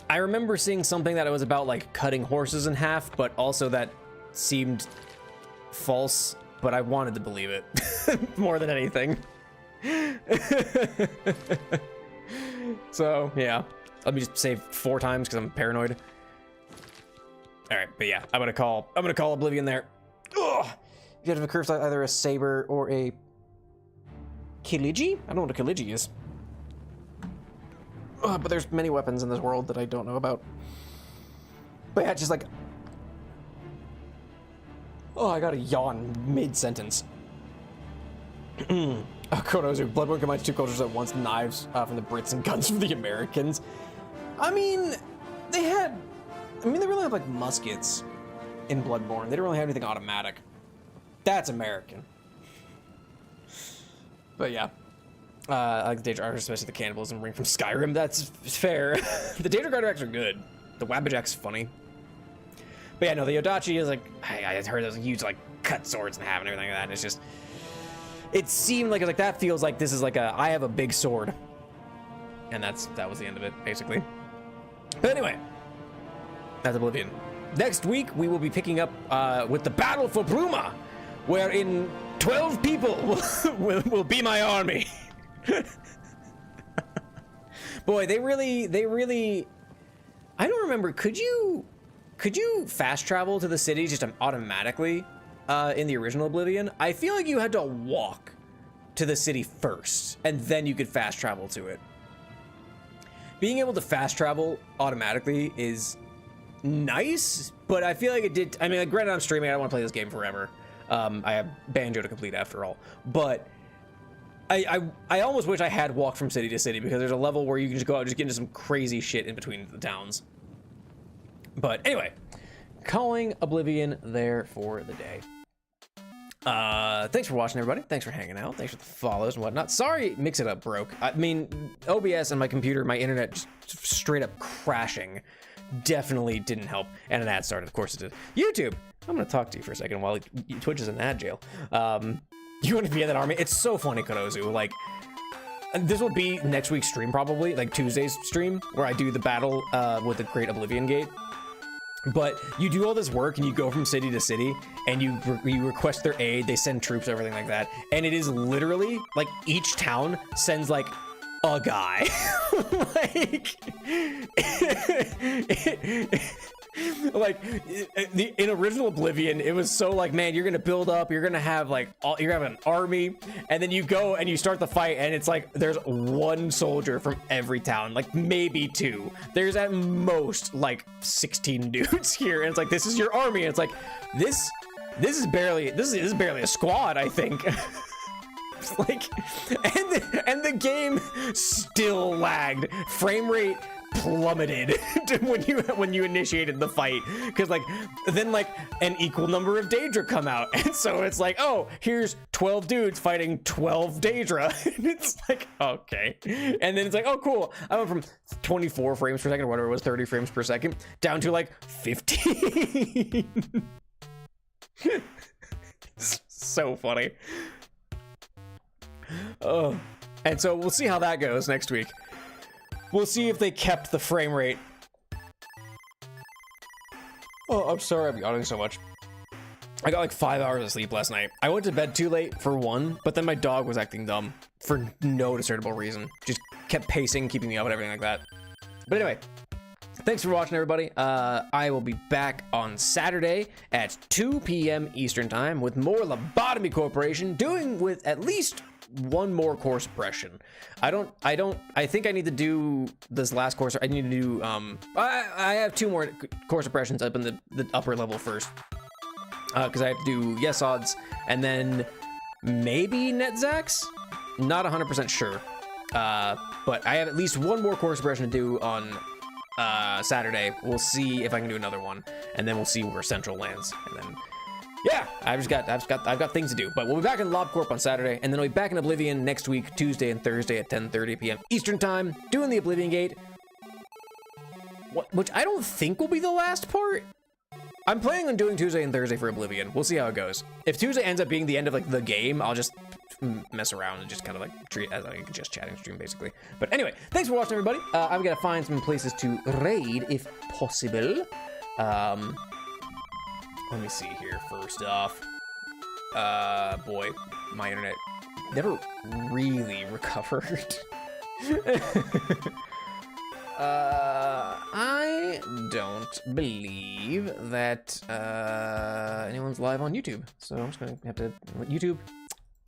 [SPEAKER 1] I remember seeing something that it was about, like, cutting horses in half, but also that seemed false, but I wanted to believe it more than anything. So, yeah. Let me just save 4 times because I'm paranoid. All right, but yeah, I'm gonna call Oblivion there. Ugh. You have a curse either a saber or a Kiliji? I don't know what a Kiliji is. Ugh, but there's many weapons in this world that I don't know about. But yeah, just like, oh, I got a yawn mid-sentence. Konozu, Bloodborne combines 2 cultures at once, knives from the Brits and guns from the Americans. I mean, they really have like muskets in Bloodborne. They didn't really have anything automatic. That's American. But yeah. I like the Daedra archers, especially the cannibalism ring from Skyrim. That's fair. The Daedra artifacts are good. The Wabbajack's funny. But yeah, no, the Odachi is like, I heard those huge like cut swords in half and everything like that. And it's just, it seemed like, that feels like this is like I have a big sword. And that was the end of it, basically. But anyway, that's Oblivion. Next week, we will be picking up with the Battle for Bruma, wherein 12 people will be my army. Boy, they really, I don't remember, could you fast travel to the city just automatically in the original Oblivion? I feel like you had to walk to the city first, and then you could fast travel to it. Being able to fast travel automatically is nice, but I feel like it did. I mean, like, granted, I'm streaming. I don't want to play this game forever. I have Banjo to complete after all. But I almost wish I had walked from city to city, because there's a level where you can just go out and just get into some crazy shit in between the towns. But anyway, calling Oblivion there for the day. Thanks for watching, everybody. Thanks for hanging out. Thanks for the follows and whatnot. Sorry, Mix It Up broke. I mean, OBS and my computer, my internet just straight up crashing definitely didn't help. And an ad started, of course it did. YouTube, I'm gonna talk to you for a second while Twitch is in ad jail. You want to be in that army? It's so funny, Karozu. Like, this will be next week's stream probably, like Tuesday's stream, where I do the battle with the Great Oblivion Gate. But you do all this work and you go from city to city and you request their aid, they send troops, everything like that. And it is literally like each town sends like a guy. In original Oblivion, it was so like, man, you're gonna build up, you're gonna have like you're gonna have an army, and then you go and you start the fight and it's like there's one soldier from every town, like maybe 2. There's at most like 16 dudes here, and it's like, this is your army, and it's like this is barely a squad, I think. Like, and the game still lagged. Frame rate plummeted when you initiated the fight, because like then like an equal number of Daedra come out, and so it's like, oh, here's 12 dudes fighting 12 Daedra. And it's like, okay, and then it's like, oh cool, I went from 24 frames per second or whatever it was, 30 frames per second, down to like 15. So funny. Oh, and so we'll see how that goes next week. We'll see if they kept the frame rate. Oh, I'm sorry I'm yawning so much. I got like 5 hours of sleep last night. I went to bed too late for one, but then my dog was acting dumb for no discernible reason. Just kept pacing, keeping me up and everything like that. But anyway, thanks for watching, everybody. I will be back on Saturday at 2 p.m. Eastern time with more Lobotomy Corporation, doing with at least one more core suppression. I think I need to do this last course. I need to do I have 2 more core suppressions up in the upper level first, because I have to do yes odds and then maybe net Zax. Not 100% sure, but I have at least one more core suppression to do on Saturday. We'll see if I can do another one, and then we'll see where Central lands, and then yeah, I've got things to do. But we'll be back in LobCorp on Saturday, and then we'll be back in Oblivion next week, Tuesday and Thursday at 10:30 p.m. Eastern time, doing the Oblivion Gate, which I don't think will be the last part. I'm planning on doing Tuesday and Thursday for Oblivion. We'll see how it goes. If Tuesday ends up being the end of like the game, I'll just mess around and just kind of like treat it as like just chatting stream basically. But anyway, thanks for watching, everybody. I'm gonna find some places to raid if possible. Let me see here. First off, boy, my internet never really recovered. I don't believe that anyone's live on YouTube, so I'm just gonna have to YouTube.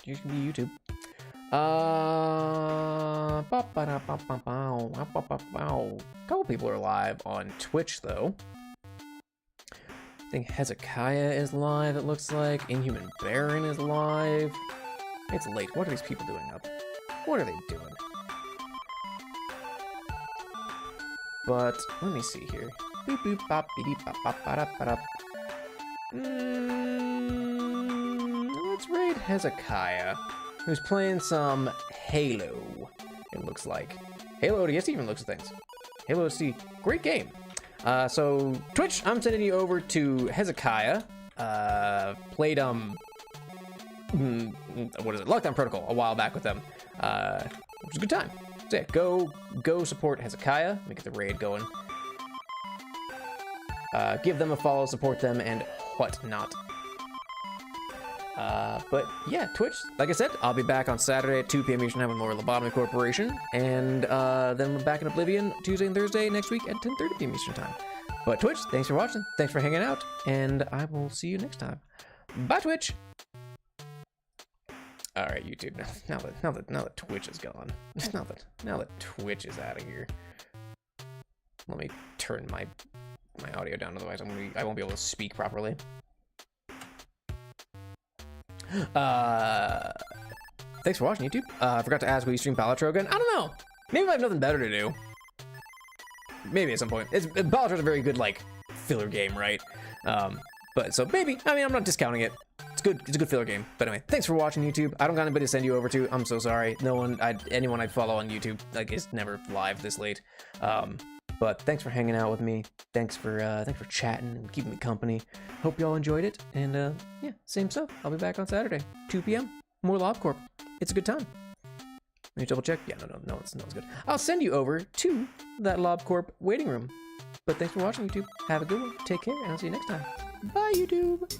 [SPEAKER 1] You can be YouTube. Couple people are live on Twitch though. I think Hezekiah is live, it looks like. Inhuman Baron is live. It's late. What are these people doing up? What are they doing? But let me see here. Boop boop bop beep bop bop ba ba. Let's raid Hezekiah, who's playing some Halo. It looks like Halo ODST even looks at things. Halo ODST, great game. So Twitch, I'm sending you over to Hezekiah. Played what is it? Lockdown Protocol a while back with them. Which was a good time. So yeah, go support Hezekiah. Let me get the raid going. Give them a follow, support them, and whatnot. But yeah, Twitch, like I said, I'll be back on Saturday at 2 p.m. Eastern time with more Lobotomy Corporation, and then we're back in Oblivion Tuesday and Thursday next week at 10:30 p.m. Eastern time. But Twitch, thanks for watching, thanks for hanging out, and I will see you next time. Bye, Twitch. All right, YouTube. Now that Twitch is gone, now that Twitch is out of here, let me turn my audio down. Otherwise, I won't be able to speak properly. Thanks for watching, YouTube. I forgot to ask, will you stream Balatro again? I don't know. Maybe I have nothing better to do. Maybe at some point. Balatro's a very good like filler game, right? But so maybe. I mean, I'm not discounting it. It's good. It's a good filler game. But anyway, thanks for watching, YouTube. I don't got anybody to send you over to. I'm so sorry. No one, anyone I follow on YouTube like is never live this late. But thanks for hanging out with me. Thanks for chatting and keeping me company. Hope y'all enjoyed it. And yeah, same stuff. I'll be back on Saturday, 2 p.m. More LobCorp. It's a good time. Let me double check. Yeah, no, it's good. I'll send you over to that LobCorp waiting room. But thanks for watching, YouTube. Have a good one. Take care, and I'll see you next time. Bye, YouTube.